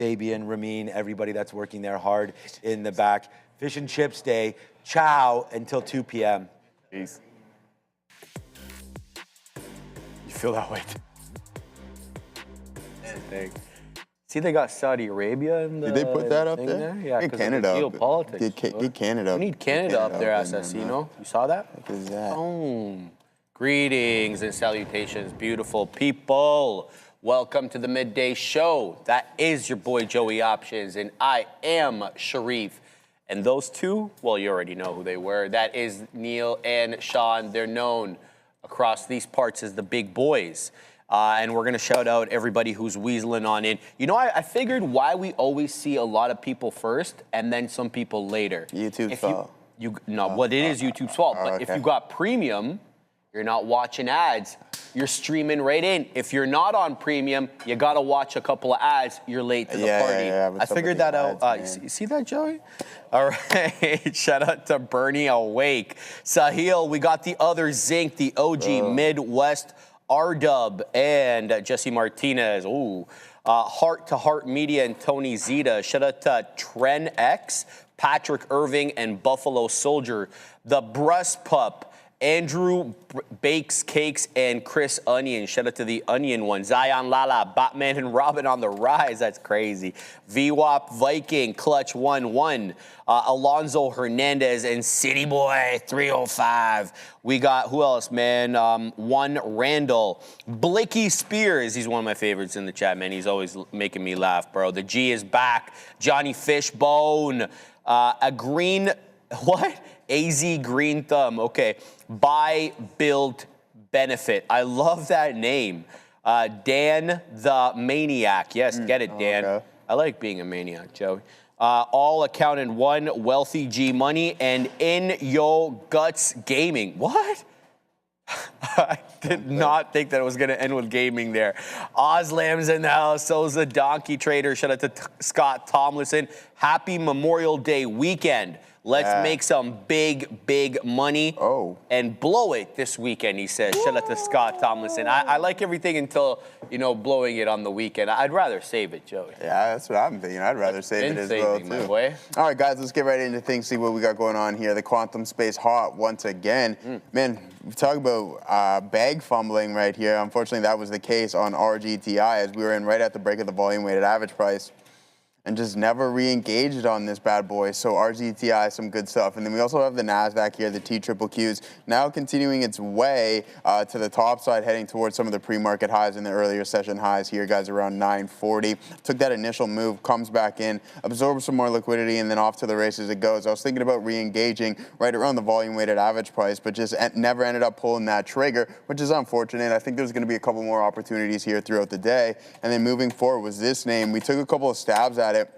Fabian, Ramin, everybody that's working there hard in the back. Fish and Chips Day. Ciao until 2 p.m. Peace. You feel that way? See, they got Saudi Arabia in the. Did they put that up there? Yeah, Get because Canada of geopolitics. Get Canada. We need Canada up there, SSC, you know? You saw that? What is that? Boom. Greetings and salutations, beautiful people. Welcome to the Midday Show. That is your boy Joey Options, and I am Cherif. And those two, well, you already know who they were. That is Neil and Sean. They're known across these parts as the big boys. And we're going to shout out everybody who's weaseling on in. You know, I figured why we always see a lot of people first and then some people later. YouTube's fault. Well, it is YouTube's fault. But if you got premium, you're not watching ads. You're streaming right in. If you're not on premium, you got to watch a couple of ads. You're late to the party. Yeah, I figured that out. You see that, Joey? All right. Shout out to Bernie Awake. Sahil, we got the other Zinc, the OG Midwest R-Dub, and Jesse Martinez. Ooh. Heart to Heart Media and Tony Zeta. Shout out to Tren X, Patrick Irving, and Buffalo Soldier. The Breast Pup. Andrew Bakes Cakes and Chris Onion. Shout out to the Onion one. Zion Lala, Batman and Robin on the rise. That's crazy. VWAP Viking, Clutch 1-1. Alonzo Hernandez and City Boy 305. We got, who else, man? One Randall. Blicky Spears. He's one of my favorites in the chat, man. He's always making me laugh, bro. The G is back. Johnny Fishbone. A green, what? AZ Green Thumb. Okay. Buy, build, benefit. I love that name. Dan the Maniac. Yes, get it, Dan. Okay. I like being a maniac, Joey. All account in one, Wealthy G Money, and In Yo Guts Gaming. What? I did not think that it was going to end with gaming there. Oslam's in the house. So's the Donkey Trader. Shout out to Scott Tomlinson. Happy Memorial Day weekend. Let's make some big money and blow it this weekend, he says. Shout out to Scott Tomlinson. I like everything until, you know, blowing it on the weekend. I'd rather save it, Joey. Yeah, that's what I'm thinking. I'd rather save it as well, too. My boy. All right, guys, let's get right into things, see what we got going on here. The quantum space hot once again. Man, we talk about bag fumbling right here. Unfortunately, that was the case on RGTI as we were in right at the break of the volume-weighted average price. And just never re-engaged on this bad boy. So RGTI, some good stuff. And then we also have the NASDAQ here, the TQQs, now continuing its way to the top side, heading towards some of the pre-market highs and the earlier session highs here, guys, around 940. Took that initial move, comes back in, absorbs some more liquidity, and then off to the races it goes. I was thinking about re-engaging right around the volume-weighted average price, but just never ended up pulling that trigger, which is unfortunate. I think there's going to be a couple more opportunities here throughout the day. And then moving forward was this name. We took a couple of stabs at it,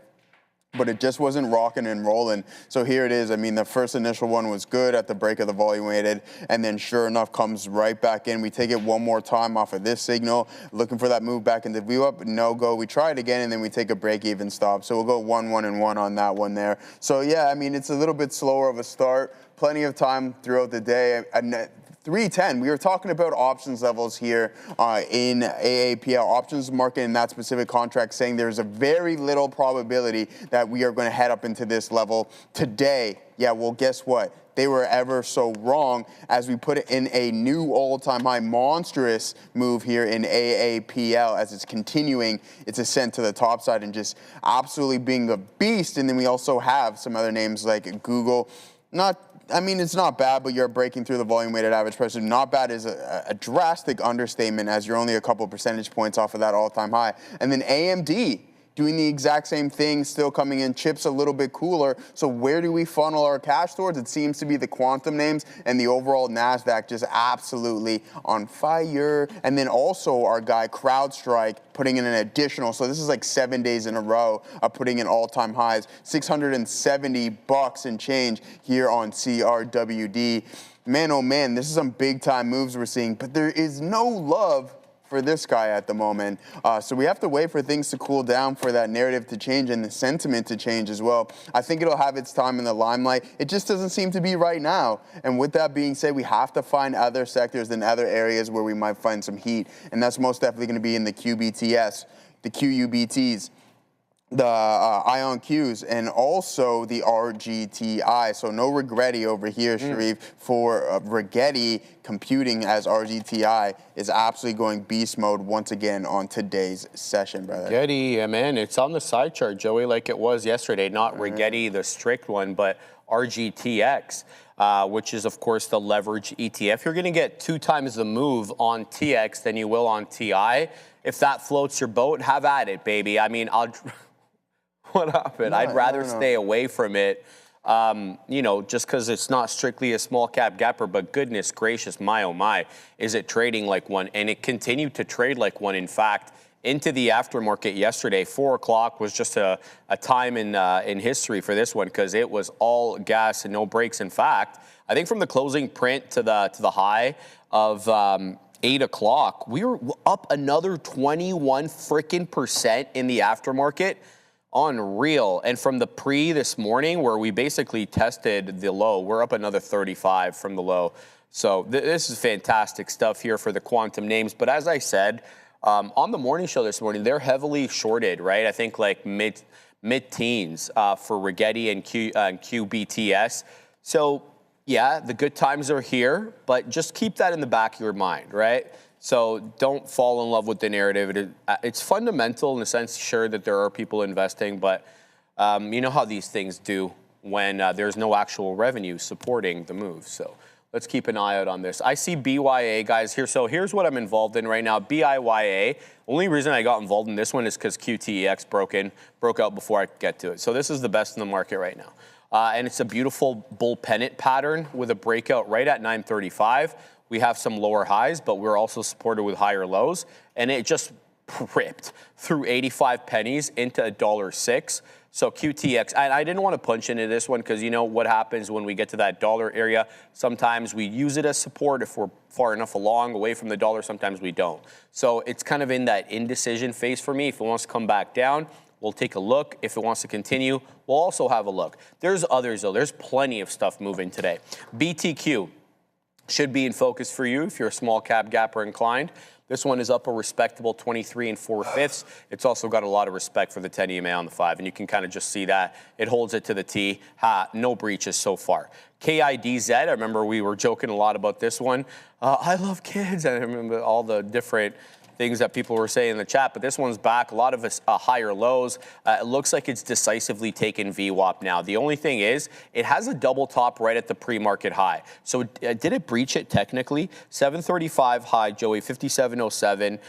but it just wasn't rocking and rolling. So here it is. I mean, the first initial one was good at the break of the volume weighted, and then sure enough comes right back in. We take it one more time off of this signal, looking for that move back into view up, no go. We try it again, and then we take a break even stop. So we'll go 1, 1, and 1 on that one there. So yeah, I mean, it's a little bit slower of a start. Plenty of time throughout the day. 310, we were talking about options levels here in AAPL, options market in that specific contract, saying there's a very little probability that we are going to head up into this level today. Yeah, well, guess what? They were ever so wrong as we put it in a new all-time high monstrous move here in AAPL as it's continuing its ascent to the top side and just absolutely being a beast. And then we also have some other names like Google. I mean, it's not bad, but you're breaking through the volume-weighted average price. Not bad is a drastic understatement as you're only a couple percentage points off of that all-time high. And then AMD doing the exact same thing, still coming in, chips a little bit cooler. So where do we funnel our cash towards? It seems to be the quantum names and the overall NASDAQ just absolutely on fire. And then also our guy CrowdStrike putting in an additional, so this is like 7 days in a row of putting in all-time highs, $670 and change here on CRWD. Man, oh man, this is some big-time moves we're seeing, but there is no love for this guy at the moment. So we have to wait for things to cool down for that narrative to change and the sentiment to change as well. I think it'll have its time in the limelight. It just doesn't seem to be right now. And with that being said, we have to find other sectors and other areas where we might find some heat. And that's most definitely going to be in the QBTS, the QUBTs. the IONQs and also the RGTI. So no regretti over here, Cherif, for Rigetti computing as RGTI is absolutely going beast mode once again on today's session, brother. Rigetti, yeah, man, it's on the side chart, Joey, like it was yesterday. Not Rigetti, the strict one, but RGTX, which is, of course, the leverage ETF. You're going to get 2 times the move on TX than you will on TI. If that floats your boat, have at it, baby. I mean, what happened? No, I'd rather stay away from it, you know, just because it's not strictly a small cap gapper, but goodness gracious, my oh my, is it trading like one? And it continued to trade like one. In fact, into the aftermarket yesterday, 4 o'clock was just a time in history for this one because it was all gas and no brakes. In fact, I think from the closing print to the high of 8 o'clock, we were up another 21 freaking percent in the aftermarket. Unreal. And from the pre this morning where we basically tested the low, we're up another 35 from the low. So this is fantastic stuff here for the quantum names. But as I said, on the morning show this morning, they're heavily shorted, right? I think like mid-teens for Rigetti and QBTS. So yeah, the good times are here, but just keep that in the back of your mind, right? So don't fall in love with the narrative. It's fundamental in the sense, sure, that there are people investing, but you know how these things do when there's no actual revenue supporting the move. So let's keep an eye out on this. I see BYA, guys, here. So here's what I'm involved in right now. BIYA. Only reason I got involved in this one is because QTEX broke out before I could get to it. So this is the best in the market right now. And it's a beautiful bull pennant pattern with a breakout right at 935. We have some lower highs, but we're also supported with higher lows. And it just ripped through 85 pennies into $1.06. So QTX, and I didn't want to punch into this one because you know what happens when we get to that dollar area. Sometimes we use it as support if we're far enough along away from the dollar. Sometimes we don't. So it's kind of in that indecision phase for me. If it wants to come back down, we'll take a look. If it wants to continue, we'll also have a look. There's others, though. There's plenty of stuff moving today. BTQ should be in focus for you if you're a small cap gapper inclined. This one is up a respectable 23 4/5. It's also got a lot of respect for the 10 EMA on the 5, and you can kind of just see that. It holds it to the T. No breaches so far. KIDZ, I remember we were joking a lot about this one. I love kids. I remember all the different things that people were saying in the chat, but this one's back. A lot of higher lows. It looks like it's decisively taken VWAP now. The only thing is, it has a double top right at the pre-market high. So did it breach it technically? 735 high, Joey, 5707.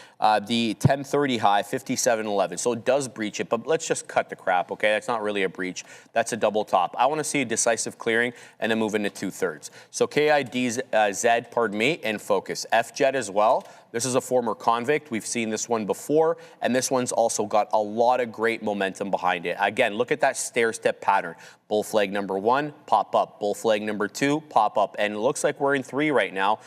The 1030 high, 5711. So it does breach it, but let's just cut the crap, okay? That's not really a breach. That's a double top. I want to see a decisive clearing and then move into 2/3. So KIDZ, pardon me, in focus. FJET as well. This is a former convict. We've seen this one before, and this one's also got a lot of great momentum behind it. Again, look at that stair-step pattern. Bull flag number 1, pop up. Bull flag number 2, pop up. And it looks like we're in 3 right now.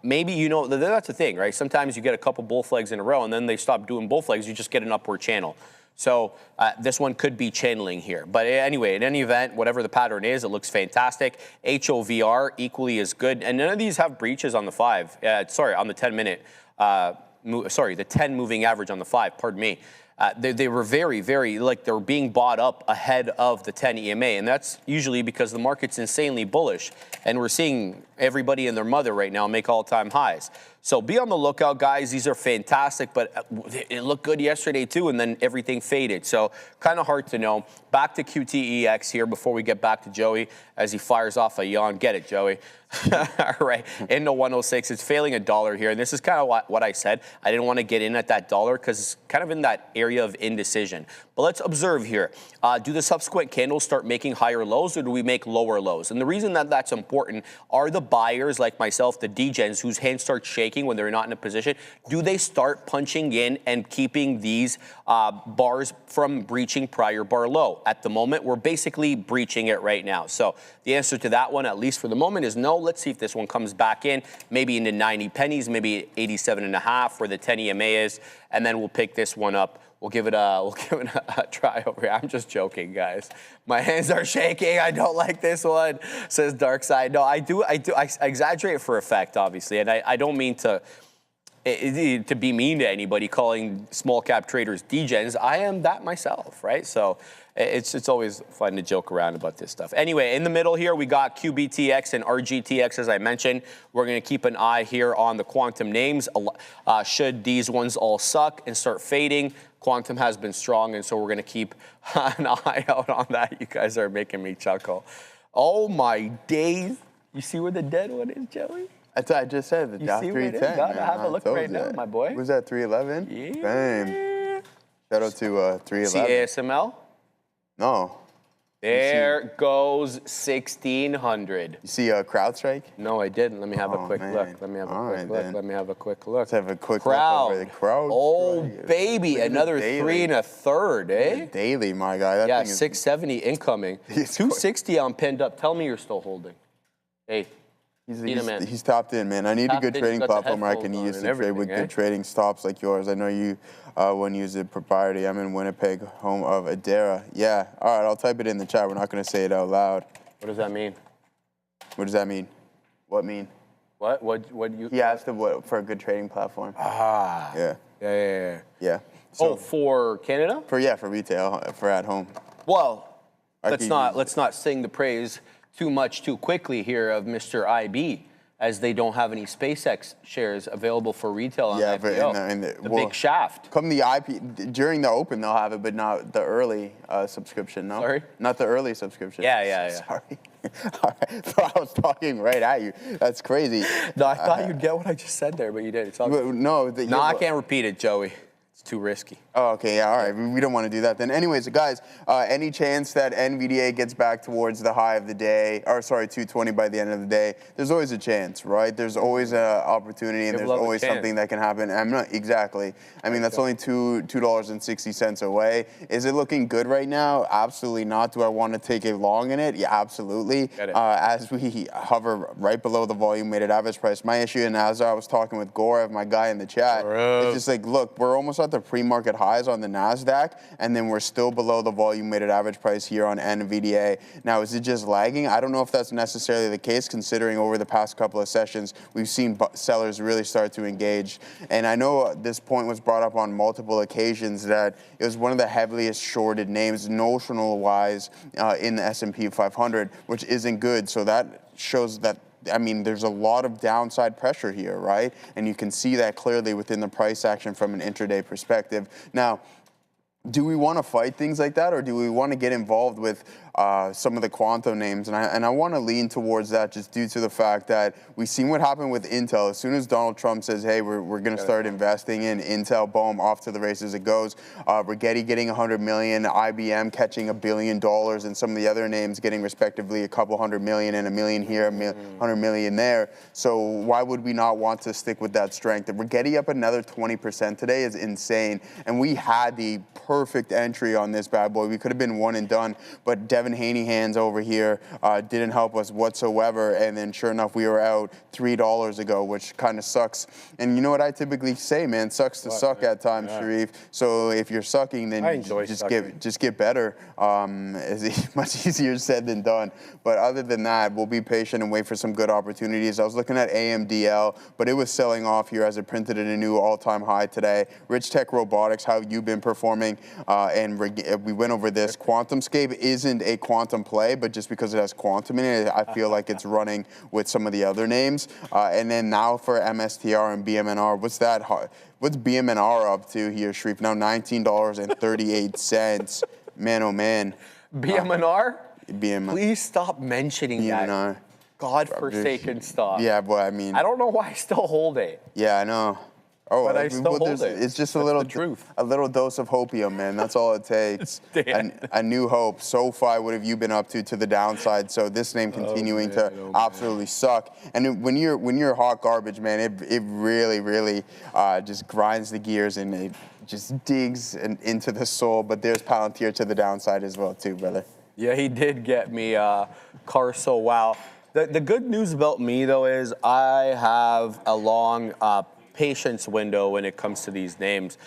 Maybe, you know, that's the thing, right? Sometimes you get a couple bull flags in a row, and then they stop doing bull flags. You just get an upward channel. So this one could be channeling here. But anyway, in any event, whatever the pattern is, it looks fantastic. HOVR equally as good. And none of these have breaches on the 5. On the 10-minute. The 10 moving average on the 5, pardon me. They were very, very, like they're being bought up ahead of the 10 EMA. And that's usually because the market's insanely bullish. And we're seeing everybody and their mother right now make all-time highs. So be on the lookout, guys. These are fantastic, but it looked good yesterday too, and then everything faded. So kind of hard to know. Back to QTEX here before we get back to Joey as he fires off a yawn. Get it, Joey. All right, into 106. It's failing $1 here, and this is kind of what I said. I didn't want to get in at that dollar because it's kind of in that area of indecision. But let's observe here. Do the subsequent candles start making higher lows, or do we make lower lows? And the reason that that's important are the buyers like myself, the degens, whose hands start shaking when they're not in a position. Do they start punching in and keeping these bars from breaching prior bar low? At the moment, we're basically breaching it right now. So the answer to that one, at least for the moment, is no. Let's see if this one comes back in, maybe into 90 pennies, maybe 87.5 where the 10 EMA is, and then we'll pick this one up. We'll give it a try over here. I'm just joking, guys. My hands are shaking. I don't like this one, says Dark Side. No, I do. I exaggerate for effect, obviously, and I don't mean to. to be mean to anybody, calling small cap traders degens. I am that myself, right? So it's always fun to joke around about this stuff. Anyway, in the middle here, we got QBTX and RGTX, as I mentioned. We're going to keep an eye here on the quantum names. Should these ones all suck and start fading, quantum has been strong, and so we're going to keep an eye out on that. You guys are making me chuckle. Oh, my days. You see where the dead one is, Joey? I just said the Dow 310. Gotta have a look right now, my boy. Was that 311? Yeah. Bam. Shout out to 311. See ASML? No. There goes 1,600. You see CrowdStrike? No, I didn't. Let me have a quick man. look. Let me have a All quick right, look. then. Let me have a quick look. Let's have a quick Crowd. look over the crowd. Oh, baby. Look at the Another daily. 3 1/3, eh? Daily, my guy. That Yeah, thing is 670 incoming. He's 260 on pinned up. Tell me you're still holding. Hey, He's topped in, man. I need a Tapped good in, trading got the platform where I can headphones on use and to trade with everything, good trading stops like yours. I know you wouldn't use it proprietary. I'm in Winnipeg, home of Adara. Yeah. All right, I'll type it in the chat. We're not going to say it out loud. what does that mean? What does that mean? What mean? What do you? He asked for a good trading platform. Ah. Yeah. Yeah. So For Canada? for retail, for at home. Well, I let's could not sing the praise too much too quickly here of Mr. IB, as they don't have any SpaceX shares available for retail on Yeah, but IPO. The big shaft. Come the during the open, they'll have it, but not the early subscription. No, Sorry? Not the early subscription. Yeah. Sorry. All right. So I was talking right at you. That's crazy. No, I thought you'd get what I just said there, but you did. It's all good. No, No, I can't repeat it, Joey. It's too risky. Oh, okay, yeah, all right. We don't want to do that then. Anyways, guys, any chance that NVDA gets back towards the high of the day, or sorry, 220 by the end of the day, there's always a chance, right? There's always an opportunity, and there's always something that can happen. I'm not exactly. I mean, that's only $2.60 away. Is it looking good right now? Absolutely not. Do I want to take a long in it? Yeah, absolutely. As we hover right below the volume weighted average price, my issue, and as I was talking with Gorev, my guy in the chat, it's just like, look, we're almost at the pre-market highs on the NASDAQ, and then we're still below the volume weighted average price here on NVDA. Now, is it just lagging? I don't know if that's necessarily the case, considering over the past couple of sessions, we've seen sellers really start to engage. And I know this point was brought up on multiple occasions that it was one of the heaviest shorted names, notional-wise, in the S&P 500, which isn't good. So that shows that, I mean, there's a lot of downside pressure here, right? And you can see that clearly within the price action from an intraday perspective. Now, do we want to fight things like that, or do we want to get involved with some of the quantum names? And I want to lean towards that just due to the fact that we've seen what happened with Intel. As soon as Donald Trump says, hey, we're going to start investing in Intel, boom, off to the races it goes. Rigetti getting $100 million, IBM catching $1 billion, and some of the other names getting respectively a couple $100 million and $1 million here, $100 million there. So why would we not want to stick with that strength? Rigetti up another 20% today is insane. And we had the perfect entry on this bad boy. We could have been one and done, but Devin Haney hands over here didn't help us whatsoever, and then sure enough, we were out $3 ago, which kind of sucks. And you know what I typically say, man, sucks to suck at times, Cherif. So if you're sucking, then just get better. It's much easier said than done. But other than that, we'll be patient and wait for some good opportunities. I was looking at AMDL, but it was selling off here as it printed at a new all-time high today. Rich Tech Robotics, how you been performing? And we went over this. QuantumScape isn't a quantum play, but just because it has quantum in it, I feel like it's running with some of the other names. And then now for MSTR and BMNR, what's BMNR up to here, Cherif? Now $19.38. Man, oh man. BMNR? BMNR. Please stop mentioning that. God-forsaken stock. Yeah, but I mean, I don't know why I still hold it. Yeah, I know. Oh, but I still hold it. It's just a little dose of hopium, man. That's all it takes. A new hope. SoFi, what have you been up to the downside? So this name continuing to absolutely suck. And when you're hot garbage, man, it really just grinds the gears and it just digs into the soul. But there's Palantir to the downside as well, too, brother. Yeah, he did get me Carso. Wow. The good news about me though is I have a long patience window when it comes to these names.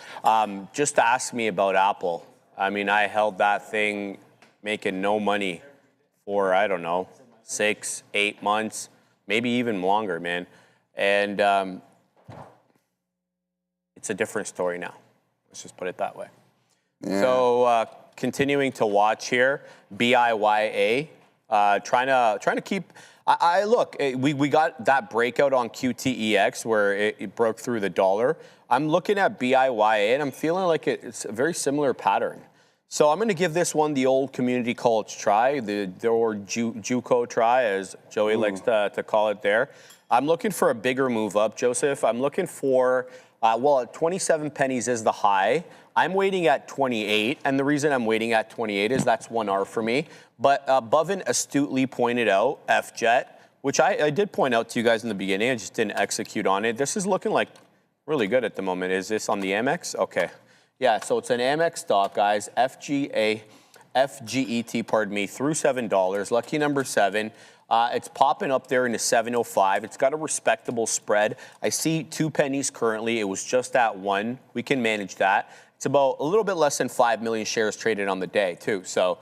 Just ask me about Apple. I mean, I held that thing making no money for, I don't know, 6, 8 months, maybe even longer, man. And it's a different story now. Let's just put it that way. Yeah. So continuing to watch here, BIYA, trying to keep. Look, we got that breakout on QTEX where it broke through the dollar. I'm looking at BIYA and I'm feeling like it's a very similar pattern. So I'm going to give this one the old community college try, the or JUCO try, as Joey likes to call it there. I'm looking for a bigger move up, Joseph. I'm looking for, 27 pennies is the high. I'm waiting at 28, and the reason I'm waiting at 28 is that's 1R for me. But Bovin astutely pointed out FJet, which I did point out to you guys in the beginning. I just didn't execute on it. This is looking like really good at the moment. Is this on the Amex? Okay. Yeah, so it's an Amex stock, guys. FGET, pardon me, through $7. Lucky number 7. It's popping up there into 705. It's got a respectable spread. I see 2 pennies currently. It was just at 1. We can manage that. It's about a little bit less than 5 million shares traded on the day, too. So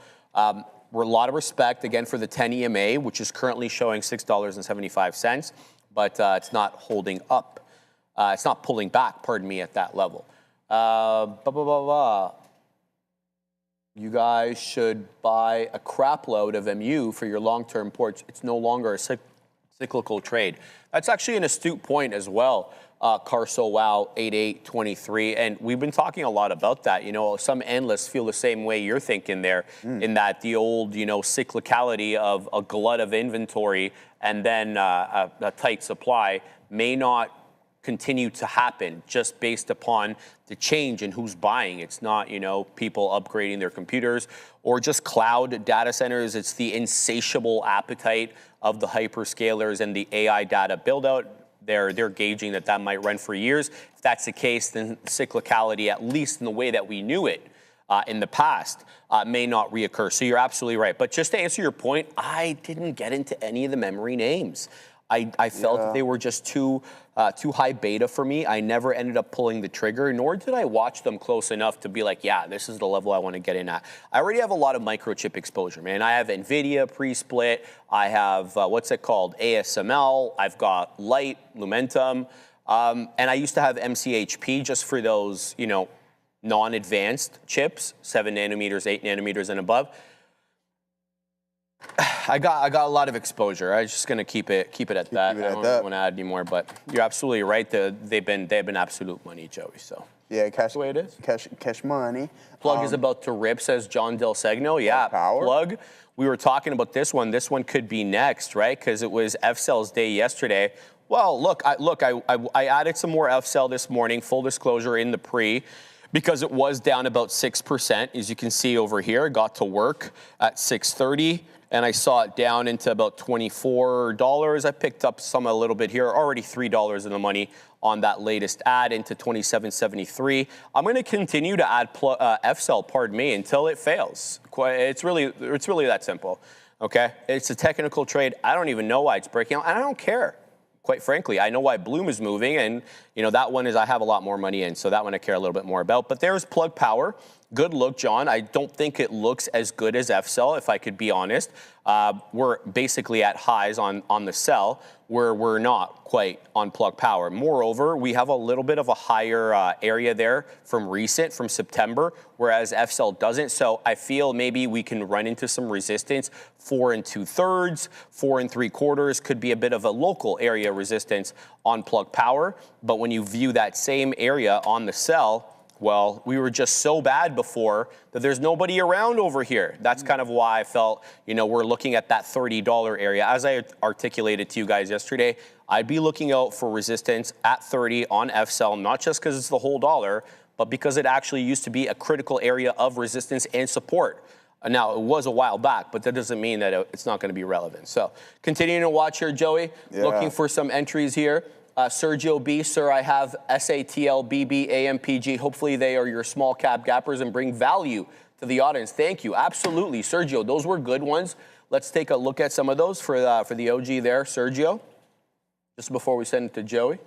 we're a lot of respect, again, for the 10 EMA, which is currently showing $6.75, but it's not holding up. It's not pulling back, pardon me, at that level. You guys should buy a crap load of MU for your long-term ports. It's no longer a cyclical trade. That's actually an astute point as well. Carso Wow 8823, and we've been talking a lot about that. You know, some analysts feel the same way you're thinking there, in that the old, cyclicality of a glut of inventory and then a tight supply may not continue to happen just based upon the change in who's buying. It's not, people upgrading their computers or just cloud data centers. It's the insatiable appetite of the hyperscalers and the AI data build out. They're gauging that might run for years. If that's the case, then cyclicality, at least in the way that we knew it in the past, may not reoccur. So you're absolutely right. But just to answer your point, I didn't get into any of the memory names. I felt that they were just too high beta for me. I never ended up pulling the trigger, nor did I watch them close enough to be like, yeah, this is the level I want to get in at. I already have a lot of microchip exposure, man. I have NVIDIA pre-split. I have, ASML. I've got Light, Lumentum. And I used to have MCHP just for those, non-advanced chips, 7 nanometers, 8 nanometers and above. I got a lot of exposure. I'm just gonna keep it at that. I don't want to add any more, but you're absolutely right. They've been absolute money, Joey. So yeah, cash. That's the way it is. Cash money. Plug is about to rip, says John Del Segno. Yeah, power. Plug. We were talking about this one. This one could be next, right? Because it was FCell's day yesterday. Well, look, I added some more FCell this morning. Full disclosure in the pre. Because it was down about 6%, as you can see over here. It got to work at 6:30, and I saw it down into about $24. I picked up some a little bit here, already $3 in the money on that latest add into 27.73. I'm going to continue to add FCell, pardon me, until it fails. It's really that simple. Okay, it's a technical trade. I don't even know why it's breaking out, and I don't care. Quite frankly, I know why Bloom is moving, and that one is I have a lot more money in, so that one I care a little bit more about. But there's Plug Power. Good look, John. I don't think it looks as good as FCell, if I could be honest. We're basically at highs on the sell, where we're not quite on Plug Power. Moreover, we have a little bit of a higher area there from September, whereas FCell doesn't. So I feel maybe we can run into some resistance. 4 2/3, 4 3/4 could be a bit of a local area resistance on Plug Power. But when you view that same area on the sell, well, we were just so bad before that there's nobody around over here. That's kind of why I felt, we're looking at that $30 area. As I articulated to you guys yesterday, I'd be looking out for resistance at 30 on FCell, not just because it's the whole dollar, but because it actually used to be a critical area of resistance and support. Now, it was a while back, but that doesn't mean that it's not going to be relevant. So continuing to watch here, Joey, looking for some entries here. Sergio B, sir, I have SATL, BB, AMPG. Hopefully they are your small cap gappers and bring value to the audience. Thank you. Absolutely, Sergio. Those were good ones. Let's take a look at some of those for the OG there, Sergio. Just before we send it to Joey.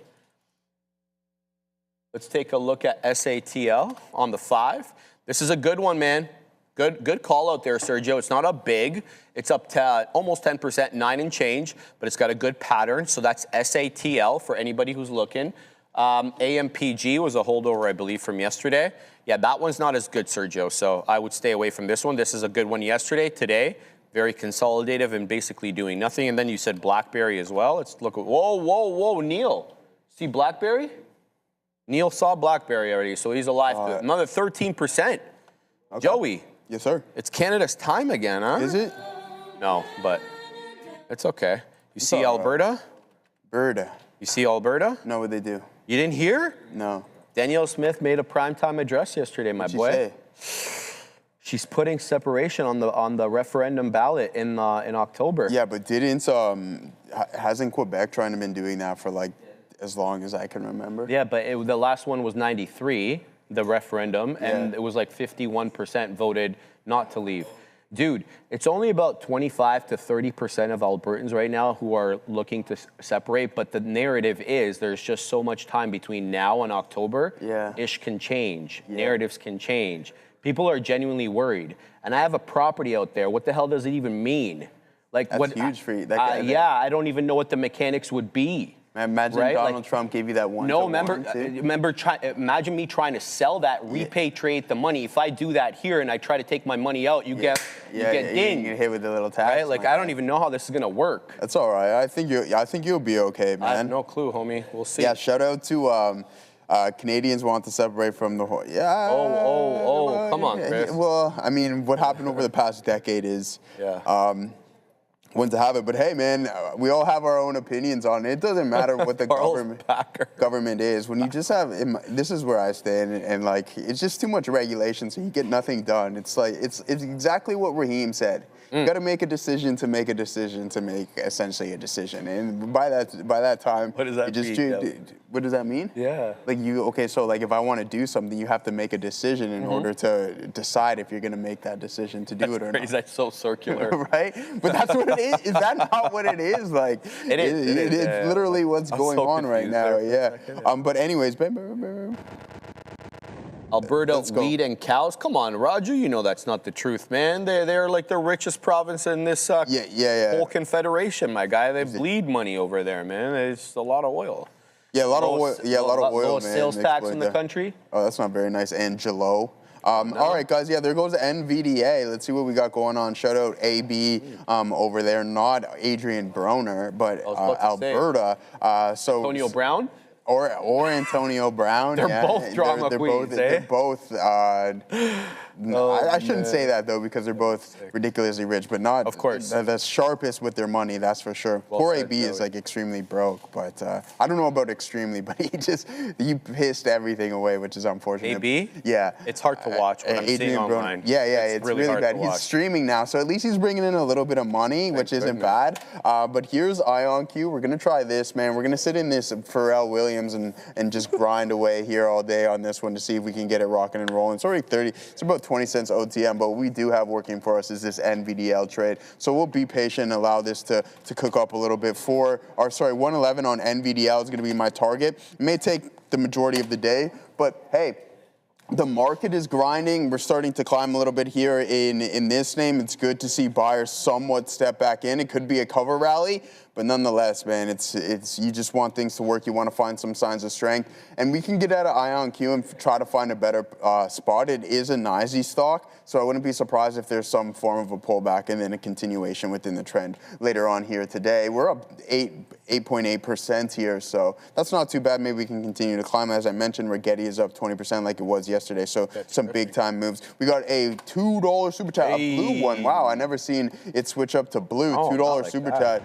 Let's take a look at SATL on the 5. This is a good one, man. Good call out there, Sergio. It's not a big. It's up to almost 10%, 9 and change, but it's got a good pattern. So that's SATL for anybody who's looking. AMPG was a holdover, I believe, from yesterday. Yeah, that one's not as good, Sergio, so I would stay away from this one. This is a good one yesterday. Today, very consolidative and basically doing nothing. And then you said BlackBerry as well. Let's look at, whoa, Neil. See BlackBerry? Neil saw BlackBerry already, so he's alive. Another 13%. Okay. Joey. Yes, sir. It's Canada's time again, huh? Is it? No, but it's okay. You see Alberta? Alberta. You see Alberta? No, what they do? You didn't hear? No. Danielle Smith made a primetime address yesterday, my boy. What'd she say? She's putting separation on the referendum ballot in October. Yeah, but hasn't Quebec trying to been doing that for like as long as I can remember? Yeah, but the last one was 93, the referendum, and it was like 51% voted not to leave. Dude, it's only about 25 to 30% of Albertans right now who are looking to separate, but the narrative is there's just so much time between now and October. Ish can change. Narratives can change. People are genuinely worried. And I have a property out there. What the hell does it even mean? Like, that's huge for you. I don't even know what the mechanics would be. Imagine Donald Trump gave you that one. No, imagine me trying to sell that, repatriate the money. If I do that here and I try to take my money out, you get dinged. You get hit with the little tax. Right? Like, I don't even know how this is gonna work. That's all right. I think you'll be okay, man. I have no clue, homie. We'll see. Yeah, shout out to Canadians want to separate from the whole. Yeah. Oh, come on, Chris. Well, I mean, what happened over the past decade is. When to have it, but hey, man, we all have our own opinions on it. It doesn't matter what the government is. When you just have, this is where I stand, and like, it's just too much regulation, so you get nothing done. It's like, it's exactly what Raheem said. You got to make a decision to make a decision to make essentially a decision, and by that time, what does that mean? What does that mean? Yeah. Like so like if I want to do something, you have to make a decision in order to decide if you're going to make that decision to do it or not. That's so circular. Right? But that's what it is. Is that not what it is? Like, it's literally what's going on right now. Yeah. But anyways, Alberta, wheat and cows. Come on, Roger. You know that's not the truth, man. They're like the richest province in this whole confederation, my guy. They bleed money over there, man. It's a lot of oil. Yeah, a lot of oil. Yeah, a lot of oil, man. Sales tax in the country. Oh, that's not very nice. And Jalo. All right, guys. Yeah, there goes the NVDA. Let's see what we got going on. Shout out AB over there. Not Adrian Broner, but Alberta. Antonio Brown. Or Antonio Brown. They're both drama queens, They're both. I shouldn't say that though, because they're both ridiculously rich, but not, of course, the sharpest with their money. That's for sure. Poor AB is like extremely broke, but I don't know about extremely, but he pissed everything away, which is unfortunate. AB? Yeah, it's hard to watch when I'm seeing online. Yeah, it's really bad. He's streaming now, so at least he's bringing in a little bit of money, which isn't bad. But here's IONQ. We're gonna try this, man. We're gonna sit in this Pharrell Williams and just grind away here all day on this one to see if we can get it rocking and rolling. It's already it's about 20 cents OTM, but what we do have working for us is this NVDL trade. So we'll be patient and allow this to cook up a little bit. 111 on NVDL is going to be my target. It may take the majority of the day, but hey, the market is grinding. We're starting to climb a little bit here in this name. It's good to see buyers somewhat step back in. It could be a cover rally, but nonetheless, man, it's you just want things to work. You want to find some signs of strength, and we can get out of IONQ and try to find a better spot. It is a NYSE stock, so I wouldn't be surprised if there's some form of a pullback and then a continuation within the trend later on here today. We're up 8.8% here, so that's not too bad. Maybe we can continue to climb. As I mentioned, Rigetti is up 20% like it was yesterday, so some big time moves. We got a $2 super chat, a blue one. Wow, I never seen it switch up to blue. $2 super chat.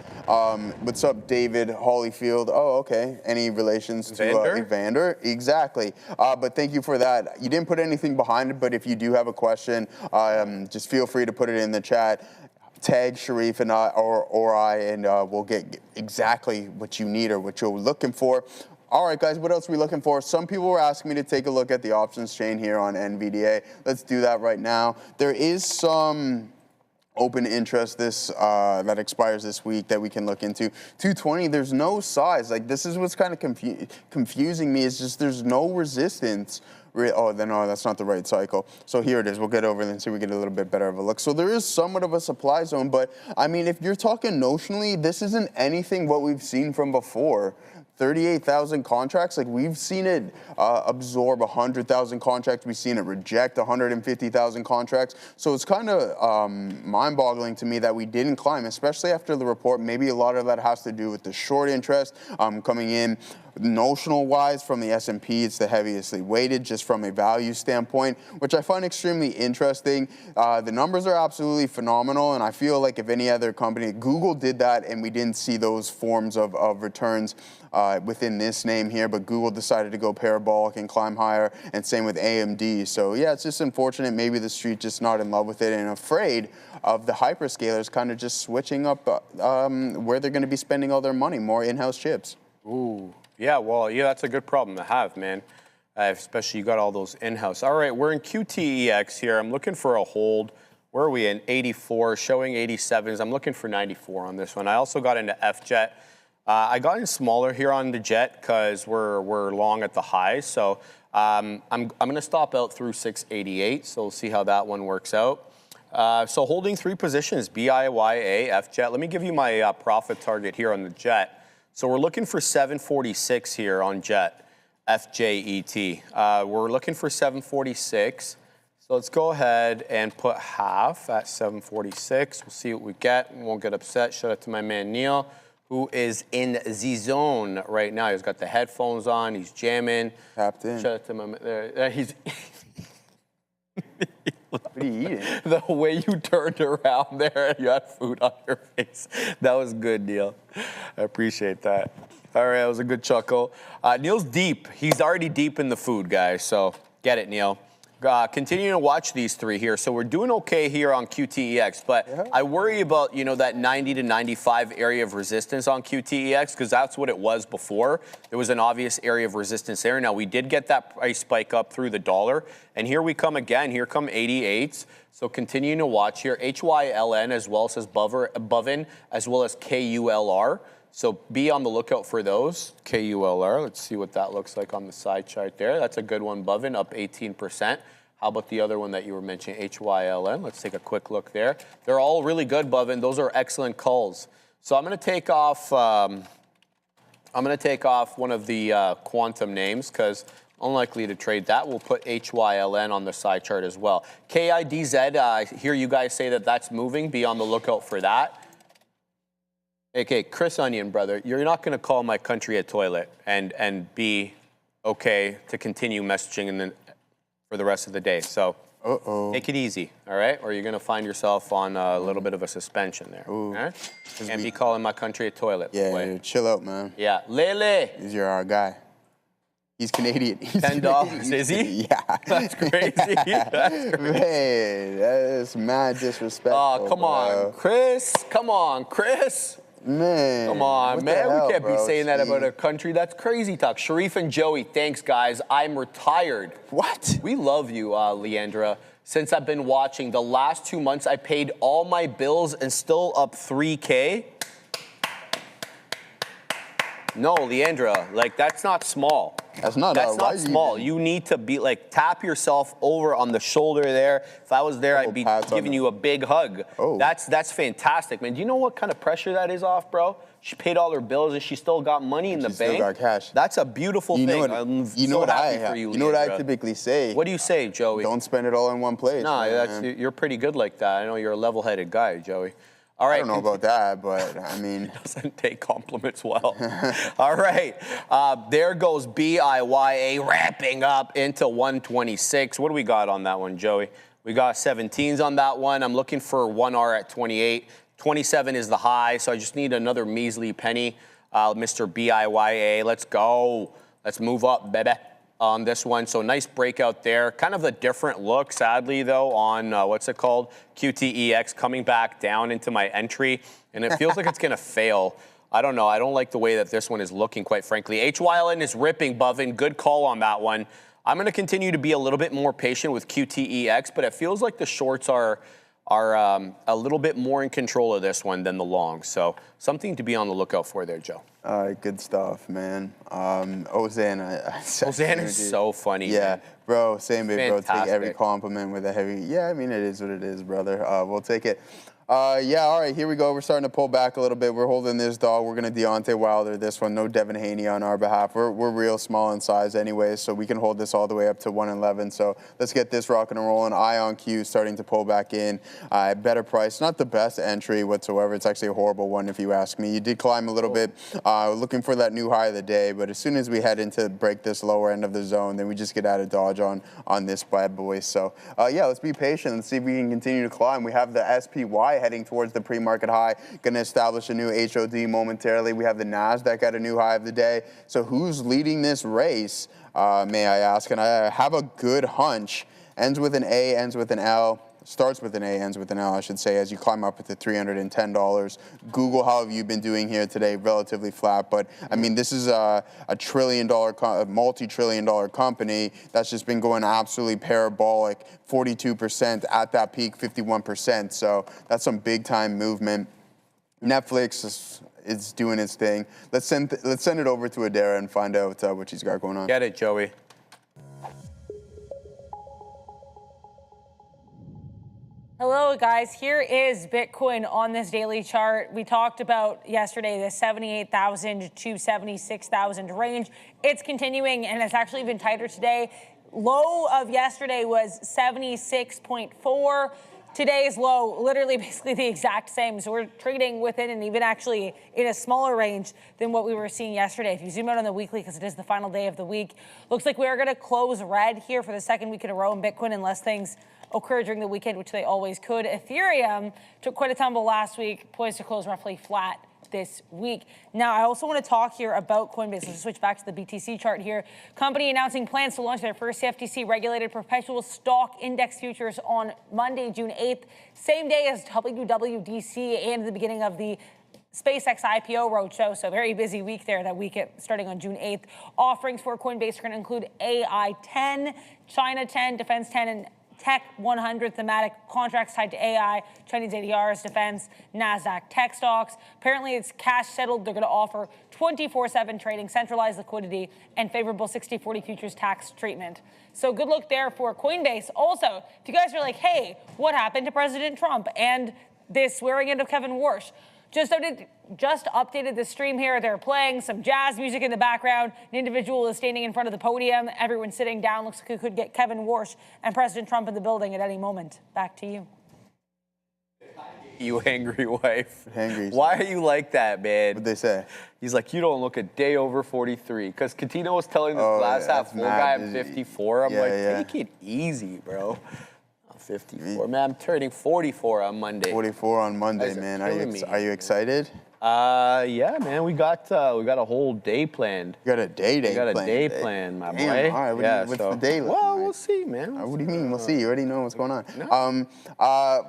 What's up, David Hollyfield? Oh, okay. Any relations to Evander? Exactly. But thank you for that. You didn't put anything behind it, but if you do have a question, just feel free to put it in the chat. Tag Cherif and I, or I, and we'll get exactly what you need or what you're looking for. All right, guys, what else are we looking for? Some people were asking me to take a look at the options chain here on NVDA. Let's do that right now. There is some open interest that expires this week that we can look into. 220, there's no size. Like, this is what's kind of confusing me, is just there's no resistance. Oh, then no, that's not the right cycle. So here it is. We'll get over and see if we get a little bit better of a look. So there is somewhat of a supply zone, but I mean, if you're talking notionally, this isn't anything what we've seen from before. 38,000 contracts. Like, we've seen it absorb 100,000 contracts. We've seen it reject 150,000 contracts. So it's kind of mind-boggling to me that we didn't climb, especially after the report. Maybe a lot of that has to do with the short interest coming in. Notional-wise, from the S&P, it's the heaviestly weighted, just from a value standpoint, which I find extremely interesting. The numbers are absolutely phenomenal, and I feel like if any other company, Google did that, and we didn't see those forms of returns within this name here, but Google decided to go parabolic and climb higher, and same with AMD. So yeah, it's just unfortunate. Maybe the street just not in love with it and afraid of the hyperscalers kind of just switching up where they're going to be spending all their money, more in-house chips. Ooh. Yeah, well, yeah, that's a good problem to have, man. Especially you got all those in-house. All right, we're in QTEX here. I'm looking for a hold. Where are we in? 84, showing 87s. I'm looking for 94 on this one. I also got into FJet. I got in smaller here on the jet because we're long at the highs. So I'm going to stop out through 688. So we'll see how that one works out. So holding 3 positions, BIYA, FJet. Let me give you my profit target here on the jet. So we're looking for 746 here on jet, FJET. We're looking for 746. So let's go ahead and put half at 746. We'll see what we get. We won't get upset. Shout out to my man Neil, who is in the zone right now. He's got the headphones on. He's jamming. Tapped in. Shout out to my man. There, he's... What are you eating? The way you turned around there and you had food on your face. That was good, Neil. I appreciate that. All right, that was a good chuckle. Neil's deep. He's already deep in the food, guys, so get it, Neil. Continuing to watch these 3 here. So we're doing okay here on QTEX, but yeah. I worry about, you know, that 90 to 95 area of resistance on QTEX because that's what it was before. There was an obvious area of resistance there. Now, we did get that price spike up through the dollar, and here we come again. Here come 88s. So continuing to watch here. HYLN as well says Bovin as well as KULR. So be on the lookout for those. KULR, let's see what that looks like on the side chart there. That's a good one, Bovin, up 18%. How about the other one that you were mentioning, HYLN? Let's take a quick look there. They're all really good, Bovin. Those are excellent calls. So I'm going to take off. I'm going to take off one of the quantum names because unlikely to trade that. We'll put HYLN on the side chart as well. KIDZ. I hear you guys say that that's moving. Be on the lookout for that. Okay, Chris Onion, brother, you're not going to call my country a toilet and be okay to continue messaging for the rest of the day. So take it easy, all right? Or you're going to find yourself on a little bit of a suspension there. All right? And be calling my country a toilet. Yeah, chill out, man. Yeah, Lele. He's our guy. He's Canadian. He's $10, is he? Yeah. That's crazy. That's crazy. Man, that is mad disrespectful. Oh, come on, Chris. Come on, Chris. Man. Come on, man. Hell, we can't bro? be saying that about a country. That's crazy talk. Cherif and Joey, thanks, guys. I'm retired. What? We love you, Leandra. Since I've been watching, the last 2 months, I paid all my bills and still up $3K. No, Leandra, like, that's not small. That's not small. You need to be, like, tap yourself over on the shoulder there. If I was there, I'd be giving you a big hug. Oh. That's fantastic, man. Do you know what kind of pressure that is off, bro? She paid all her bills and she still got money in the bank. She still got cash. That's a beautiful thing. I'm so happy for you, You know what I Leandra. typically say? What do you say, Joey? Don't spend it all in one place. No, you're pretty good like that. I know you're a level-headed guy, Joey. All right. I don't know about that, but I mean. Doesn't take compliments well. All right. There goes BIYA ramping up into 126. What do we got on that one, Joey? We got 17s on that one. I'm looking for 1R at 28. 27 is the high, so I just need another measly penny. Mr. BIYA, let's go. Let's move up, baby, on this one. So nice breakout there. Kind of a different look, sadly, though, on what's it called? QTEX coming back down into my entry. And it feels like it's going to fail. I don't know. I don't like the way that this one is looking, quite frankly. HYLN is ripping, Bovin. Good call on that one. I'm going to continue to be a little bit more patient with QTEX, but it feels like the shorts are a little bit more in control of this one than the longs. So something to be on the lookout for there, Joe. All right, good stuff, man. Ozan, Ozan is so funny. Yeah, man. bro, same bit, bro. Take Fantastic. every compliment with a heavy. Yeah, I mean, it is what it is, brother. We'll take it. Yeah, all right, here we go. We're starting to pull back a little bit. We're holding this dog. We're going to Deontay Wilder this one. No Devin Haney on our behalf. We're real small in size anyway, so we can hold this all the way up to 111. So let's get this rocking and rolling. IONQ starting to pull back in. Better price. Not the best entry whatsoever. It's actually a horrible one if you ask me. You did climb a little bit, looking for that new high of the day, but as soon as we head into break this lower end of the zone, then we just get out of dodge on this bad boy. So yeah, let's be patient and see if we can continue to climb. We have the SPY heading towards the pre-market high, going to establish a new HOD momentarily. We have the NASDAQ at a new high of the day. So who's leading this race, may I ask? And I have a good hunch. Ends with an A, ends with an L. Starts with an A, ends with an L, I should say, as you climb up to $310. Google, how have you been doing here today? Relatively flat, but I mean, this is a multi-trillion-dollar company that's just been going absolutely parabolic, 42% at that peak, 51%. So that's some big-time movement. Netflix is doing its thing. Let's send it over to Adara and find out what she's got going on. Get it, Joey. Hello, guys. Here is Bitcoin on this daily chart. We talked about yesterday the 78,000 to 76,000 range. It's continuing, and it's actually been tighter today. Low of yesterday was 76.4. Today's low, literally basically the exact same. So we're trading within and even actually in a smaller range than what we were seeing yesterday. If you zoom out on the weekly, because it is the final day of the week, looks like we are going to close red here for the second week in a row in Bitcoin unless things occur during the weekend, which they always could. Ethereum took quite a tumble last week, poised to close roughly flat this week. Now, I also want to talk here about Coinbase. Let's switch back to the BTC chart here. Company announcing plans to launch their first CFTC-regulated perpetual stock index futures on Monday, June 8th, same day as WWDC and the beginning of the SpaceX IPO roadshow, so very busy week there that week starting on June 8th. Offerings for Coinbase are going to include AI 10, China 10, Defense 10, and Tech 100 thematic contracts tied to AI, Chinese ADRs, defense, NASDAQ tech stocks. Apparently, it's cash settled. They're going to offer 24/7 trading, centralized liquidity, and favorable 60/40 futures tax treatment. So good luck there for Coinbase. Also, if you guys are like, hey, what happened to President Trump and this swearing in of Kevin Warsh? Just updated the stream here. They're playing some jazz music in the background. An individual is standing in front of the podium. Everyone's sitting down. Looks like we could get Kevin Warsh and President Trump in the building at any moment. Back to you. You angry wife. Angry. Why are you like that, man? What'd they say? He's like, you don't look a day over 43. Because Katino was telling this glass half full guy I'm 54. I'm take it easy, bro. 54. Man, I'm turning 44 on Monday. 44 on Monday, man. Are you excited? Yeah, man. We got a whole day planned. You got a day We got a planned day today. planned, my Damn, boy. all right, what's the day looking Well, like? we'll see, man. What do you mean? We'll see. You already know what's going on. No.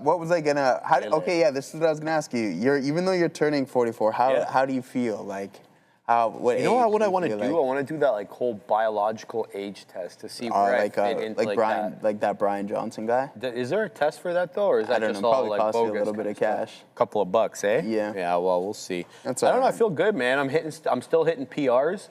What was I gonna? Okay, yeah. This is what I was gonna ask you. Even though you're turning 44, how do you feel? Like, what? You know age what I want to do? like? I want to do that whole biological age test to see where I fit into Brian, that. like that Brian Johnson guy. Is there a test for that though, or is that I don't just know. all Probably like cost you a bogus little bit of cash. Couple of bucks, eh? Yeah. Yeah. Well, we'll see. That's I don't know. all I feel good, man. I'm still hitting PRs.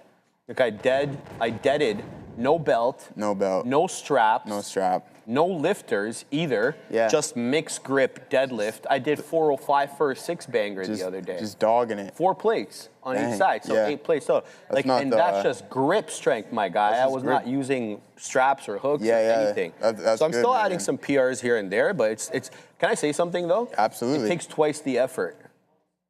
Like I deaded. No belt. No belt. No straps. No strap. No lifters either. Yeah. Just mixed grip deadlift. I did 405 for a 6-banger the other day. Just dogging it. 4 plates on Dang, each side, so yeah. 8 plates. So that's just grip strength, my guy. I was not using straps or hooks or anything. That's so I'm good, still man. adding some PRs here and there, but it's. Can I say something though? Absolutely. It takes twice the effort.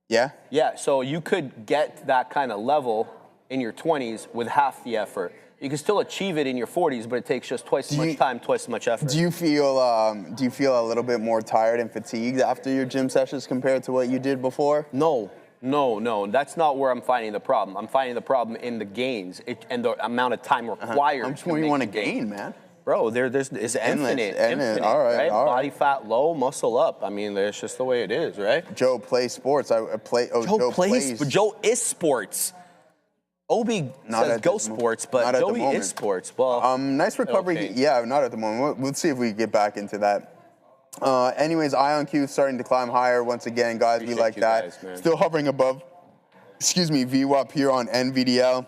Yeah. Yeah. So you could get that kind of level in your 20s with half the effort. You can still achieve it in your 40s, but it takes just twice as much time, twice as much effort. Do you feel a little bit more tired and fatigued after your gym sessions compared to what you did before? No. That's not where I'm finding the problem. I'm finding the problem in the gains and the amount of time required. How much more you want to gain, man? Bro, it's infinite. All right. Body fat low, muscle up. I mean, that's just the way it is, right? Joe plays sports. Joe is sports. Obi says go sports, but Joey is sports. Well, nice recovery. Okay. Yeah, not at the moment. We'll see if we get back into that. Anyways, IONQ starting to climb higher once again, guys. We like that. Guys, Still hovering above VWAP here on NVDL.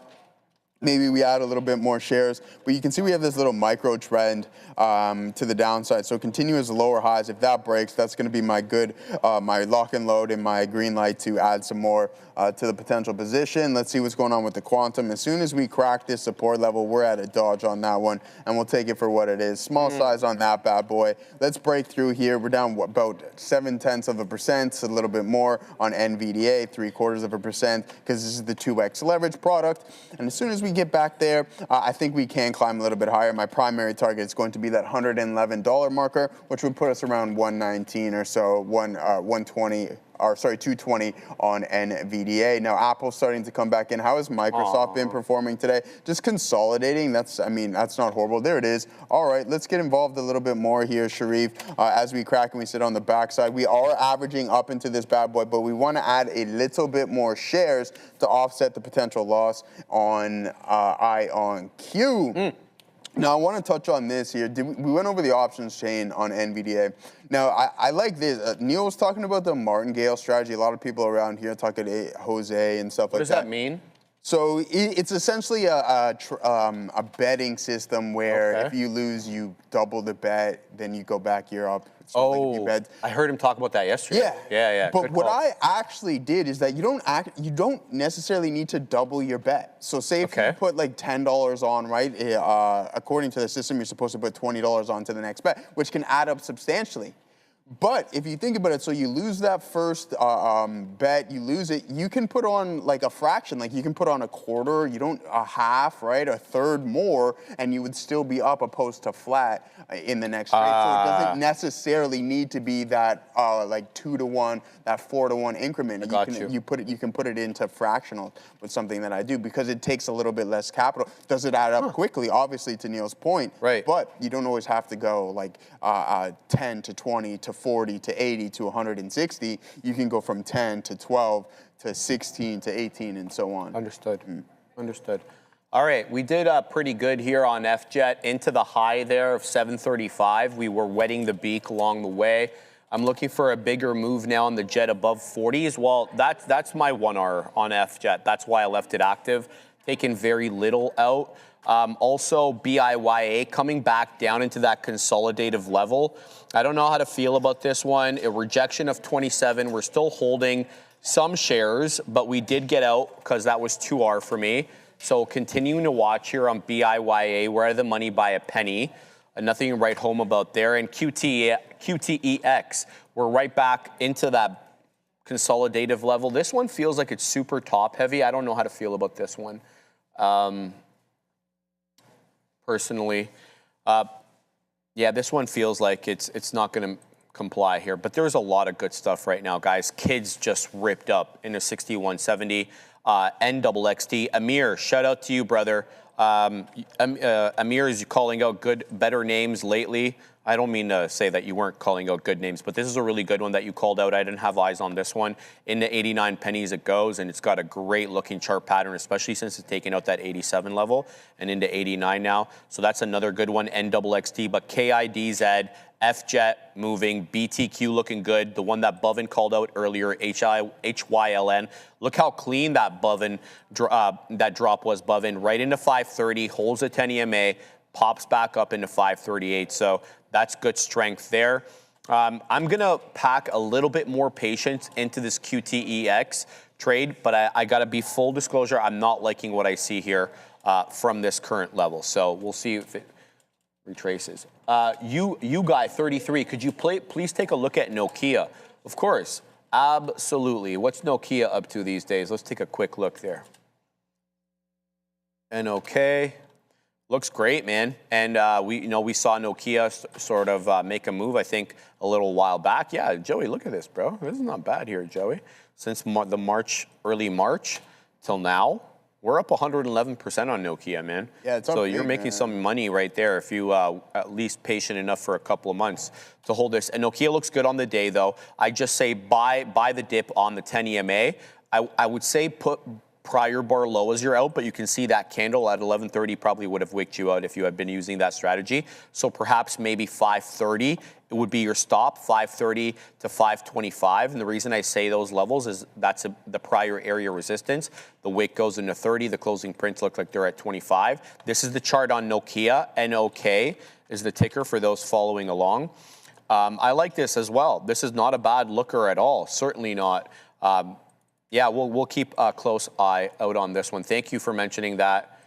Maybe we add a little bit more shares, but you can see we have this little micro trend to the downside. So continuous lower highs. If that breaks, that's going to be my good, my lock and load and my green light to add some more to the potential position. Let's see what's going on with the quantum. As soon as we crack this support level, we're at a dodge on that one, and we'll take it for what it is. Small size on that bad boy. Let's break through here. We're down about 0.7%, a little bit more on NVDA, 0.75%, because this is the 2x leverage product. And as soon as we get back there, I think we can climb a little bit higher. My primary target is going to be that $111 marker, which would put us around 119 or so, 120. Or sorry, 220 on NVDA. Now Apple's starting to come back in. How has Microsoft been performing today? Just consolidating. That's not horrible. There it is. All right, let's get involved a little bit more here, Cherif. As we crack and we sit on the backside, we are averaging up into this bad boy, but we want to add a little bit more shares to offset the potential loss on IONQ. Now, I want to touch on this here. We went over the options chain on NVDA. Now, I like this. Neil was talking about the martingale strategy. A lot of people around here talking to Jose and stuff like that. What does that mean? So it's essentially a betting system where if you lose, you double the bet, then you go back, you're up. So like if you bet, I heard him talk about that yesterday. Yeah. But Good what call. I actually did is that you don't necessarily need to double your bet. So say if you put like $10 on, right? According to the system, you're supposed to put $20 on to the next bet, which can add up substantially. But if you think about it, so you lose that first bet, you lose it, you can put on like a fraction, like you can put on a quarter, a half, right, a third more, and you would still be up opposed to flat in the next trade. So it doesn't necessarily need to be that like 2-to-1, that 4-to-1 increment. You can put it into fractional with something that I do because it takes a little bit less capital. Does it add up quickly? Obviously, to Neil's point. Right. But you don't always have to go like 10 to 20 to 40 to 80 to 160. You can go from 10 to 12 to 16 to 18 and so on. Understood. Understood. All right, we did pretty good here on FJet into the high there of 735. We were wetting the beak along the way. I'm looking for a bigger move now on the jet above 40s. Well, that's my 1R on FJet. That's why I left it active. Taken very little out. Also, BIYA coming back down into that consolidative level. I don't know how to feel about this one. A rejection of 27. We're still holding some shares, but we did get out because that was 2R for me. So continuing to watch here on BIYA. We're out of the money by a penny. Nothing to write home about there. And QTEX, we're right back into that consolidative level. This one feels like it's super top heavy. I don't know how to feel about this one. Personally, yeah, this one feels like it's not going to comply here. But there's a lot of good stuff right now, guys. Kids just ripped up into 6170. NXXT. Amir, shout out to you, brother. Amir is calling out better names lately. I don't mean to say that you weren't calling out good names, but this is a really good one that you called out. I didn't have eyes on this one. Into 89 pennies it goes, and it's got a great looking chart pattern, especially since it's taken out that 87 level and into 89 now. So that's another good one, NXXT. But KIDZ, FJet moving, BTQ looking good. The one that Bovin called out earlier, HYLN. Look how clean that that drop was, Bovin. Right into 530, holds a 10 EMA, pops back up into 538. So that's good strength there. I'm going to pack a little bit more patience into this QTEX trade, but I got to be full disclosure. I'm not liking what I see here from this current level. So we'll see if it retraces. You guy 33, could you please take a look at Nokia? Of course, absolutely. What's Nokia up to these days? Let's take a quick look there. NOK. Looks great, man. And we saw Nokia sort of make a move, I think, a little while back. Yeah, Joey, look at this, bro. This is not bad here, Joey. Since early March till now, we're up 111% on Nokia, man. Yeah, it's so up you're big, making man. some money right there if you at least patient enough for a couple of months to hold this. And Nokia looks good on the day, though. I just say buy the dip on the 10 EMA. I would say prior bar low as your out, but you can see that candle at 11:30 probably would have wicked you out if you had been using that strategy. So perhaps maybe 5:30 it would be your stop, 5:30 to 5:25. And the reason I say those levels is that's the prior area resistance. The wick goes into 30. The closing prints look like they're at 25. This is the chart on Nokia. NOK is the ticker for those following along. I like this as well. This is not a bad looker at all. Certainly not. Yeah, we'll keep a close eye out on this one. Thank you for mentioning that.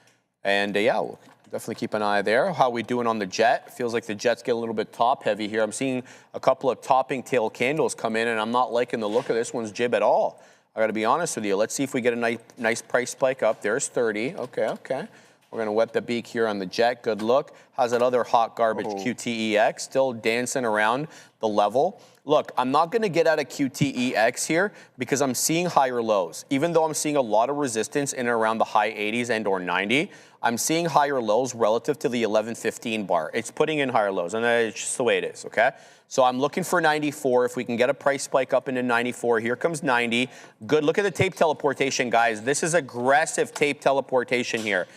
And yeah, we'll definitely keep an eye there. How are we doing on the jet? Feels like the jet's get a little bit top heavy here. I'm seeing a couple of topping tail candles come in, and I'm not liking the look of this one's jib at all. I got to be honest with you. Let's see if we get a nice price spike up. There's 30. Okay. We're going to wet the beak here on the jet. Good look. How's that other hot garbage QTEX? Still dancing around the level. Look, I'm not going to get out of QTEX here because I'm seeing higher lows. Even though I'm seeing a lot of resistance in and around the high 80s and or 90, I'm seeing higher lows relative to the 11:15 bar. It's putting in higher lows, and it's just the way it is, okay? So I'm looking for 94. If we can get a price spike up into 94, here comes 90. Good. Look at the tape teleportation, guys. This is aggressive tape teleportation here.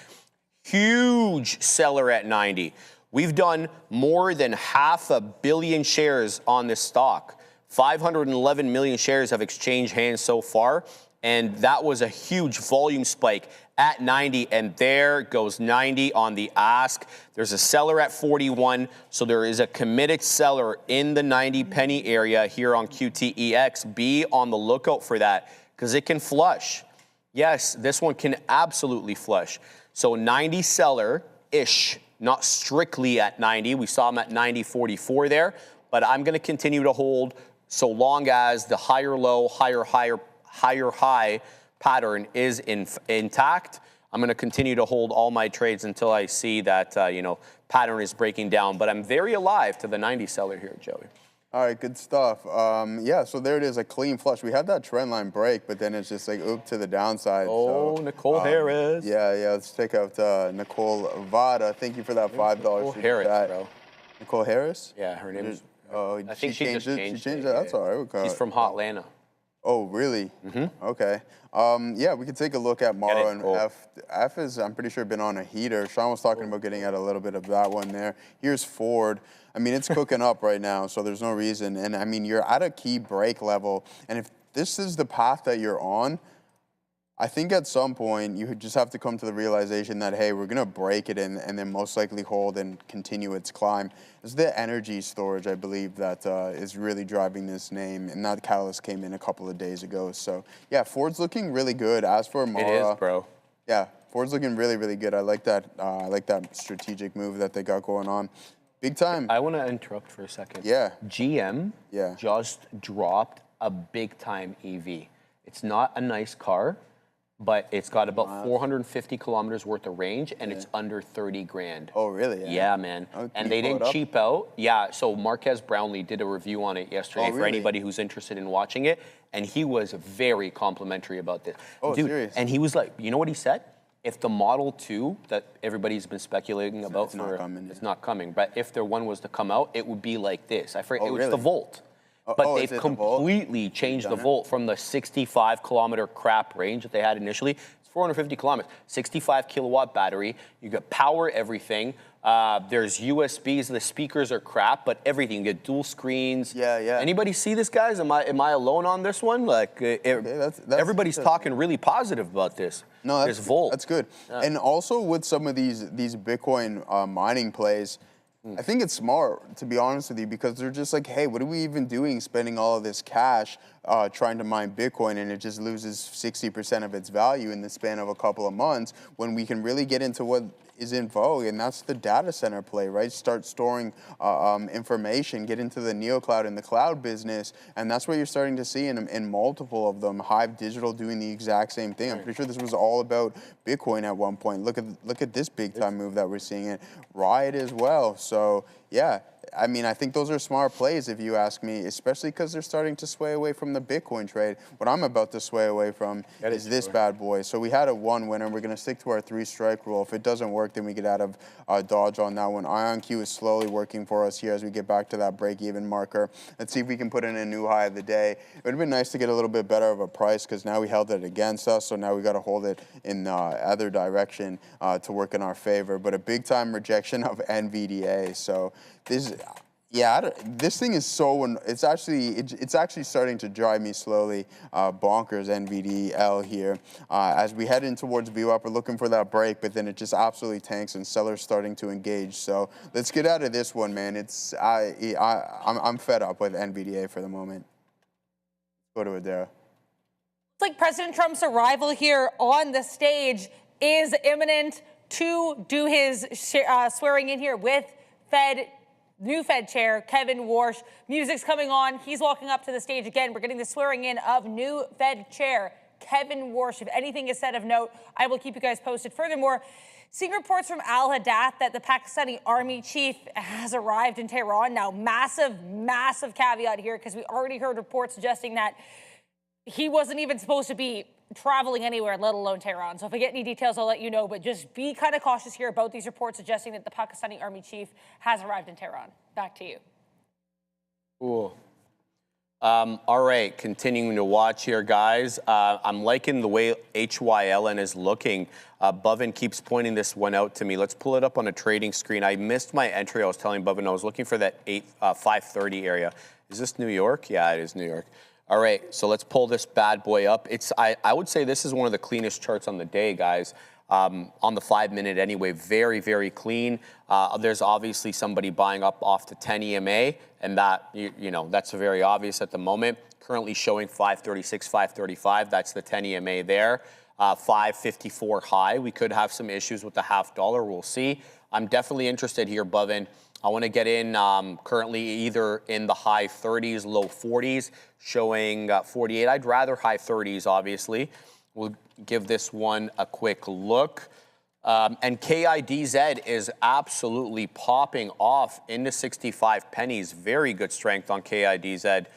Huge seller at 90. We've done more than 500 million shares on this stock. 511 million shares have exchanged hands so far, and that was a huge volume spike at 90, and there goes 90 on the ask. There's a seller at 41, so there is a committed seller in the 90 penny area here on QTEX. Be on the lookout for that because it can flush. Yes, this one can absolutely flush. So 90 seller-ish, not strictly at 90. We saw him at 90.44 there, but I'm going to continue to hold so long as the higher low, higher high pattern is intact. I'm going to continue to hold all my trades until I see that pattern is breaking down. But I'm very alive to the 90 seller here, Joey. All right, good stuff. Yeah, so there it is, a clean flush. We had that trend line break, but then it's just like oop to the downside. Oh, so, Nicole Harris. Yeah, let's take out Nicole Vada. Thank you for that $5. Nicole Harris, bro. Nicole Harris? Yeah, her name is. I think she changed it. She changed it. it. That's all right. Okay. She's from Hotlanta. Oh, really? Mm-hmm. Okay. Yeah, we could take a look at Maro and F. F is, I'm pretty sure, been on a heater. Sean was talking about getting at a little bit of that one there. Here's Ford. I mean, it's cooking up right now, so there's no reason. And, I mean, you're at a key break level. And if this is the path that you're on, I think at some point you just have to come to the realization that, hey, we're going to break it and then most likely hold and continue its climb. It's the energy storage, I believe, that is really driving this name. And that catalyst came in a couple of days ago. So, yeah, Ford's looking really good. As for Mara, it is, bro. Yeah, Ford's looking really, really good. I like that. I like that strategic move that they got going on. Big time. I want to interrupt for a second. Yeah. GM just dropped a big time EV. It's not a nice car, but it's got about 450 kilometers worth of range, and it's under 30 grand. Oh, really? Yeah, man. And they didn't cheap out. Yeah, so Marquez Brownlee did a review on it yesterday for anybody who's interested in watching it, and he was very complimentary about this. Oh, dude, serious? And he was like, you know what he said? If the Model 2 that everybody's been speculating about, it's not coming. It's not coming. But if there one was to come out, it would be like this. I forget. It was really? the Volt. But they've completely changed the Volt from the 65 kilometer crap range that they had initially. It's 450 kilometers, 65 kilowatt battery. You get power, everything. There's USBs. The speakers are crap, but everything. You get dual screens. Yeah. Anybody see this, guys? Am I alone on this one? Like, everybody's talking really positive about this. No, this Volt. That's good. Yeah. And also with some of these Bitcoin mining plays, I think it's smart, to be honest with you, because they're just like, hey, what are we even doing spending all of this cash trying to mine Bitcoin, and it just loses 60% of its value in the span of a couple of months when we can really get into what is in vogue, and that's the data center play, right? Start storing information, get into the neocloud and the cloud business, and that's what you're starting to see in multiple of them. Hive Digital doing the exact same thing. I'm pretty sure this was all about Bitcoin at one point. Look at this big time move that we're seeing. It Riot as well. So yeah, I mean, I think those are smart plays if you ask me, especially because they're starting to sway away from the Bitcoin trade. What I'm about to sway away from is this bad boy. So we had a 1 winner. We're going to stick to our 3-strike rule. If it doesn't work, then we get out of dodge on that one. IONQ is slowly working for us here as we get back to that break-even marker. Let's see if we can put in a new high of the day. It would have been nice to get a little bit better of a price because now we held it against us, so now we got to hold it in the other direction to work in our favor. But a big-time rejection of NVDA. So this thing is so, it's actually starting to drive me slowly bonkers, NVDL here. As we head in towards VWAP, we're looking for that break, but then it just absolutely tanks and sellers starting to engage. So let's get out of this one, man. I'm fed up with NVDA for the moment. Go to Adara. It's like President Trump's arrival here on the stage is imminent to do his swearing in here with new Fed chair, Kevin Warsh. Music's coming on. He's walking up to the stage again. We're getting the swearing in of new Fed chair, Kevin Warsh. If anything is said of note, I will keep you guys posted. Furthermore, seeing reports from Al Haddad that the Pakistani army chief has arrived in Tehran. Now, massive caveat here, because we already heard reports suggesting that he wasn't even supposed to be traveling anywhere, let alone Tehran. So if I get any details, I'll let you know. But just be kind of cautious here about these reports suggesting that the Pakistani army chief has arrived in Tehran. Back to you. Cool. All right, continuing to watch here, guys. I'm liking the way HYLN is looking. Bovin keeps pointing this one out to me. Let's pull it up on a trading screen. I missed my entry. I was telling Bovin I was looking for that 530 area. Is this New York? Yeah, it is New York. All right, so let's pull this bad boy up. I would say this is one of the cleanest charts on the day, guys. On the 5-minute anyway, very, very clean. There's obviously somebody buying up off the 10 EMA, and that, that's very obvious at the moment. Currently showing 536, 535. That's the 10 EMA there. 554 high. We could have some issues with the $0.5. We'll see. I'm definitely interested here, Bovin. I want to get in currently either in the high 30s, low 40s, showing 48. I'd rather high 30s, obviously. We'll give this one a quick look. And KIDZ is absolutely popping off into 65 pennies. Very good strength on KIDZ.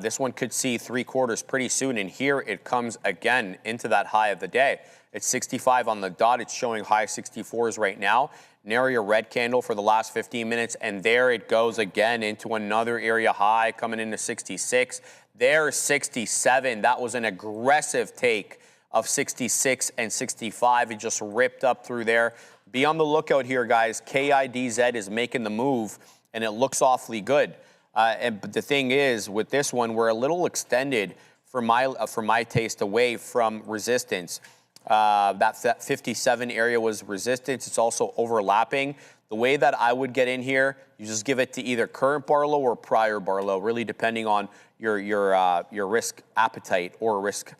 This one could see 3/4 pretty soon, and here it comes again into that high of the day. It's 65 on the dot. It's showing high 64s right now. An area red candle for the last 15 minutes, and there it goes again into another area high coming into 66. There's 67. That was an aggressive take of 66 and 65. It just ripped up through there. Be on the lookout here, guys. KIDZ is making the move, and it looks awfully good. But the thing is, with this one, we're a little extended for my taste away from resistance. That 57 area was resistance. It's also overlapping. The way that I would get in here, you just give it to either current bar low or prior bar low, really depending on your risk appetite or risk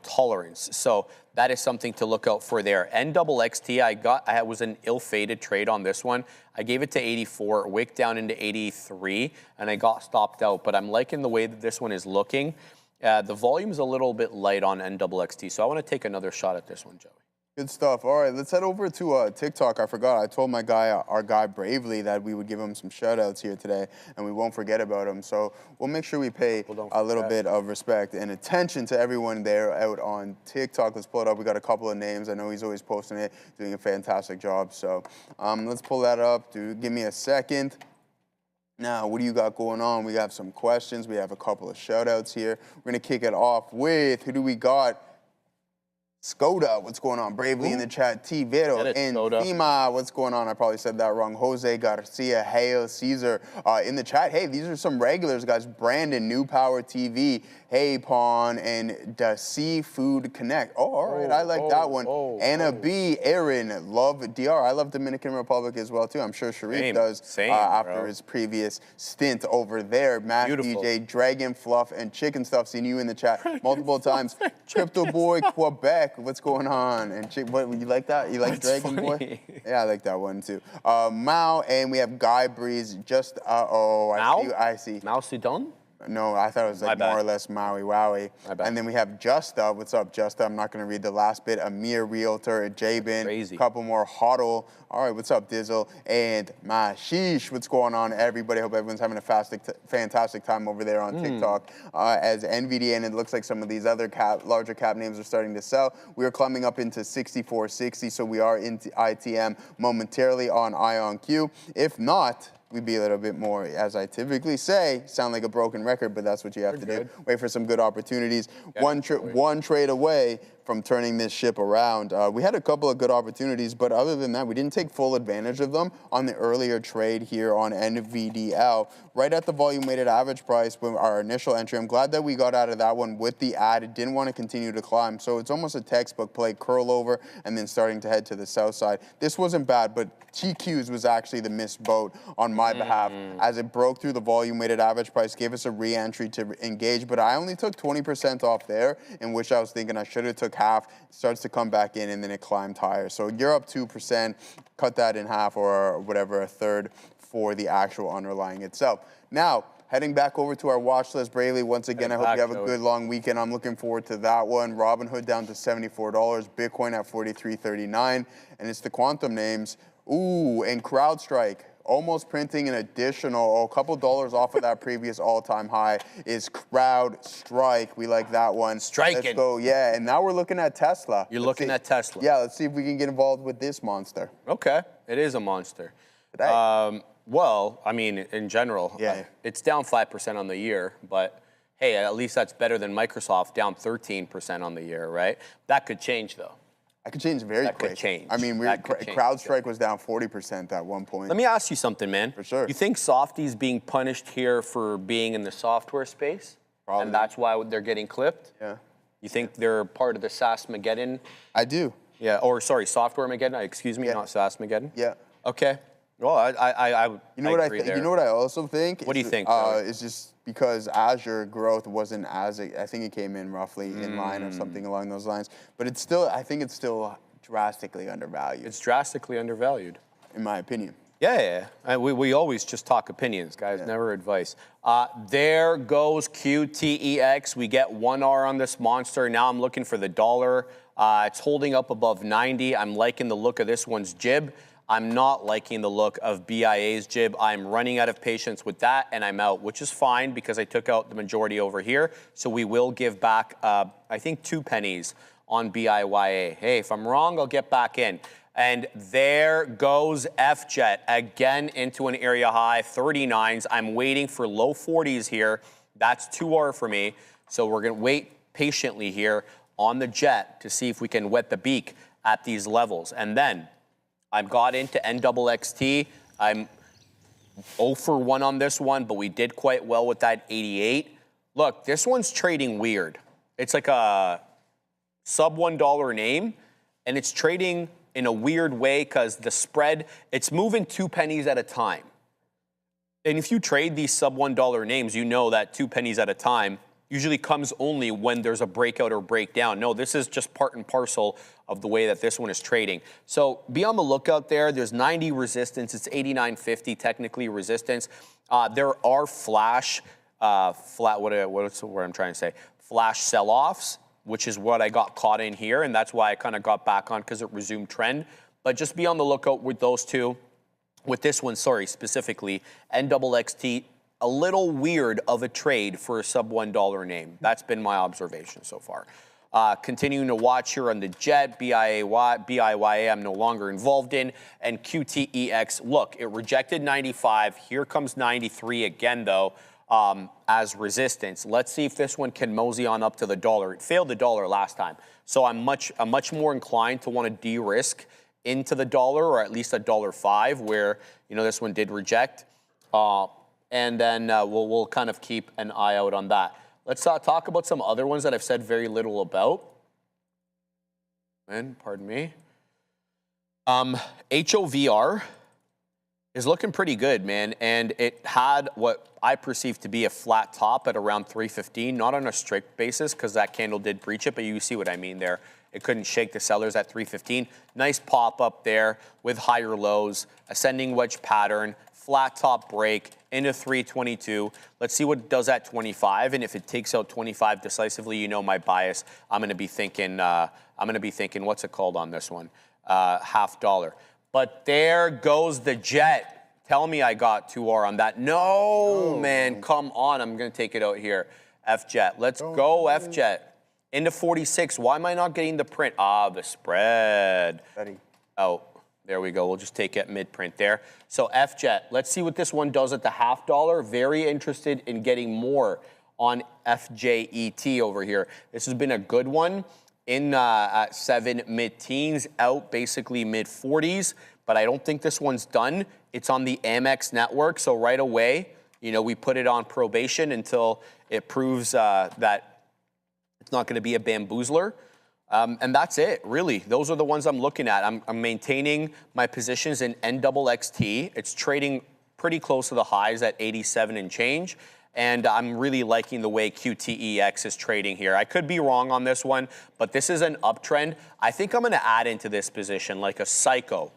tolerance. So that is something to look out for there. NXXT, I was an ill-fated trade on this one. I gave it to 84, wicked down into 83, and I got stopped out. But I'm liking the way that this one is looking. The volume's a little bit light on NXXT, so I want to take another shot at this one, Joey. Good stuff. All right, let's head over to TikTok. I forgot. I told our guy Bravely that we would give him some shout-outs here today, and we won't forget about him. So we'll make sure we pay a little bit of respect and attention to everyone there out on TikTok. Let's pull it up. We got a couple of names. I know he's always posting it, doing a fantastic job. So let's pull that up, dude. Give me a second. Now, what do you got going on? We have some questions. We have a couple of shout-outs here. We're going to kick it off with, who do we got? Skoda, what's going on? Bravely in the chat. T. Vero and Fima, what's going on? I probably said that wrong. Jose Garcia, Hail Caesar in the chat. Hey, these are some regulars, guys. Brandon, New Power TV, Hey Pawn, and the Seafood Connect. Oh, all right, I like that one. Anna B, Aaron, love DR. I love Dominican Republic as well, too. I'm sure Cherif does after his previous stint over there. Matt DJ, Dragon Fluff, and Chicken Stuff. Seen you in the chat multiple times. Crypto Boy, Quebec. What's going on? And what, you like that? You like Dragon Boy? Yeah, I like that one too. Mao, and we have Guy Breeze. Just I see. Mao Zedong? No, I thought it was like more or less Maui Wowie. And then we have Justa. What's up, Justa? I'm not going to read the last bit. Amir Realtor, Jabin, a couple more Huddle. All right, what's up, Dizzle? And Mashish, what's going on, everybody? Hope everyone's having a fantastic time over there on TikTok. As NVDA, and it looks like some of these other larger cap names are starting to sell. We are climbing up into 64.60, so we are into ITM momentarily on IONQ. If not, we'd be a little bit more, as I typically say, sound like a broken record, but that's what you have to do. Wait for some good opportunities. One trade away from turning this ship around. We had a couple of good opportunities, but other than that, we didn't take full advantage of them on the earlier trade here on NVDL. Right at the volume-weighted average price with our initial entry. I'm glad that we got out of that one with the ad. It didn't want to continue to climb, so it's almost a textbook play, curl over, and then starting to head to the south side. This wasn't bad, but TQs was actually the missed boat on my behalf as it broke through the volume-weighted average price, gave us a re-entry to engage, but I only took 20% off there, in which I was thinking I should have took half, starts to come back in, and then it climbed higher. So you're up 2%, cut that in half or whatever, a third for the actual underlying itself. Now, heading back over to our watch list, Braley, once again, I hope you have a good long weekend. I'm looking forward to that one. Robinhood down to $74, Bitcoin at $43.39, and it's the quantum names. Ooh, and CrowdStrike, almost printing an additional, a couple dollars off of that previous all-time high is CrowdStrike. We like that one. Striking. Let's go, yeah, and now we're looking at Tesla. You're looking at Tesla. Yeah, let's see if we can get involved with this monster. Okay, it is a monster. Well, I mean, in general, it's down 5% on the year, but hey, at least that's better than Microsoft down 13% on the year, right? That could change, though. That could change very quick. That could change. I mean, CrowdStrike was down 40% at one point. Let me ask you something, man. For sure. You think Softy's being punished here for being in the software space? Probably. And that's why they're getting clipped? Yeah. You think they're part of the SaaS-mageddon? I do. Yeah, or sorry, Software-mageddon, excuse me, not SaaS-mageddon? Yeah. Okay. Well, I you know agree there. You know what I also think? What do you think? It's just because Azure growth wasn't as, I think it came in roughly in line or something along those lines. But it's still, I think it's still drastically undervalued. It's drastically undervalued. In my opinion. Yeah. We always just talk opinions, guys, never advice. There goes QTEX. We get 1R on this monster. Now I'm looking for the dollar. It's holding up above 90. I'm liking the look of this one's jib. I'm not liking the look of BIA's jib. I'm running out of patience with that, and I'm out, which is fine because I took out the majority over here. So we will give back, I think, 2 pennies on BIYA. Hey, if I'm wrong, I'll get back in. And there goes FJet again into an area high, 39s. I'm waiting for low 40s here. That's 2R for me. So we're going to wait patiently here on the jet to see if we can wet the beak at these levels. And then I got into NXXT. I'm 0 for 1 on this one, but we did quite well with that 88. Look, this one's trading weird. It's like a sub $1 name, and it's trading in a weird way because the spread, it's moving 2 pennies at a time. And if you trade these sub $1 names, you know that 2 pennies at a time usually comes only when there's a breakout or breakdown. No, this is just part and parcel of the way that this one is trading. So be on the lookout there. There's 90 resistance. It's 89.50 technically resistance. There are flash, what's the word I'm trying to say? Flash sell-offs, which is what I got caught in here, and that's why I kind of got back on because it resumed trend. But just be on the lookout with those two. With this one, sorry, specifically, NXXT, a little weird of a trade for a sub $1 name. That's been my observation so far. Continuing to watch here on the jet, BIYA I'm no longer involved in, and QTEX, look, it rejected 95. Here comes 93 again, though, as resistance. Let's see if this one can mosey on up to the dollar. It failed the dollar last time. So I'm much more inclined to want to de-risk into the dollar, or at least $1.05, where, you know, this one did reject. And then we'll kind of keep an eye out on that. Let's talk about some other ones that I've said very little about. Pardon me. HOVR is looking pretty good, man. And it had what I perceive to be a flat top at around 315, not on a strict basis because that candle did breach it, but you see what I mean there. It couldn't shake the sellers at 315. Nice pop up there with higher lows, ascending wedge pattern, flat top break into 322. Let's see what it does at 25, and if it takes out 25 decisively, you know my bias. I'm going to be thinking. What's it called on this one? $0.50. But there goes the jet. Tell me I got 2R on that. No, man, come on. I'm going to take it out here. F-jet. Let's go, F-jet. Into 46. Why am I not getting the print? Ah, the spread. Oh, there we go. We'll just take it mid-print there. So F-jet. Let's see what this one does at the $0.50. Very interested in getting more on FJET over here. This has been a good one. In at 7 mid-teens, out basically mid-40s, but I don't think this one's done. It's on the Amex network, so right away, you know, we put it on probation until it proves that it's not going to be a bamboozler. And that's it, really. Those are the ones I'm looking at. I'm maintaining my positions in NXXT. It's trading pretty close to the highs at 87 and change. And I'm really liking the way QTEX is trading here. I could be wrong on this one, but this is an uptrend. I think I'm going to add into this position like a psycho,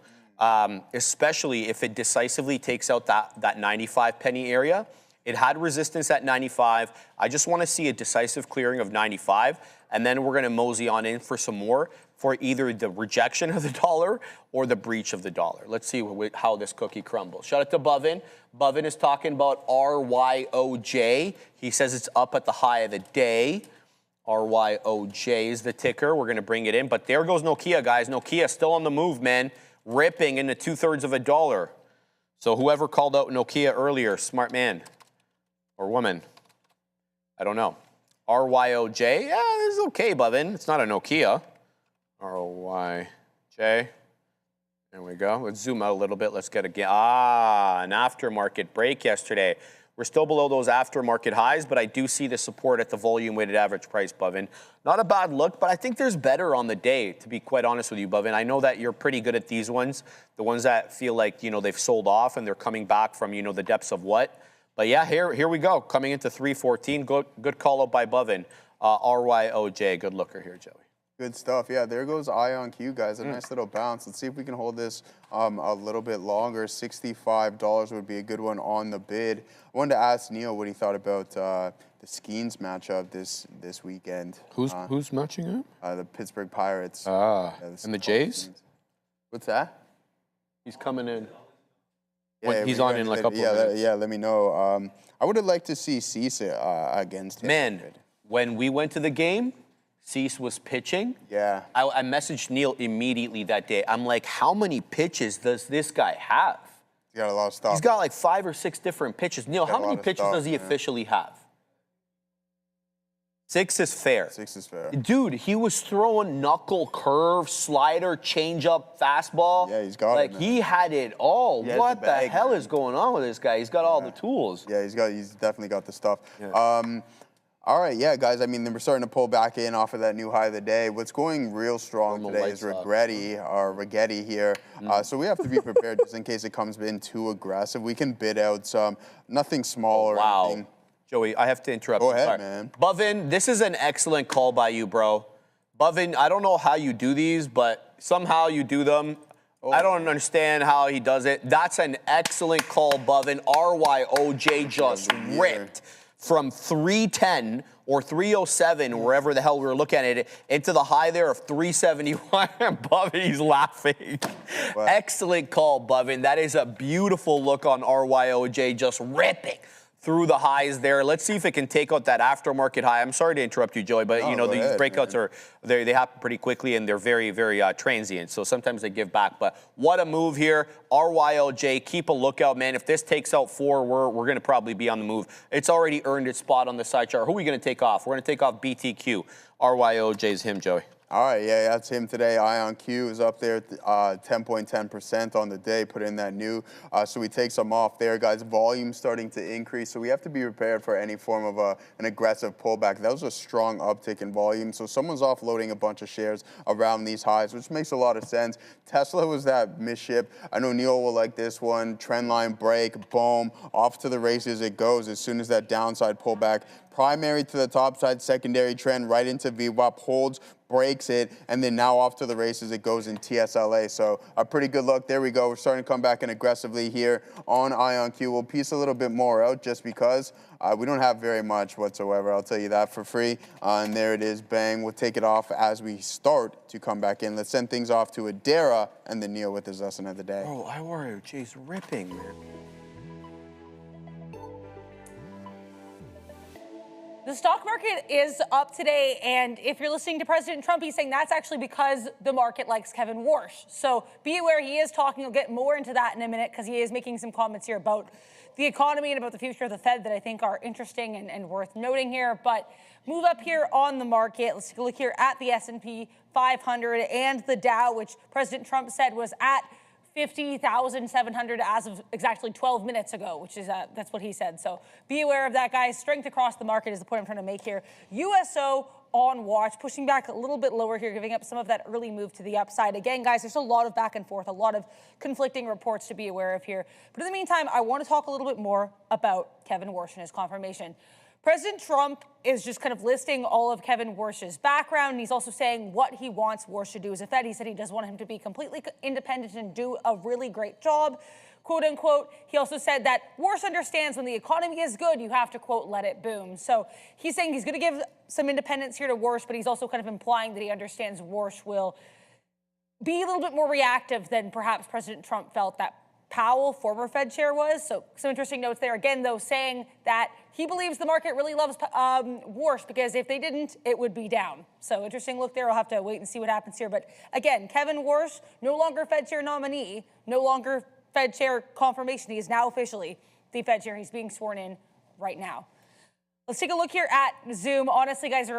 especially if it decisively takes out that 95 penny area. It had resistance at 95. I just want to see a decisive clearing of 95, and then we're going to mosey on in for some more for either the rejection of the dollar or the breach of the dollar. Let's see how this cookie crumbles. Shout out to Bovin. Bovin is talking about RYOJ. He says it's up at the high of the day. RYOJ is the ticker. We're going to bring it in. But there goes Nokia, guys. Nokia still on the move, man. Ripping into 2/3 of a dollar. So whoever called out Nokia earlier, smart man or woman. I don't know. RYOJ. Yeah, this is okay, Bovin. It's not a Nokia. RYJ. There we go. Let's zoom out a little bit. Let's get an aftermarket break yesterday. We're still below those aftermarket highs, but I do see the support at the volume-weighted average price, Bovin. Not a bad look, but I think there's better on the day, to be quite honest with you, Bovin. I know that you're pretty good at these ones, the ones that feel like, you know, they've sold off and they're coming back from, you know, the depths of what. But yeah, here we go. Coming into 314. Good call out by Bovin. RYOJ. Good looker here, Joey. Good stuff. Yeah, there goes IONQ, guys. A nice little bounce. Let's see if we can hold this a little bit longer. $65 would be a good one on the bid. I wanted to ask Neil what he thought about the Skeens matchup this weekend. Who's matching up? The Pittsburgh Pirates. And the Jays? What's that? He's coming in. Yeah, he's on in like a couple of minutes. Yeah, let me know. I would have liked to see Cease against him. Man, when we went to the game, Cease was pitching. Yeah. I messaged Neil immediately that day. I'm like, how many pitches does this guy have? He's got a lot of stuff. He's got like 5 or 6 different pitches. Neil, how many pitches does he officially have? 6 is fair. 6 is fair. Dude, he was throwing knuckle, curve, slider, changeup, fastball. Yeah, he's got it, man. He had it all. What the hell is going on with this guy? He's got all the tools. Yeah, he's definitely got the stuff. Yeah. All right, yeah, guys. I mean, we're starting to pull back in off of that new high of the day. What's going real strong today is Rigetti here. So we have to be prepared just in case it comes in too aggressive. We can bid out some, nothing small or anything. Joey, I have to interrupt. Go ahead, man. Bovin, this is an excellent call by you, bro. Bovin, I don't know how you do these, but somehow you do them. I don't understand how he does it. That's an excellent call, Bovin. RYOJ just ripped from 310 or 307, wherever the hell we were looking at it, into the high there of 371. Bovin, he's laughing. Wow. Excellent call, Bovin. That is a beautiful look on RYOJ, just ripping through the highs there. Let's see if it can take out that aftermarket high. I'm sorry to interrupt you, Joey, but you know, these breakouts they happen pretty quickly and they're very, very transient. So sometimes they give back. But what a move here. RYOJ, keep a lookout, man. If this takes out 4, we're going to probably be on the move. It's already earned its spot on the side chart. Who are we going to take off? We're going to take off BTQ. RYOJ is him, Joey. All right, yeah, that's him today. IONQ is up there, 10.10% on the day, put in that new. So we take some off there, guys. Volume starting to increase, so we have to be prepared for any form of an aggressive pullback. That was a strong uptick in volume, so someone's offloading a bunch of shares around these highs, which makes a lot of sense. Tesla was that misship. I know Neil will like this one. Trend line break, boom, off to the races it goes as soon as that downside pullback primary to the top side, secondary trend right into VWAP, holds, breaks it, and then now off to the races it goes in TSLA. So a pretty good look. There we go. We're starting to come back in aggressively here on IONQ. We'll piece a little bit more out just because we don't have very much whatsoever. I'll tell you that for free. And there it is. Bang. We'll take it off as we start to come back in. Let's send things off to Adara and then Neil with his lesson of the day. Oh, IORJ's ripping, man. The stock market is up today, and if you're listening to President Trump, he's saying that's actually because the market likes Kevin Warsh. So be aware he is talking. We'll get more into that in a minute because he is making some comments here about the economy and about the future of the Fed that I think are interesting and worth noting here. But move up here on the market. Let's take a look here at the S&P 500 and the Dow, which President Trump said was at 50,700 as of exactly 12 minutes ago, which is that's what he said. So be aware of that, guys. Strength across the market is the point I'm trying to make here. USO on watch, pushing back a little bit lower here, giving up some of that early move to the upside. Again, guys, there's a lot of back and forth, a lot of conflicting reports to be aware of here. But in the meantime, I want to talk a little bit more about Kevin Warsh and his confirmation. President Trump is just kind of listing all of Kevin Warsh's background, and he's also saying what he wants Warsh to do as a Fed. He said he does want him to be completely independent and do a really great job, quote unquote. He also said that Warsh understands when the economy is good, you have to, quote, let it boom. So he's saying he's going to give some independence here to Warsh, but he's also kind of implying that he understands Warsh will be a little bit more reactive than perhaps President Trump felt that Powell, former Fed chair, was. So some interesting notes there. Again, though, saying that he believes the market really loves Warsh because if they didn't, it would be down. So interesting look there. I'll have to wait and see what happens here. But again, Kevin Warsh, no longer Fed chair nominee, no longer Fed chair confirmation. He is now officially the Fed chair. He's being sworn in right now. Let's take a look here at Zoom. Honestly, guys,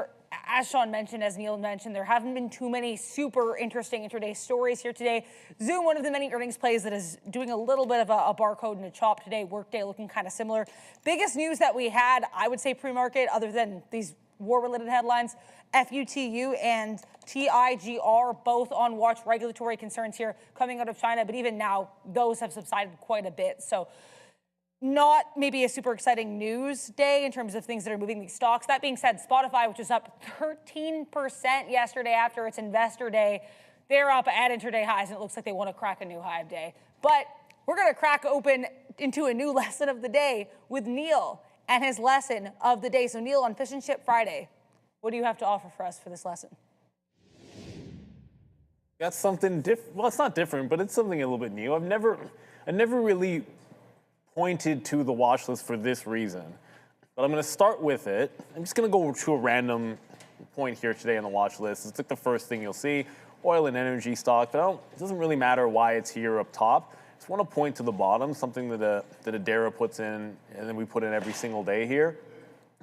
as Sean mentioned, as Neil mentioned, there haven't been too many super interesting intraday stories here today. Zoom, one of the many earnings plays that is doing a little bit of a barcode and a chop today. Workday looking kind of similar. Biggest news that we had, I would say pre-market, other than these war-related headlines, FUTU and TIGR both on watch. Regulatory concerns here coming out of China, but even now, those have subsided quite a bit. So not maybe a super exciting news day in terms of things that are moving these stocks. That being said, Spotify, which was up 13% yesterday after its investor day, they're up at intraday highs, and it looks like they want to crack a new high of day. But we're going to crack open into a new lesson of the day with Neil and his lesson of the day. So Neil, on Fish and Chip Friday, what do you have to offer for us for this lesson? That's something different. Well, it's not different, but it's something a little bit new. I never really pointed to the watch list for this reason, but I'm going to start with it. I'm just going to go to a random point here today on the watch list. It's like the first thing you'll see, oil and energy stock. But it doesn't really matter why it's here up top. I just want to point to the bottom, something that Adara puts in, and then we put in every single day here.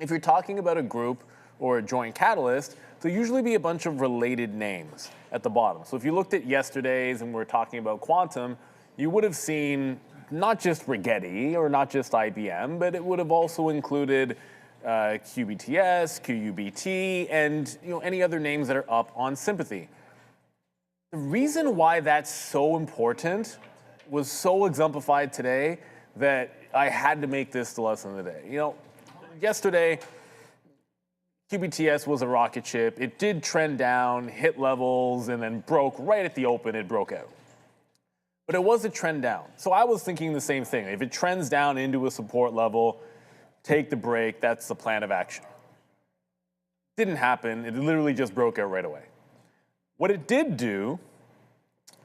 If you're talking about a group or a joint catalyst, there'll usually be a bunch of related names at the bottom. So if you looked at yesterday's and we're talking about quantum, you would have seen not just Rigetti or not just IBM, but it would have also included QBTS, QUBT, and any other names that are up on sympathy. The reason why that's so important was so exemplified today that I had to make this the lesson of the day. Yesterday, QBTS was a rocket ship. It did trend down, hit levels, and then broke right at the open. It broke out. But it was a trend down. So I was thinking the same thing. If it trends down into a support level, take the break. That's the plan of action. Didn't happen. It literally just broke out right away. What it did do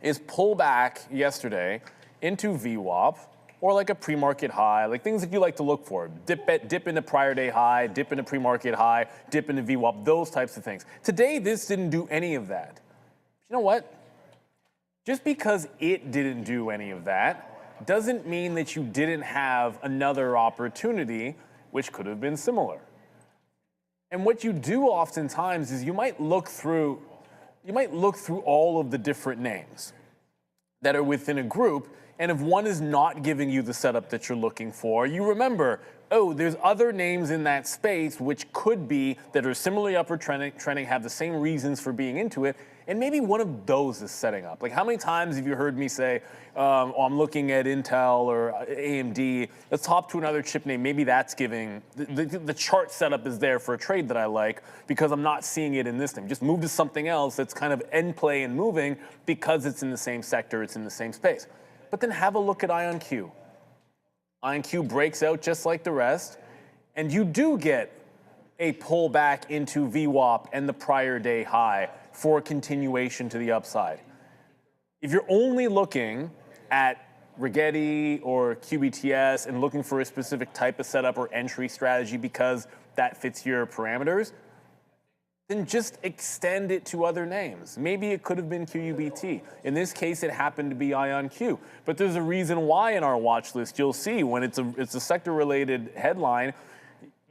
is pull back yesterday into VWAP or like a pre-market high, like things that you like to look for. Dip into prior day high, dip into pre-market high, dip into VWAP, those types of things. Today, this didn't do any of that. You know what? Just because it didn't do any of that doesn't mean that you didn't have another opportunity which could have been similar. And what you do oftentimes is you might look through all of the different names that are within a group, And if one is not giving you the setup that you're looking for, you remember, oh, there's other names in that space which could be that are similarly upward trending, have the same reasons for being into it, and maybe one of those is setting up. Like, how many times have you heard me say, oh, I'm looking at Intel or AMD, let's hop to another chip name, maybe that's giving, the chart setup is there for a trade that I like because I'm not seeing it in this thing. Just move to something else that's kind of end play and moving because it's in the same sector, it's in the same space. But then have a look at IONQ. IONQ breaks out just like the rest, and you do get a pullback into VWAP and the prior day high for a continuation to the upside. If you're only looking at Rigetti or QBTS and looking for a specific type of setup or entry strategy because that fits your parameters, then just extend it to other names. Maybe it could have been QUBT. In this case, it happened to be IONQ. But there's a reason why in our watch list you'll see when it's a sector-related headline,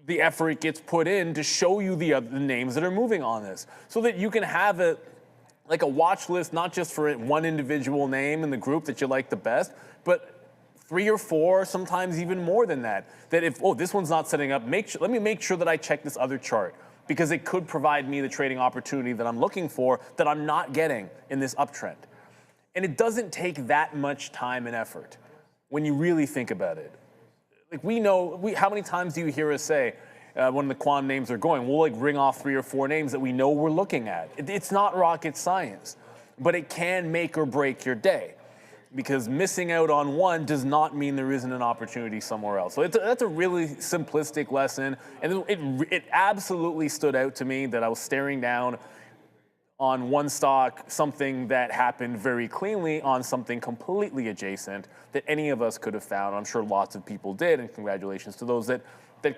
the effort gets put in to show you the names that are moving on this, so that you can have a watch list, not just for one individual name in the group that you like the best, but 3 or 4, sometimes even more than that. That if, oh, this one's not setting up, let me make sure that I check this other chart, because it could provide me the trading opportunity that I'm looking for that I'm not getting in this uptrend. And it doesn't take that much time and effort when you really think about it. Like, we know, how many times do you hear us say, when the quant names are going, we'll like ring off 3 or 4 names that we know we're looking at. It's not rocket science, but it can make or break your day, because missing out on one does not mean there isn't an opportunity somewhere else. So that's a really simplistic lesson, and it absolutely stood out to me that I was staring down on one stock, something that happened very cleanly on something completely adjacent that any of us could have found. I'm sure lots of people did, and congratulations to those that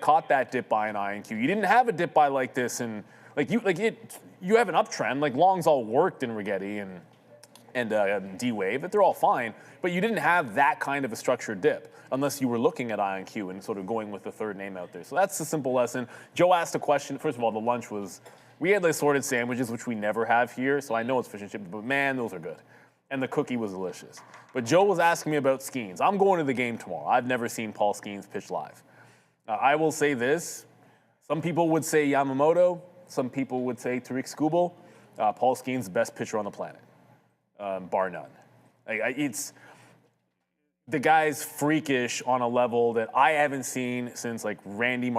caught that dip buy in IONQ. You didn't have a dip buy like this, and you have an uptrend. Like, longs all worked in Rigetti and D-Wave, but they're all fine. But you didn't have that kind of a structured dip unless you were looking at IONQ and sort of going with the third name out there. So that's a simple lesson. Joe asked a question. First of all, the lunch was, we had assorted sandwiches, which we never have here, so I know it's fish and chips, but man, those are good. And the cookie was delicious. But Joe was asking me about Skeens. I'm going to the game tomorrow. I've never seen Paul Skeens pitch live. I will say this. Some people would say Yamamoto. Some people would say Tariq Skubal. Paul Skeens, the best pitcher on the planet, bar none. The guy's freakish on a level that I haven't seen since like Randy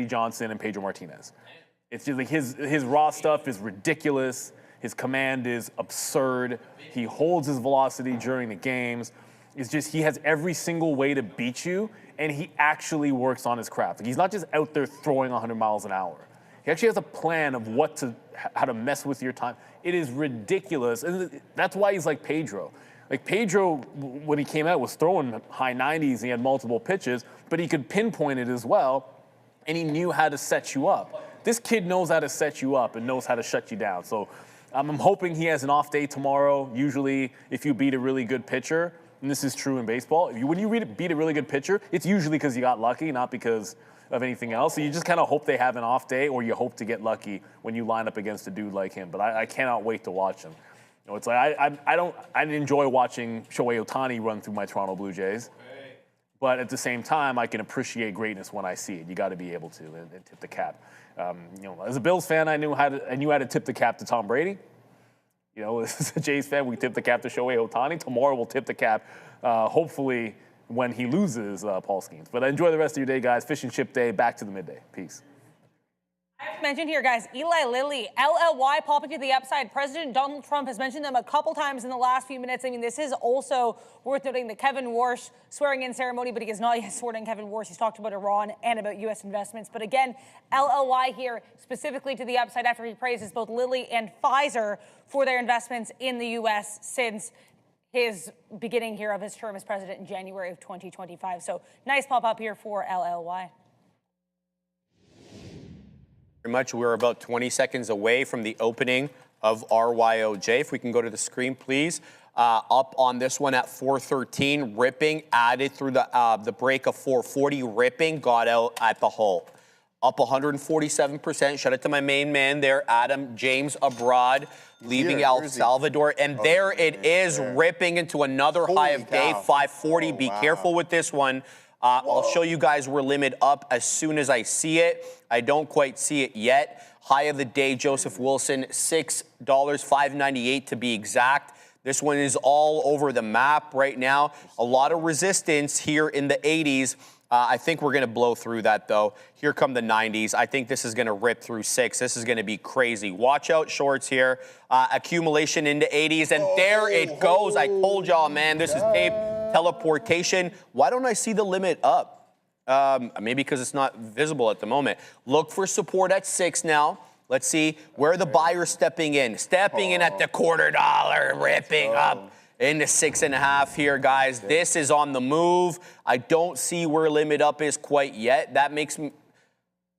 Johnson and Pedro Martinez. It's just like his raw stuff is ridiculous. His command is absurd. He holds his velocity during the games. It's just, he has every single way to beat you, and he actually works on his craft. Like, he's not just out there throwing 100 miles an hour. He actually has a plan of how to mess with your time. It is ridiculous, and that's why he's like Pedro. Like, Pedro, when he came out, was throwing high 90s. He had multiple pitches, but he could pinpoint it as well, and he knew how to set you up. This kid knows how to set you up and knows how to shut you down. So I'm hoping he has an off day tomorrow. Usually, if you beat a really good pitcher, and this is true in baseball, when you beat a really good pitcher, it's usually because you got lucky, not because of anything else. So you just kind of hope they have an off day, or you hope to get lucky when you line up against a dude like him. But I cannot wait to watch him. You know, it's like I enjoy watching Shohei Ohtani run through my Toronto Blue Jays. But at the same time, I can appreciate greatness when I see it. You got to be able to and tip the cap. As a Bills fan, I knew how to tip the cap to Tom Brady. You know, as a Jays fan, we tip the cap to Shohei Ohtani. Tomorrow, we'll tip the cap, hopefully, when he loses Paul Skeens. But enjoy the rest of your day, guys. Fish and chip day. Back to the midday. Peace. I have to mention here, guys, Eli Lilly, LLY popping to the upside. President Donald Trump has mentioned them a couple times in the last few minutes. I mean, this is also worth noting the Kevin Warsh swearing-in ceremony, but he has not yet sworn in Kevin Warsh. He's talked about Iran and about U.S. investments. But again, LLY here specifically to the upside after he praises both Lilly and Pfizer for their investments in the U.S. since his beginning here of his term as president in January of 2025. So nice pop-up here for LLY. Very much. We're about 20 seconds away from the opening of RYOJ. If we can go to the screen, please. Up on this one at 413, ripping, added through the break of 440, ripping, got out at the hull. up 147%. Shout out to my main man there, Adam James Abroad, leaving Here, El where is he? Salvador. And there it is, ripping into another high of day, cow. 540. Oh, Be wow. careful with this one. I'll show you guys where limit up as soon as I see it. I don't quite see it yet. High of the day, Joseph Wilson, $6, $5.98 to be exact. This one is all over the map right now. A lot of resistance here in the 80s. I think we're going to blow through that, though. Here come the 90s. I think this is going to rip through 6. This is going to be crazy. Watch out shorts here. Accumulation into 80s, and there it goes. I told y'all, man, this is tape teleportation. Why don't I see the limit up? Maybe because it's not visible at the moment. Look for support at 6 now. Let's see where the buyer's stepping in. Stepping in at the $0.25, ripping up into 6.5 here, guys. This is on the move. I don't see where limit up is quite yet. That makes me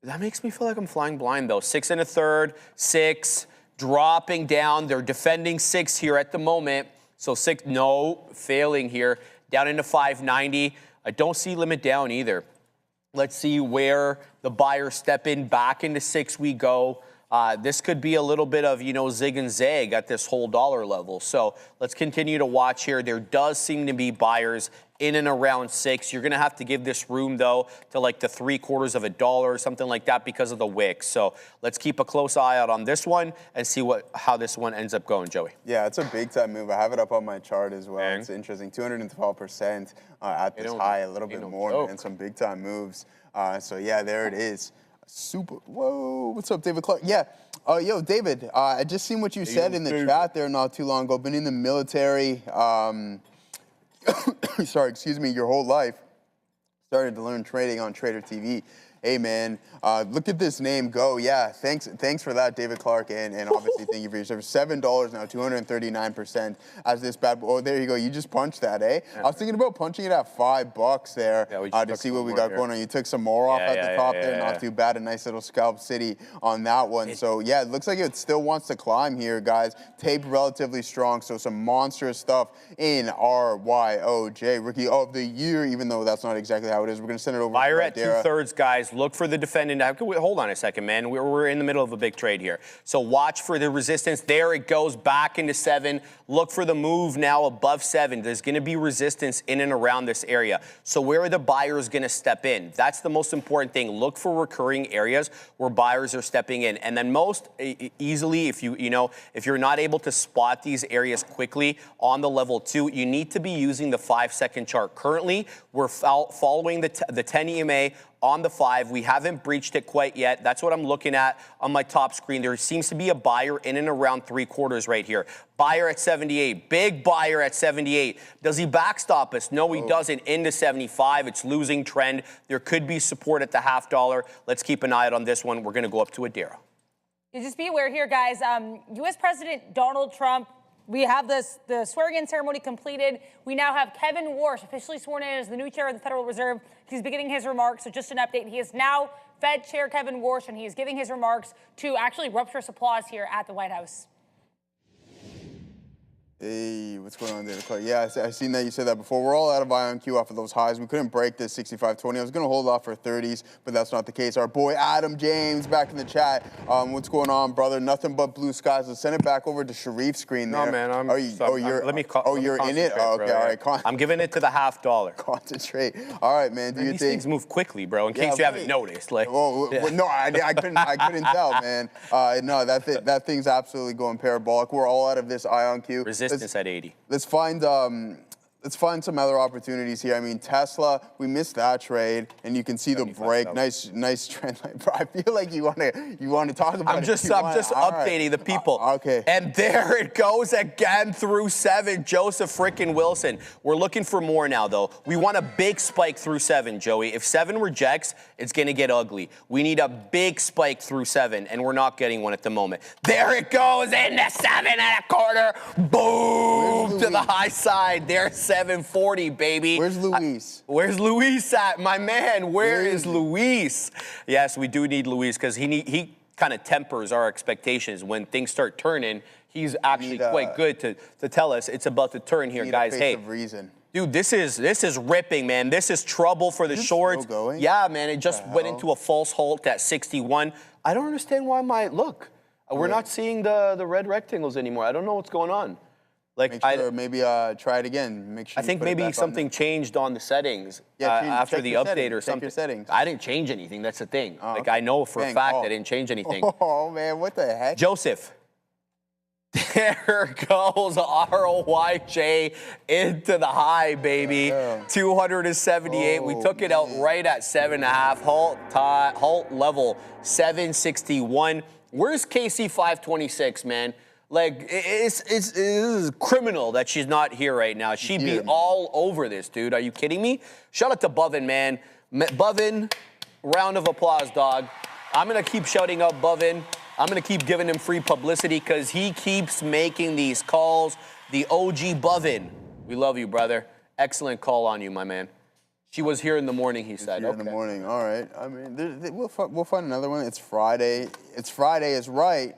feel like I'm flying blind, though. 6 1/3, 6, dropping down. They're defending 6 here at the moment. So 6, no, failing here. Down into 590. I don't see limit down either. Let's see where the buyers step in. Back into 6 we go. This could be a little bit of, zig and zag at this whole dollar level. So let's continue to watch here. There does seem to be buyers in and around 6. You're going to have to give this room, though, to like the $0.75 or something like that because of the wick. So let's keep a close eye out on this one and see how this one ends up going, Joey. Yeah, it's a big-time move. I have it up on my chart as well. Dang. It's interesting. 212% at this high, a little bit more, and some big-time moves. So, yeah, there it is. Whoa, what's up, David Clark? Yeah, yo, David, I just seen what you said in the chat there not too long ago. Been in the military, sorry, excuse me, your whole life. Started to learn trading on Trader TV. Hey, man, look at this name go. Yeah, thanks for that, David Clark, and obviously thank you for your service. $7 now, 239% as this bad boy. Oh, there you go. You just punched that, eh? Yeah. I was thinking about punching it at $5 there to see what we got going on. You took some more off at the top there. Not too bad. A nice little scalp city on that one. So, yeah, it looks like it still wants to climb here, guys. Tape relatively strong, so some monstrous stuff in RYOJ, Rookie of the Year, even though that's not exactly how it is. We're going to send it over Buyer to at 2/3, guys. Look for the defendant. Hold on a second, man. We're in the middle of a big trade here. So watch for the resistance. There it goes back into 7. Look for the move now above 7. There's going to be resistance in and around this area. So where are the buyers going to step in? That's the most important thing. Look for recurring areas where buyers are stepping in. And then most easily, if you're not able to spot these areas quickly on the level 2, you need to be using the 5-second chart. Currently, we're following the 10 EMA on the 5. We haven't breached it quite yet. That's what I'm looking at on my top screen. There seems to be a buyer in and around 3/4 right here. Buyer at 78. Big buyer at 78. Does he backstop us? No, he doesn't. Into 75. It's losing trend. There could be support at the $0.50. Let's keep an eye out on this one. We're going to go up to Adara. Just be aware here, guys. U.S. President Donald Trump, we have the swearing-in ceremony completed. We now have Kevin Warsh officially sworn in as the new chair of the Federal Reserve. He's beginning his remarks, so just an update. He is now Fed Chair Kevin Warsh, and he is giving his remarks to actually rapturous applause here at the White House. Hey, what's going on, David Clark? Yeah, I've seen that. You said that before. We're all out of IONQ off of those highs. We couldn't break this 65.20. I was going to hold off for 30s, but that's not the case. Our boy Adam James back in the chat. What's going on, brother? Nothing but blue skies. Let's send it back over to Cherif's screen there. No, man. You're in it? Oh, okay, all right. I'm giving it to the $0.50. Concentrate. All right, man. Do you These think things move quickly, bro, in case you haven't noticed. Like, no, I couldn't tell, man. No, that thing's absolutely going parabolic. We're all out of this IONQ. Resistance at 80. Let's find some other opportunities here. I mean, Tesla, we missed that trade, and you can see the break. Nice trend line. Bro, I feel like you want to talk about it. I'm just updating the people. Okay. And there it goes again through 7. Joseph frickin' Wilson. We're looking for more now, though. We want a big spike through 7, Joey. If 7 rejects, it's going to get ugly. We need a big spike through 7, and we're not getting one at the moment. There it goes into 7.25. Boom to the high side. There's 740, baby. Where's Luis? Where's Luis at, my man? Where is Luis? Yes, we do need Luis because he kind of tempers our expectations. When things start turning, he's actually quite good to tell us it's about to turn here, guys. Hey, reason. Dude, this is ripping, man. This is trouble for the It's shorts. still going? Yeah, man. It just went into a false halt at 61. I don't understand why look. We're not seeing the red rectangles anymore. I don't know what's going on. Like, Make sure, maybe try it again. Make sure. I think maybe something changed on the settings after the update or something. Check your settings. I didn't change anything. That's the thing. Like, okay. I know for a fact Oh. I didn't change anything. Oh man, what the heck? Joseph. There goes ROYJ into the high, baby. 278. We took it out right at 7.5. Halt level 761. Where's KC 526, man? Like, it is criminal that she's not here right now. She'd be all over this, dude. Are you kidding me? Shout out to Bovin, man. Bovin, round of applause, dog. I'm going to keep shouting out Bovin. I'm going to keep giving him free publicity because he keeps making these calls. The OG Bovin. We love you, brother. Excellent call on you, my man. She was here in the morning, he said. Here in the morning. All right. I mean, we'll find another one. It's Friday. It's Friday is right.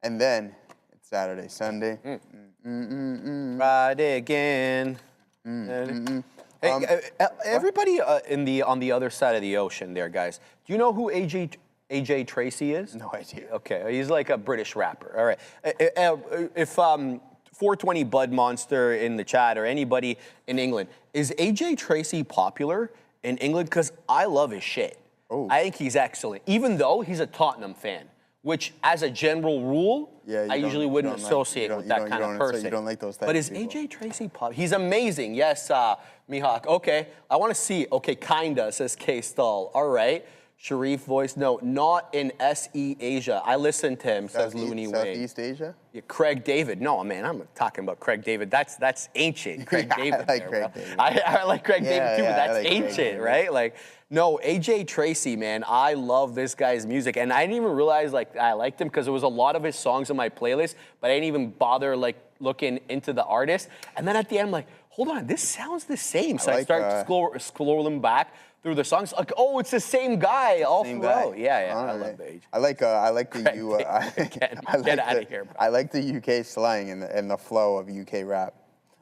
And then it's Saturday, Sunday. Friday again. Hey, everybody on the other side of the ocean there, guys. Do you know who AJ Tracy is? No idea. Okay, he's like a British rapper. All right. If 420 Bud Monster in the chat or anybody in England, is AJ Tracy popular in England? Because I love his shit. Oh. I think he's excellent, even though he's a Tottenham fan, which as a general rule, I usually wouldn't associate with that kind of person. You don't like those types But is of people. AJ Tracy popular? He's amazing. Yes, Mihawk. Okay, I want to see. Okay, kinda, says K Stall. All right. Cherif voice, no, not in SE Asia. I listened to him, says Looney Wayne. Southeast Asia? Yeah, Craig David. No, man, I'm talking about Craig David. That's ancient. Craig David. I like Craig David. I like Craig David too, but that's I like Craig ancient, David. right? Like, no, AJ Tracy, man, I love this guy's music. And I didn't even realize like I liked him because there was a lot of his songs on my playlist, but I didn't even bother like looking into the artist. And then at the end, I'm like, hold on, this sounds the same. So I start scrolling back through the songs, like, oh, it's the same guy all throughout. Yeah, I love the age. I like the Get out of here, bro. I like the UK slang and the flow of UK rap.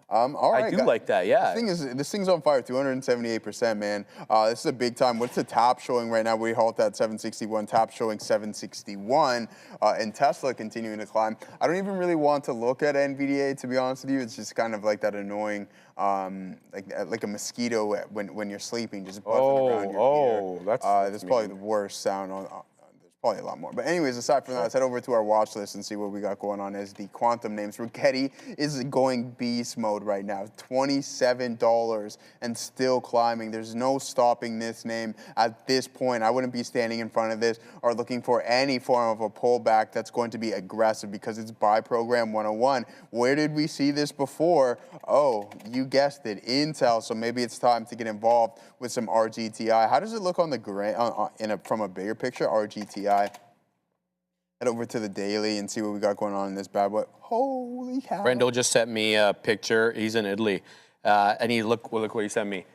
All right, I do guys. like that, yeah. This thing's on fire, 278%, man. This is a big time. What's the top showing right now? We halt at 761, top showing 761, and Tesla continuing to climb. I don't even really want to look at NVDA, to be honest with you. It's just kind of like that annoying, like a mosquito when you're sleeping, just buzzing around your ear. That's probably the worst sound on. Probably a lot more. But anyways, aside from that, let's head over to our watch list and see what we got going on as the quantum names. Rigetti is going beast mode right now. $27 and still climbing. There's no stopping this name at this point. I wouldn't be standing in front of this or looking for any form of a pullback that's going to be aggressive because it's buy program 101. Where did we see this before? Oh, you guessed it, Intel. So maybe it's time to get involved with some RGTI. How does it look on the from a bigger picture, RGTI? Head over to the daily and see what we got going on in this bad boy. Holy cow. Brendo just sent me a picture. He's in Italy. And look what he sent me.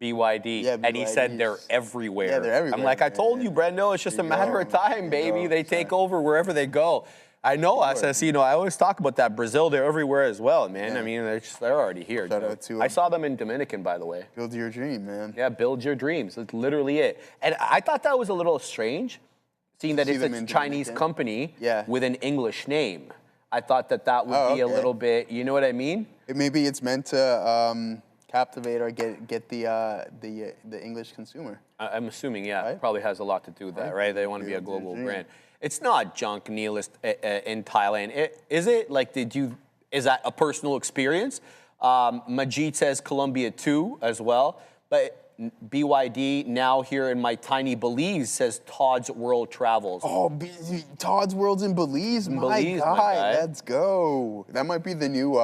BYD. Yeah, and he said they're everywhere. Yeah, they're everywhere. I'm like, I told you, Brendo, it's just a matter of time, baby. They take over wherever they go. I know, SSC, I always talk about that. Brazil, they're everywhere as well, man. Yeah. I mean, they're already here. Shout out to I saw them in Dominican, by the way. Build your dream, man. Yeah, build your dreams. That's literally it. And I thought that was a little strange, seeing that it's a Chinese company with an English name. I thought that would be a little bit, you know what I mean? Maybe it's meant to captivate or get the English consumer. I'm assuming, yeah, Right? probably has a lot to do with that, right? They want to be a global brand. It's not junk nihilist in Thailand. Is it? Like, is that a personal experience? Majid says Colombia too as well. But BYD now here in my tiny Belize says Todd's World Travels. Oh, Todd's World's in Belize? My Belize, God, my guy. let's go. That might be the new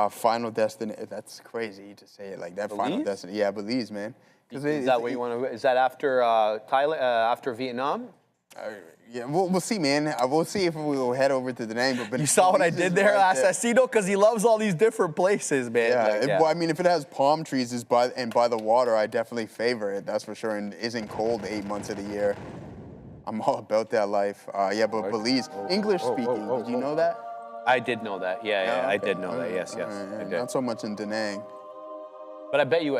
final destination. That's crazy to say it like that. Belize? Final destination. Yeah, Belize, man. Is that what you want to? Is that after Thailand? After Vietnam? Yeah, we'll see, man. We'll see if we'll head over to the name. But You saw what I Belize did is there, right Assassino? Because he loves all these different places, man. Yeah, Like, well, I mean, if it has palm trees by the water, I definitely favor it. That's for sure. And isn't cold 8 months of the year. I'm all about that life. Yeah, but Belize, English speaking. Did you know that? I did know that. Yeah, I okay. did know that. Yes, All right, I did. Not so much in Da Nang. But I bet you,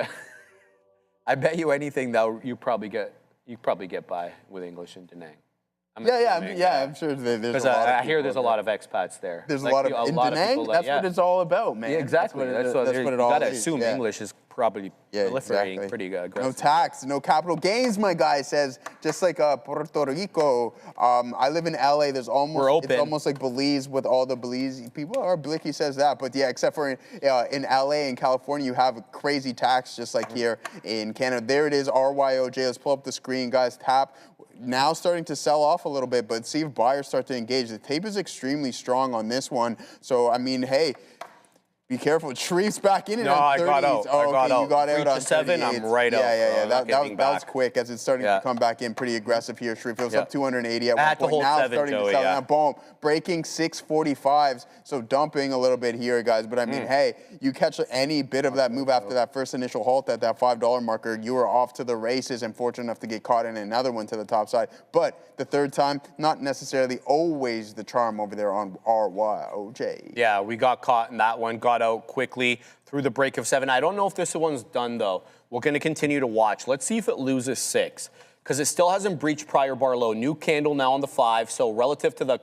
I bet you anything though, you probably get by with English in Da Nang. I'm sure there's because a lot of I hear people there's a lot of expats there. There's Like, a lot of in Da Nang. That's what it's all about, man. Yeah, exactly. That's what it you all gotta is. assume Yeah. English is probably proliferating pretty aggressively. No tax, no capital gains, my guy says. Just like Puerto Rico. I live in LA. There's almost We're open. It's almost like Belize with all the Belize people. Or Blicky says that, but yeah, except for in LA and California, you have a crazy tax just like here in Canada. There it is, RYOJ. Let's pull up the screen, guys. Tap. Now starting to sell off a little bit, but see if buyers start to engage. The tape is extremely strong on this one. So, I mean, hey, be careful. Cherif's back in it. No, I got out. Oh, I got out. You got out on 7, 38. I'm right out. Yeah. Not That was quick as it's starting to Yeah. come back in pretty aggressive here. Cherif was up 280 at I one had to point. hold Now 7, starting Joey, to sell. yeah. Now, boom, breaking 645s. So dumping a little bit here, guys. But I mean, hey, you catch any bit of that move after that first initial halt at that $5 marker, you were off to the races and fortunate enough to get caught in another one to the top side. But the third time, not necessarily always the charm over there on RYOJ. Yeah, we got caught in that one, got out quickly through the break of 7. I don't know if this one's done, though. We're going to continue to watch. Let's see if it loses 6, because it still hasn't breached prior bar low. New candle now on the 5, so relative to the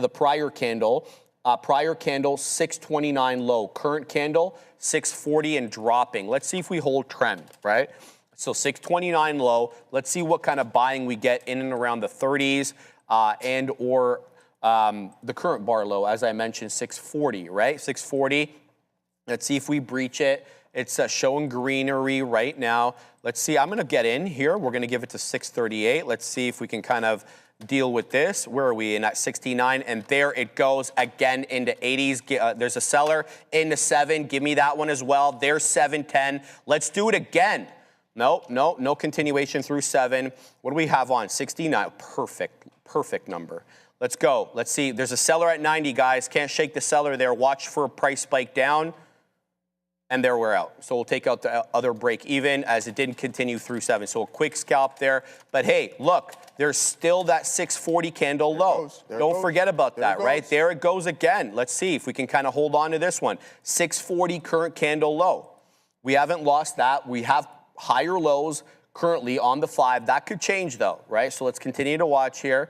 prior candle, 629 low. Current candle, 640 and dropping. Let's see if we hold trend, right? So 629 low. Let's see what kind of buying we get in and around the 30s and or the current bar low, as I mentioned, 640, right? 640. Let's see if we breach it. It's showing greenery right now. Let's see. I'm going to get in here. We're going to give it to 638. Let's see if we can kind of deal with this. Where are we in at 69? And there it goes again into 80s. There's a seller into 7. Give me that one as well. There's 710. Let's do it again. No continuation through 7. What do we have on? 69. Perfect number. Let's go. Let's see. There's a seller at 90, guys. Can't shake the seller there. Watch for a price spike down. And there we're out. So we'll take out the other break even as it didn't continue through 7. So a quick scalp there. But hey, look, there's still that 640 candle low. Don't forget about that, right? There it goes again. Let's see if we can kind of hold on to this one. 640 current candle low. We haven't lost that. We have higher lows currently on the 5. That could change though, right? So let's continue to watch here.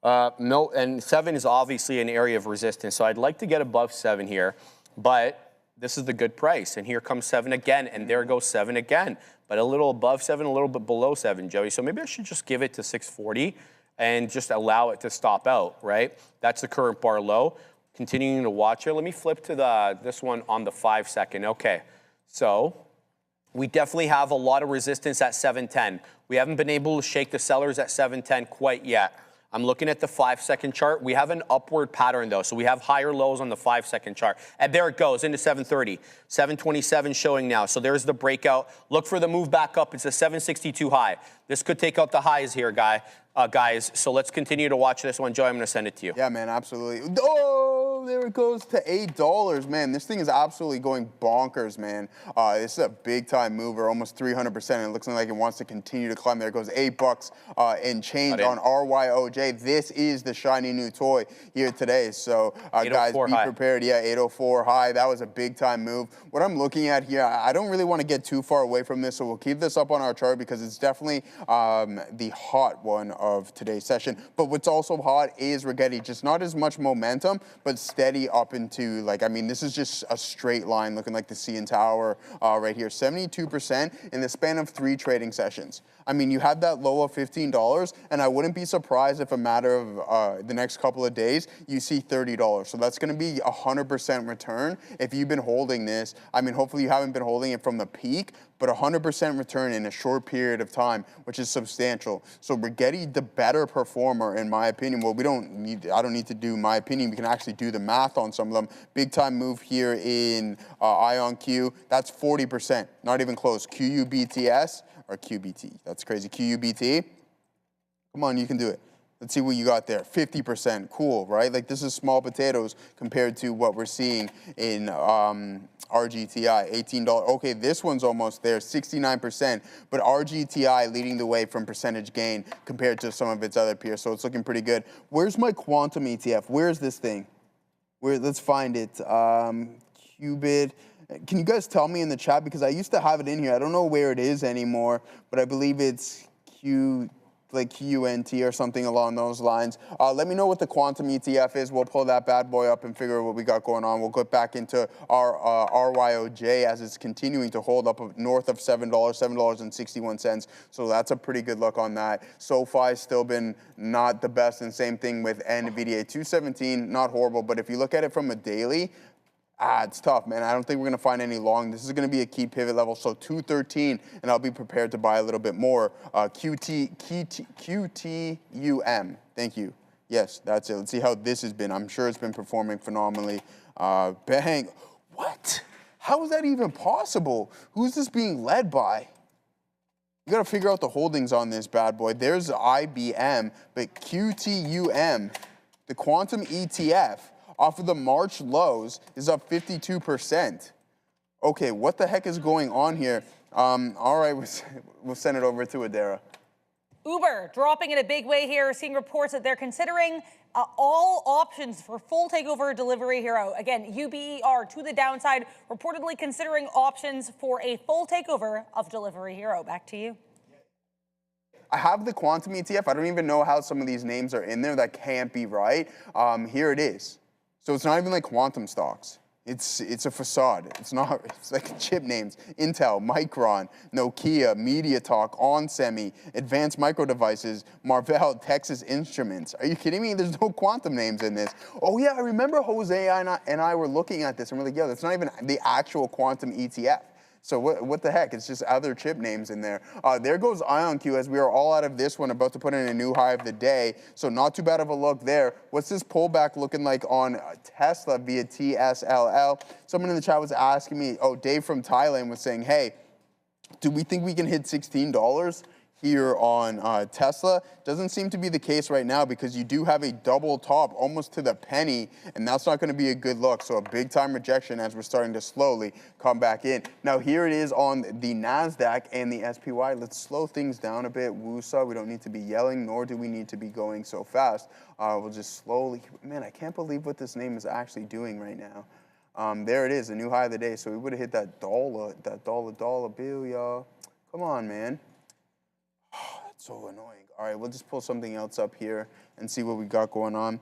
No, and 7 is obviously an area of resistance. So I'd like to get above 7 here, but this is the good price. And here comes 7 again, and there goes 7 again. But a little above 7, a little bit below 7, Joey. So maybe I should just give it to 640 and just allow it to stop out, right? That's the current bar low. Continuing to watch here. Let me flip to this one on the 5 second. Okay, so we definitely have a lot of resistance at 710. We haven't been able to shake the sellers at 710 quite yet. I'm looking at the 5 second chart. We have an upward pattern though, so we have higher lows on the 5 second chart. And there it goes into 730. 727 showing now. So there's the breakout. Look for the move back up. It's a 762 high. This could take out the highs here, guys. So let's continue to watch this one. Joey, I'm going to send it to you. Yeah, man, absolutely. Oh, there it goes to $8. Man, this thing is absolutely going bonkers, man. This is a big-time mover, almost 300%. It looks like it wants to continue to climb. There it goes, $8 and change on RYOJ. This is the shiny new toy here today. So, guys, be prepared. Yeah, 804 high. That was a big-time move. What I'm looking at here, I don't really want to get too far away from this, so we'll keep this up on our chart because it's definitely the hot one of today's session. But what's also hot is Rigetti, just not as much momentum, but steady up into, like, I mean, this is just a straight line looking like the CN Tower right here. 72% in the span of 3 trading sessions. I mean, you had that low of $15, and I wouldn't be surprised if a matter of the next couple of days, you see $30. So that's going to be 100% return if you've been holding this. I mean, hopefully you haven't been holding it from the peak, but 100% return in a short period of time, which is substantial. So Rigetti, the better performer, in my opinion. Well, I don't need to do my opinion. We can actually do the math on some of them. Big time move here in IONQ. That's 40%, not even close. QBTS, or QBT, that's crazy. QBT, come on, you can do it. Let's see what you got there. 50%, cool, right? Like this is small potatoes compared to what we're seeing in RGTI, $18. Okay, this one's almost there, 69%, but RGTI leading the way from percentage gain compared to some of its other peers, so it's looking pretty good. Where's my quantum ETF? Where's this thing? Let's find it. Qubit. Can you guys tell me in the chat, because I used to have it in here. I don't know where it is anymore, but I believe it's QUNT or something along those lines. Let me know what the quantum ETF is. We'll pull that bad boy up and figure out what we got going on. We'll get back into our RYOJ as it's continuing to hold up north of $7, $7.61. So that's a pretty good look on that. SoFi's still been not the best, and same thing with NVIDIA. 217, not horrible, but if you look at it from a daily, it's tough, man. I don't think we're going to find any long. This is going to be a key pivot level, so 213, and I'll be prepared to buy a little bit more. QTUM. Thank you. Yes, that's it. Let's see how this has been. I'm sure it's been performing phenomenally. Bang. What? How is that even possible? Who's this being led by? You got to figure out the holdings on this bad boy. There's IBM, but QTUM, the quantum ETF, off of the March lows, is up 52%. Okay, what the heck is going on here? All right, we'll send it over to Adara. Uber dropping in a big way here, seeing reports that they're considering all options for full takeover Delivery Hero. Again, UBER to the downside, reportedly considering options for a full takeover of Delivery Hero. Back to you. I have the quantum ETF. I don't even know how some of these names are in there. That can't be right. Here it is. So it's not even like quantum stocks. It's a facade. It's not. It's like chip names: Intel, Micron, Nokia, MediaTek, onsemi, Advanced Micro Devices, Marvell, Texas Instruments. Are you kidding me? There's no quantum names in this. Oh yeah, I remember Jose and I were looking at this and we're like, yo, that's not even the actual quantum ETF. So what the heck? It's just other chip names in there. There goes IONQ as we are all out of this one, about to put in a new high of the day. So not too bad of a look there. What's this pullback looking like on Tesla via TSLA? Someone in the chat was asking me, Dave from Thailand was saying, hey, do we think we can hit $16 here on Tesla? Doesn't seem to be the case right now, because you do have a double top almost to the penny, and that's not going to be a good look. So a big time rejection as we're starting to slowly come back in. Now here it is on the NASDAQ and the SPY. Let's slow things down a bit. Woosa, we don't need to be yelling, nor do we need to be going so fast. We'll just slowly, man, I can't believe what this name is actually doing right now. There it is, a new high of the day. So we would have hit that dollar bill, y'all. Come on, man. So annoying. All right, we'll just pull something else up here and see what we got going on.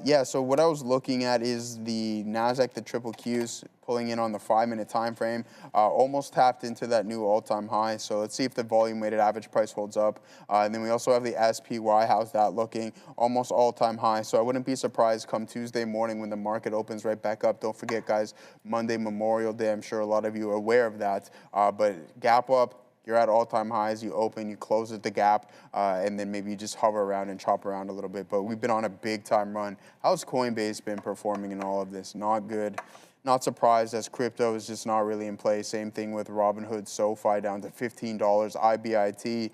Yeah, so what I was looking at is the NASDAQ, the triple Qs, pulling in on the 5-minute time frame. Almost tapped into that new all-time high. So let's see if the volume-weighted average price holds up. And then we also have the SPY. How's that looking? Almost all-time high. So I wouldn't be surprised come Tuesday morning when the market opens right back up. Don't forget, guys, Monday, Memorial Day. I'm sure a lot of you are aware of that. But gap up. You're at all-time highs, you open, you close at the gap, and then maybe you just hover around and chop around a little bit. But we've been on a big-time run. How's Coinbase been performing in all of this? Not good. Not surprised, as crypto is just not really in play. Same thing with Robinhood, SoFi down to $15, IBIT.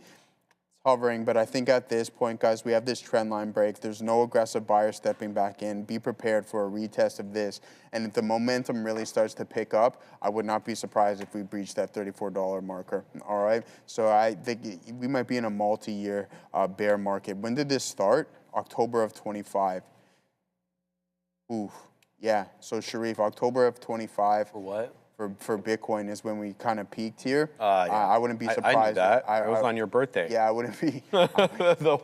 Hovering, but I think at this point, guys, we have this trend line break. There's no aggressive buyer stepping back in. Be prepared for a retest of this. And if the momentum really starts to pick up, I would not be surprised if we breach that $34 marker. All right. So I think we might be in a multi-year bear market. When did this start? October of 25. Ooh, yeah. So Cherif, October of 25. For what? For Bitcoin is when we kind of peaked here. Yeah. I wouldn't be surprised. I knew that. It was on your birthday. Yeah, I wouldn't be. The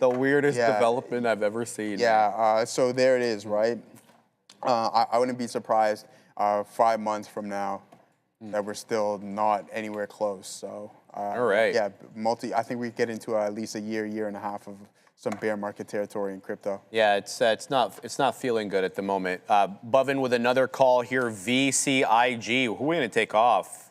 weirdest development I've ever seen. Yeah, so there it is, right? I wouldn't be surprised 5 months from now that we're still not anywhere close. So, all right. Yeah, I think we get into at least a year and a half of some bear market territory in crypto. Yeah, it's not feeling good at the moment. Bovin with another call here, VCIG. Who are we going to take off?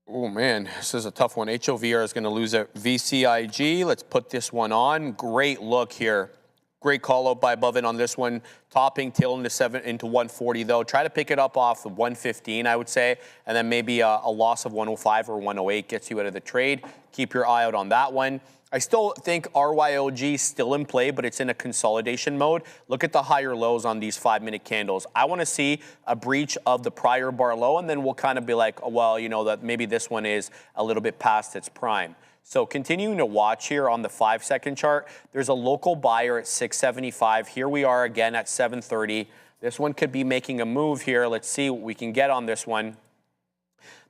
Oh, man, this is a tough one. HOVR is going to lose at VCIG. Let's put this one on. Great look here. Great call out by Bovin on this one. Topping, tail into 140, though. Try to pick it up off the 115, I would say, and then maybe a loss of 105 or 108 gets you out of the trade. Keep your eye out on that one. I still think RYOG is still in play, but it's in a consolidation mode. Look at the higher lows on these 5-minute candles. I want to see a breach of the prior bar low, and then we'll kind of be like, oh, well, you know, that maybe this one is a little bit past its prime. So continuing to watch here on the 5-second chart, there's a local buyer at 675. Here we are again at 730. This one could be making a move here. Let's see what we can get on this one.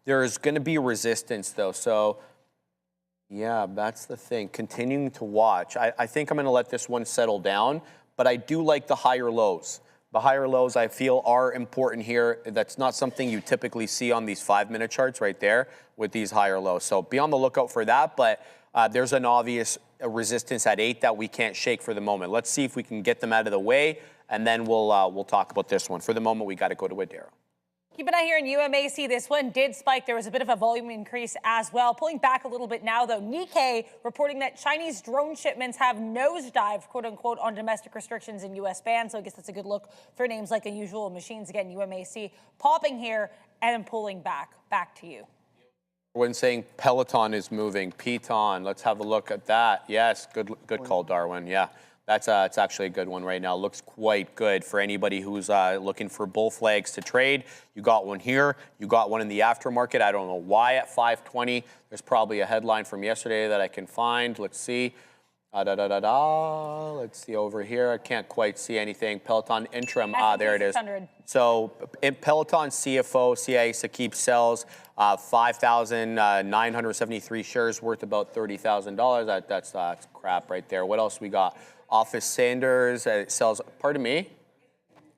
There's going to be resistance, though. So, yeah, that's the thing. Continuing to watch. I think I'm going to let this one settle down, but I do like the higher lows. The higher lows, I feel, are important here. That's not something you typically see on these 5-minute charts right there with these higher lows. So be on the lookout for that, but there's an obvious resistance at 8 that we can't shake for the moment. Let's see if we can get them out of the way, and then we'll talk about this one. For the moment, we got to go to Adara. Keep an eye here in UMAC. This one did spike. There was a bit of a volume increase as well. Pulling back a little bit now, though. Nikkei reporting that Chinese drone shipments have nosedived, quote unquote, on domestic restrictions and U.S. bans. So I guess that's a good look for names like Unusual Machines. Again, UMAC popping here and then pulling back. Back to you. When saying Peloton is moving, Peloton, let's have a look at that. Yes, good call, Darwin. Yeah. It's actually a good one right now. Looks quite good for anybody who's looking for bull flags to trade. You got one here. You got one in the aftermarket. I don't know why at 520. There's probably a headline from yesterday that I can find. Let's see. Let's see over here. I can't quite see anything. Peloton interim. There it is. So Peloton CFO CIA Saqib sells 5,973 shares worth about $30,000. That's crap right there. What else we got? Office Sanders sells. Pardon me.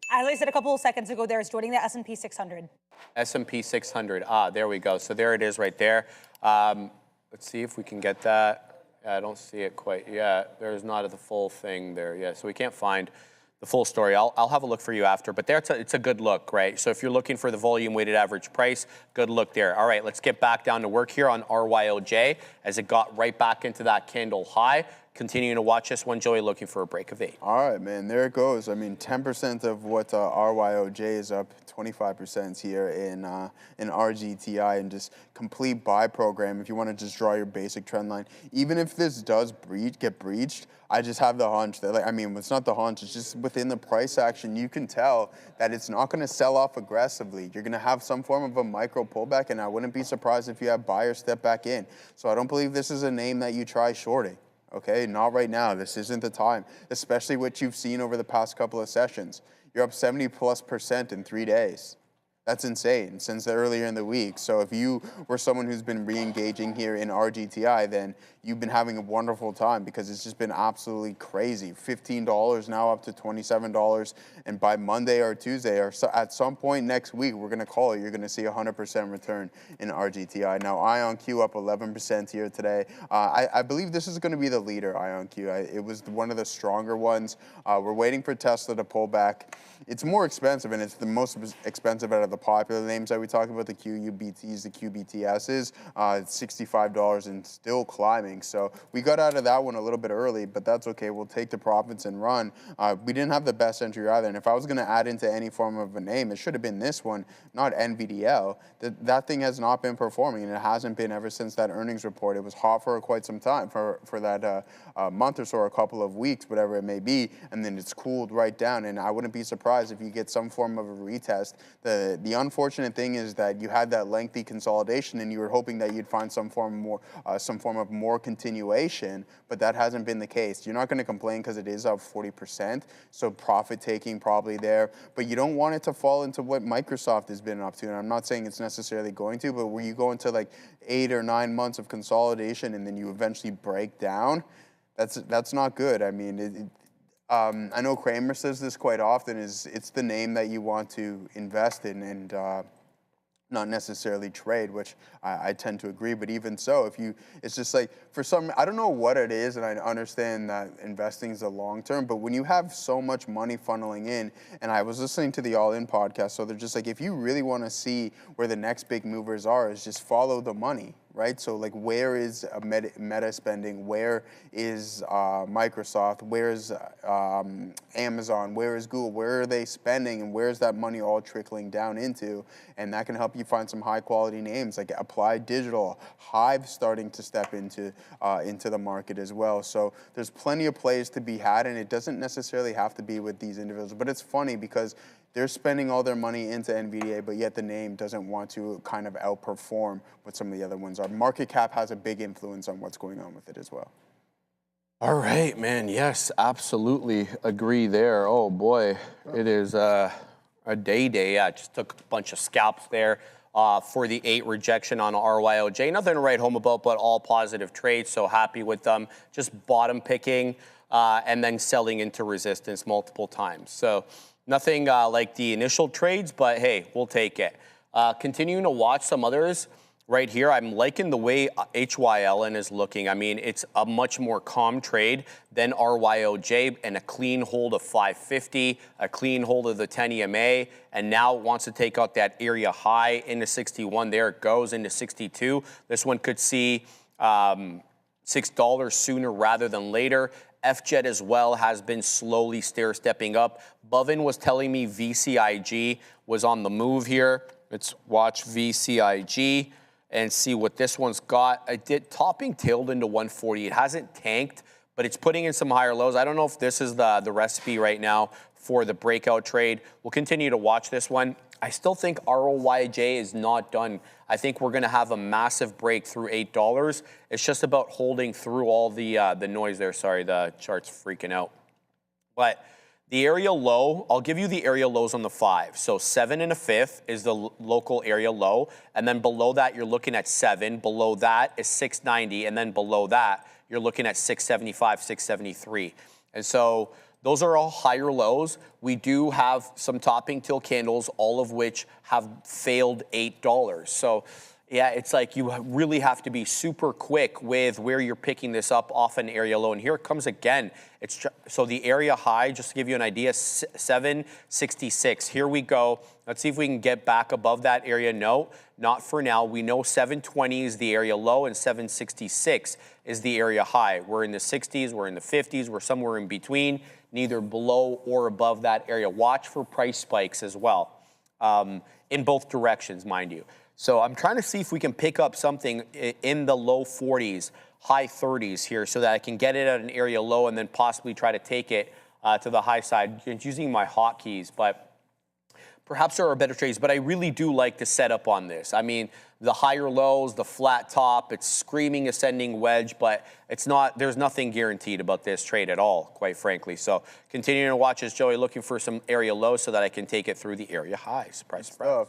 As I said a couple of seconds ago, there is joining the S&P 600. S&P 600. There we go. So there it is right there. Let's see if we can get that. I don't see it quite yet. There's not the full thing there yet. So we can't find the full story. I'll have a look for you after. But there it's a good look, right? So if you're looking for the volume weighted average price, good look there. All right, let's get back down to work here on RYOJ as it got right back into that candle high. Continuing to watch this one, Joey, looking for a break of 8. All right, man, there it goes. I mean, 10% of what RYOJ is up, 25% here in RGTI, and just complete buy program. If you want to just draw your basic trend line, even if this does get breached, I just have the hunch that, like, I mean, it's not the hunch, it's just within the price action, you can tell that it's not going to sell off aggressively. You're going to have some form of a micro pullback, and I wouldn't be surprised if you have buyers step back in. So I don't believe this is a name that you try shorting. Okay, not right now. This isn't the time, especially what you've seen over the past couple of sessions. You're up 70+% in 3 days. That's insane since earlier in the week. So if you were someone who's been re-engaging here in RGTI, then you've been having a wonderful time because it's just been absolutely crazy. $15 now up to $27. And by Monday or Tuesday or at some point next week, we're going to call it, you're going to see 100% return in RGTI. Now, IONQ up 11% here today. I believe this is going to be the leader, IONQ. It was one of the stronger ones. We're waiting for Tesla to pull back. It's more expensive, and it's the most expensive out of the popular names that we talk about, the QBTs, the QBTSs. It's $65 and still climbing. So we got out of that one a little bit early, but that's okay. We'll take the profits and run. We didn't have the best entry either, and if I was going to add into any form of a name, it should have been this one, not NVDL. That thing has not been performing, and it hasn't been ever since that earnings report. It was hot for quite some time, for that month or so, or a couple of weeks, whatever it may be, and then it's cooled right down, and I wouldn't be surprised if you get some form of a retest. The unfortunate thing is that you had that lengthy consolidation, and you were hoping that you'd find some form of more continuation, but that hasn't been the case. You're not going to complain because it is up 40%, so profit taking probably there, but you don't want it to fall into what Microsoft has been up to, and I'm not saying it's necessarily going to, but where you go into like 8 or 9 months of consolidation and then you eventually break down, that's not good. I mean, I know Kramer says this quite often, it's the name that you want to invest in and not necessarily trade, which I tend to agree, but even so, it's just like, I don't know what it is, and I understand that investing is a long term, but when you have so much money funneling in, and I was listening to the All In podcast, so they're just like, if you really want to see where the next big movers are, is just follow the money. Right, so like, where is Meta spending? Where is Microsoft? Where is Amazon? Where is Google? Where are they spending? And where is that money all trickling down into? And that can help you find some high quality names like Applied Digital, Hive starting to step into the market as well. So there's plenty of plays to be had, and it doesn't necessarily have to be with these individuals. But it's funny because they're spending all their money into NVDA, but yet the name doesn't want to kind of outperform what some of the other ones are. Market cap has a big influence on what's going on with it as well. All right, man. Yes, absolutely agree there. Oh boy, it is a day. Yeah, just took a bunch of scalps there for the 8 rejection on RYOJ. Nothing to write home about, but all positive trades. So happy with them. Just bottom picking and then selling into resistance multiple times. So nothing like the initial trades, but hey, we'll take it. Continuing to watch some others. Right here, I'm liking the way HYLN is looking. I mean, it's a much more calm trade than RYOJ and a clean hold of 550, a clean hold of the 10 EMA, and now it wants to take out that area high into 61. There it goes into 62. This one could see $6 sooner rather than later. FJET as well has been slowly stair-stepping up. Bovin was telling me VCIG was on the move here. Let's watch VCIG and see what this one's got. Topping tailed into 140. It hasn't tanked, but it's putting in some higher lows. I don't know if this is the recipe right now for the breakout trade. We'll continue to watch this one. I still think ROYJ is not done. I think we're gonna have a massive break through $8. It's just about holding through all the noise there. Sorry, the chart's freaking out. But the area low, I'll give you the area lows on the 5. So 7 and a 5th is the local area low. And then below that, you're looking at 7. Below that is 690. And then below that, you're looking at 675, 673. And so those are all higher lows. We do have some topping till candles, all of which have failed $8. So yeah, it's like you really have to be super quick with where you're picking this up off an area low. And here it comes again. So the area high, just to give you an idea, 766. Here we go. Let's see if we can get back above that area. No, not for now. We know 720 is the area low and 766 is the area high. We're in the 60s, we're in the 50s, we're somewhere in between, neither below or above that area. Watch for price spikes as well, in both directions, mind you. So I'm trying to see if we can pick up something in the low 40s, high 30s here so that I can get it at an area low and then possibly try to take it to the high side. It's using my hotkeys, but perhaps there are better trades. But I really do like the setup on this. I mean, the higher lows, the flat top, it's screaming ascending wedge, but it's not. There's nothing guaranteed about this trade at all, quite frankly. So continuing to watch as Joey looking for some area lows so that I can take it through the area high. Surprise, surprise.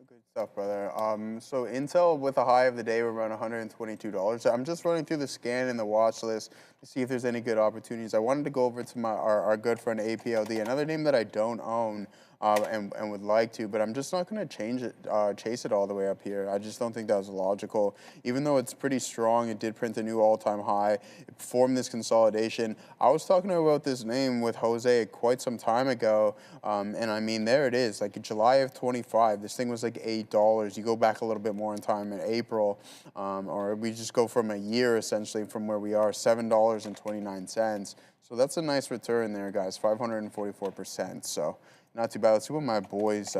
Good stuff, brother. So Intel with a high of the day, we're around $122. I'm just running through the scan and the watch list to see if there's any good opportunities. I wanted to go over to our good friend APLD, another name that I don't own and would like to, but I'm just not going to chase it all the way up here. I just don't think that was logical. Even though it's pretty strong, it did print a new all-time high. It formed this consolidation. I was talking about this name with Jose quite some time ago, and I mean, there it is. Like in July of 25, this thing was like $8. You go back a little bit more in time in April, or we just go from a year essentially from where we are, $7.29. So that's a nice return there, guys, 544%. So not too bad. Let's see what my boy's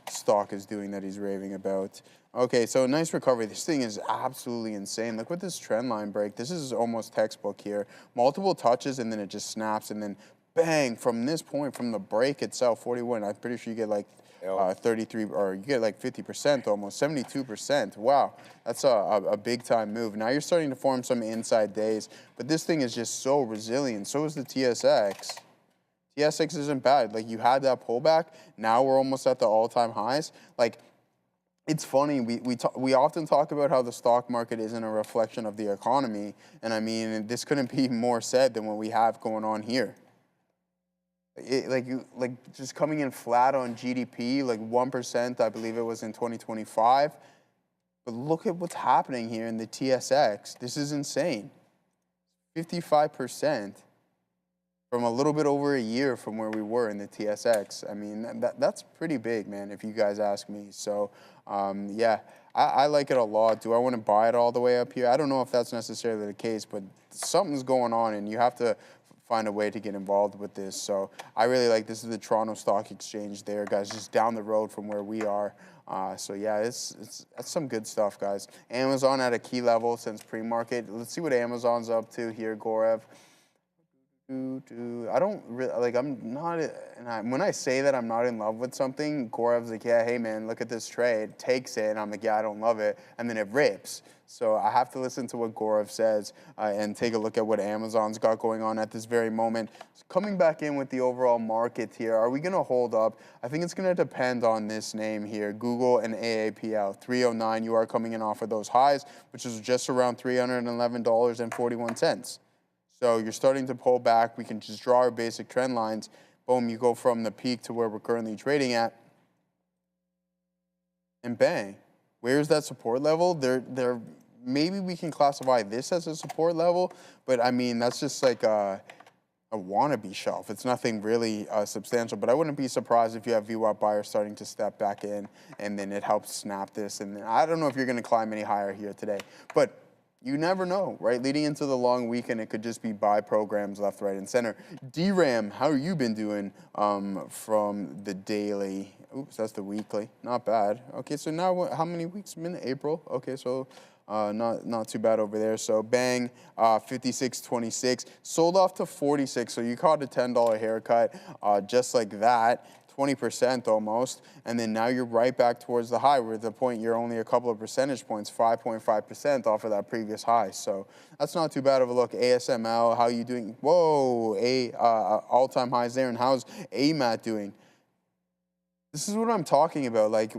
stock is doing that he's raving about. Okay, so nice recovery. This thing is absolutely insane. Look at this trend line break. This is almost textbook here. Multiple touches, and then it just snaps, and then bang, from this point, from the break itself, 41, I'm pretty sure you get like 33, or you get like 50% almost, 72%. Wow, that's a big time move. Now you're starting to form some inside days, but this thing is just so resilient. So is the TSX. TSX isn't bad. Like, you had that pullback. Now we're almost at the all-time highs. Like, it's funny. We often talk about how the stock market isn't a reflection of the economy, and I mean, this couldn't be more said than what we have going on here. Like just coming in flat on GDP, like 1%, I believe it was in 2025. But look at what's happening here in the TSX. This is insane. 55%. From a little bit over a year from where we were in the TSX. I mean, that's pretty big, man, if you guys ask me. So, yeah, I like it a lot. Do I want to buy it all the way up here? I don't know if that's necessarily the case, but something's going on, and you have to find a way to get involved with this. So I really like this. Is the Toronto Stock Exchange there, guys, just down the road from where we are. So, yeah, that's some good stuff, guys. Amazon at a key level since pre-market. Let's see what Amazon's up to here, Gorev. I don't really, like, I'm not, when I say that I'm not in love with something, Gorev's like, yeah, hey man, look at this trade, takes it, and I'm like, yeah, I don't love it, and then it rips. So I have to listen to what Gorev says and take a look at what Amazon's got going on at this very moment. So coming back in with the overall market here, are we gonna hold up? I think it's gonna depend on this name here, Google and AAPL. 309, you are coming in off of those highs, which is just around $311.41. So you're starting to pull back. We can just draw our basic trend lines. Boom, you go from the peak to where we're currently trading at. And bang, where's that support level? Maybe we can classify this as a support level, but I mean, that's just like a wannabe shelf. It's nothing really substantial, but I wouldn't be surprised if you have VWAP buyers starting to step back in, and then it helps snap this. And I don't know if you're gonna climb any higher here today, but you never know, right? Leading into the long weekend, it could just be buy programs left, right, and center. DRAM, how have you been doing from the daily? Oops, that's the weekly. Not bad. Okay, so now how many weeks? April. Okay, so not too bad over there. So bang, 56.26. Sold off to 46, so you caught a $10 haircut just like that. 20% almost, and then now you're right back towards the high. We're at the point you're only a couple of percentage points, 5.5% off of that previous high. So that's not too bad of a look. ASML, how you doing? Whoa, all-time highs there. And how's AMAT doing? This is what I'm talking about. Like,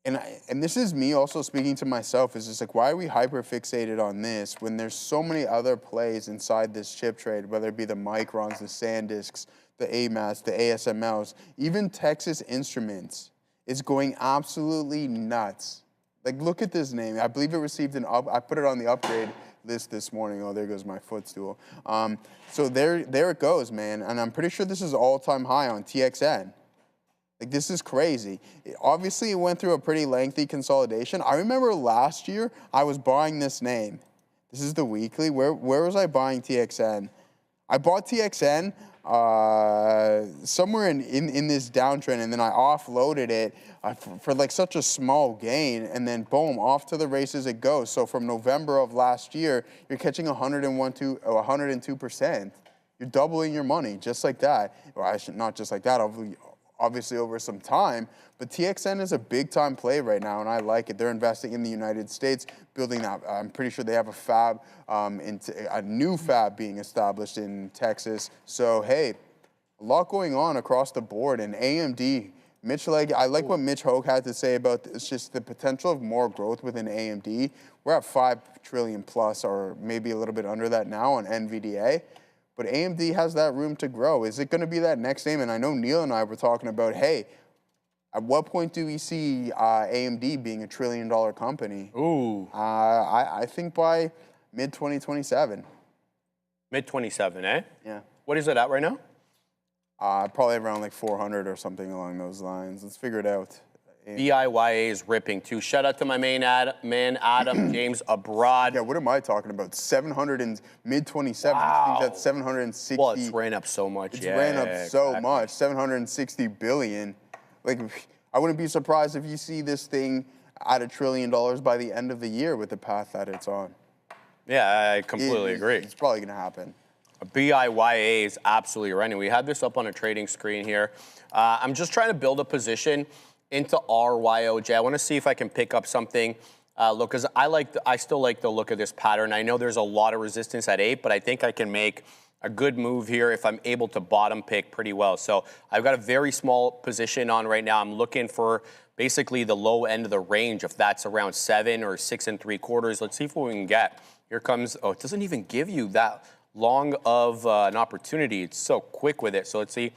and this is me also speaking to myself. Is just like, why are we hyper fixated on this when there's so many other plays inside this chip trade, whether it be the Microns, the SanDisks, the AMATs, the ASMLs, even Texas Instruments is going absolutely nuts. Like, look at this name. I believe it received I put it on the upgrade list this morning. Oh, there goes my footstool. So there it goes, man. And I'm pretty sure this is all-time high on TXN. Like, this is crazy. Obviously, it went through a pretty lengthy consolidation. I remember last year, I was buying this name. This is the weekly. Where was I buying TXN? I bought TXN somewhere in this downtrend, and then I offloaded it for like such a small gain, and then boom, off to the races it goes. So from November of last year, you're catching 102%. You're doubling your money just like that. Well, not just like that, obviously over some time, but TXN is a big-time play right now, and I like it. They're investing in the United States, building that. I'm pretty sure they have a fab, a new fab being established in Texas. So, hey, a lot going on across the board. And AMD, I like what Mitch Hogue had to say about this, just the potential of more growth within AMD. We're at 5 trillion plus, or maybe a little bit under that now on NVDA. But AMD has that room to grow. Is it going to be that next name? And I know Neil and I were talking about, hey, at what point do we see AMD being a $1 trillion company? Ooh. I think by mid-2027. Mid-27, eh? Yeah. What is it at right now? Probably around like 400 or something along those lines. Let's figure it out. BIYA is ripping too. Shout out to my man Adam James abroad. Yeah, what am I talking about? 700 and mid-27. Wow. I think that's 760. Well, it's ran up so much. It's ran up so much. 760 billion. Like, I wouldn't be surprised if you see this thing at $1 trillion by the end of the year with the path that it's on. Yeah, I completely agree. It's probably going to happen. BIYA is absolutely running. We had this up on a trading screen here. I'm just trying to build a position into RYOJ. I want to see if I can pick up something. Look, because I still like the look of this pattern. I know there's a lot of resistance at 8, but I think I can make a good move here if I'm able to bottom pick pretty well. So I've got a very small position on right now. I'm looking for basically the low end of the range, if that's around 7 or 6 3/4. Let's see what we can get. Here comes, oh, it doesn't even give you that long of an opportunity. It's so quick with it. So let's see.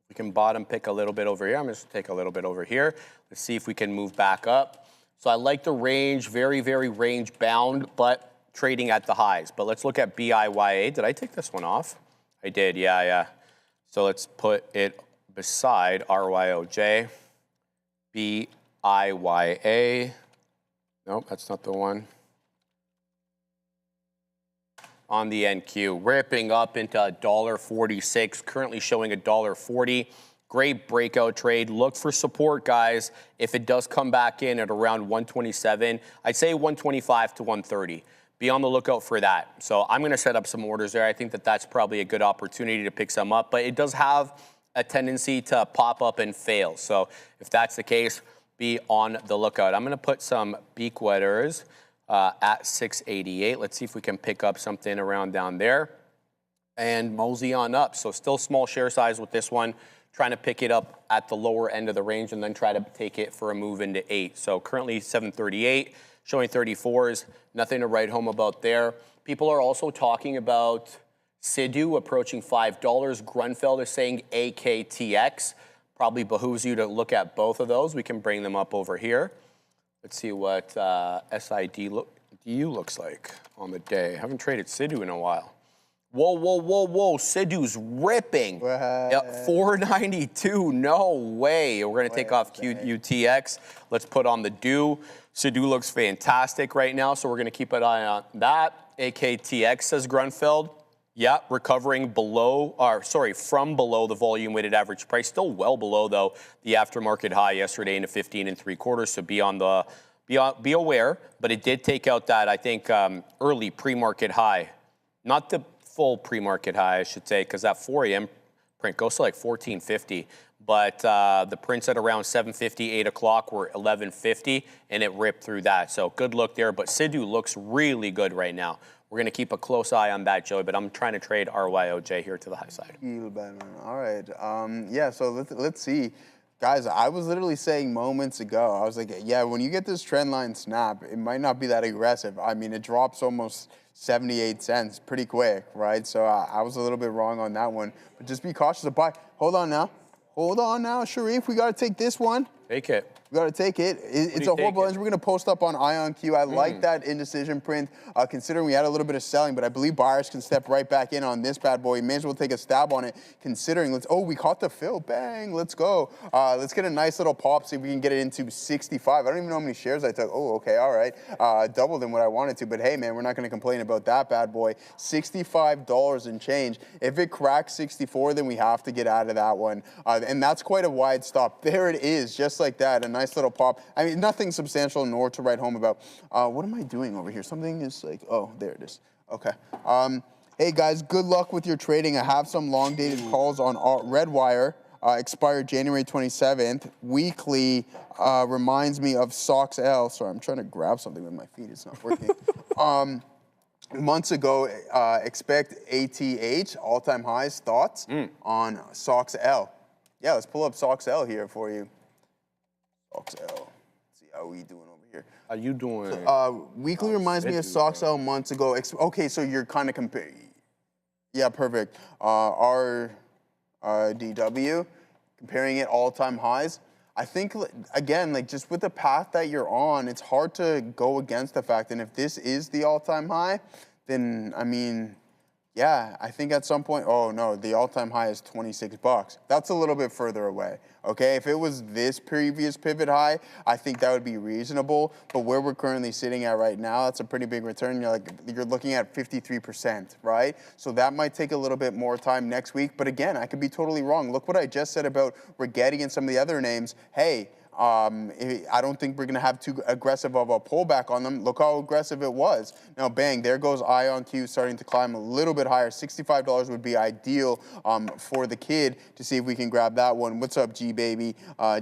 We can bottom pick a little bit over here. I'm just gonna take a little bit over here. Let's see if we can move back up. So I like the range, very, very range bound, but trading at the highs. But let's look at BIYA. Did I take this one off? I did, yeah. So let's put it beside RYOJ. BIYA. Nope, that's not the one. On the NQ, ripping up into $1.46, currently showing $1.40. Great breakout trade. Look for support, guys. If it does come back in at around 127, I'd say 125 to 130. be on the lookout for that. So I'm going to set up some orders there. I think that that's probably a good opportunity to pick some up, but it does have a tendency to pop up and fail. So if that's the case, be on the lookout. I'm going to put some beak wetters at 688. Let's see if we can pick up something around down there and mosey on up. So still small share size with this one, trying to pick it up at the lower end of the range and then try to take it for a move into 8. So currently 738, showing 34s, nothing to write home about there. People are also talking about Sidhu approaching $5. Grunfeld is saying AKTX. Probably behooves you to look at both of those. We can bring them up over here. Let's see what SIDU looks like on the day. Haven't traded Sidhu in a while. Whoa. Sidhu's ripping. Yep, 492. No way. We're going to take off QBTS. Let's put on the do. Sidhu looks fantastic right now, so we're going to keep an eye on that. AKTX, says Grunfeld. Yeah, recovering from below the volume-weighted average price. Still well below, though, the aftermarket high yesterday into 15 3/4. So be aware. But it did take out that, I think, early pre-market high. Not the full pre-market high, I should say, because that 4 a.m. print goes to like 1450. But the prints at around 7:50, 8 o'clock were 1150, and it ripped through that. So good look there. But Sidhu looks really good right now. We're going to keep a close eye on that, Joey, but I'm trying to trade RYOJ here to the high side. All right. Yeah, so let's see. Guys, I was literally saying moments ago, I was like, yeah, when you get this trend line snap, it might not be that aggressive. I mean, it drops almost 78 cents pretty quick, right? So I was a little bit wrong on that one. But just be cautious of buy. Hold on now, Cherif. We got to take this one. Take it. We got to take it. It's a horrible engine. We're going to post up on IONQ. I like that indecision print, considering we had a little bit of selling, but I believe buyers can step right back in on this bad boy. You may as well take a stab on it, considering, we caught the fill. Bang, let's go. Let's get a nice little pop, see if we can get it into 65. I don't even know how many shares I took. Oh, okay, all right. Double than what I wanted to, but hey, man, we're not going to complain about that bad boy. $65 and change. If it cracks 64, then we have to get out of that one. And that's quite a wide stop. There it is, just like that. A nice little pop. I mean, nothing substantial nor to write home about. What am I doing over here? Something is like, oh, there it is. Okay. Hey, guys, good luck with your trading. I have some long-dated calls on Redwire, expired January 27th. Weekly reminds me of Sox L. Sorry, I'm trying to grab something with my feet. It's not working. Months ago, expect ATH, all-time highs. Thoughts on Sox L? Yeah, let's pull up Sox L here for you. Sox L. Let's see how we doing over here. How you doing? Weekly reminds me of Sox L months ago. Okay, so you're kind of comparing. Yeah, perfect. RDW, comparing it all-time highs. I think, again, like just with the path that you're on, it's hard to go against the fact. And if this is the all-time high, then, I mean, yeah, I think at some point, oh no, the all-time high is $26. That's a little bit further away, okay? If it was this previous pivot high, I think that would be reasonable. But where we're currently sitting at right now, that's a pretty big return. You're looking at 53%, right? So that might take a little bit more time next week. But again, I could be totally wrong. Look what I just said about Rigetti and some of the other names. Hey, I don't think we're going to have too aggressive of a pullback on them. Look how aggressive it was. Now, bang, there goes IONQ starting to climb a little bit higher. $65 would be ideal for the kid to see if we can grab that one. What's up, G-Baby?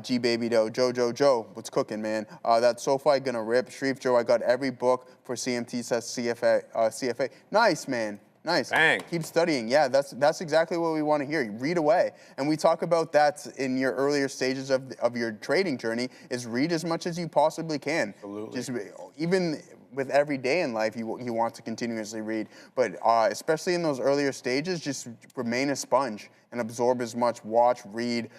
G-Baby Doe. Joe. What's cooking, man? That SoFi going to rip. Cherif Joe, I got every book for CMT, says CFA. Nice, man. Nice. Bang. Keep studying. Yeah, that's exactly what we want to hear. Read away. And we talk about that in your earlier stages of your trading journey, is read as much as you possibly can. Absolutely. Just even with every day in life, you want to continuously read. But especially in those earlier stages, just remain a sponge and absorb as much. Watch, read,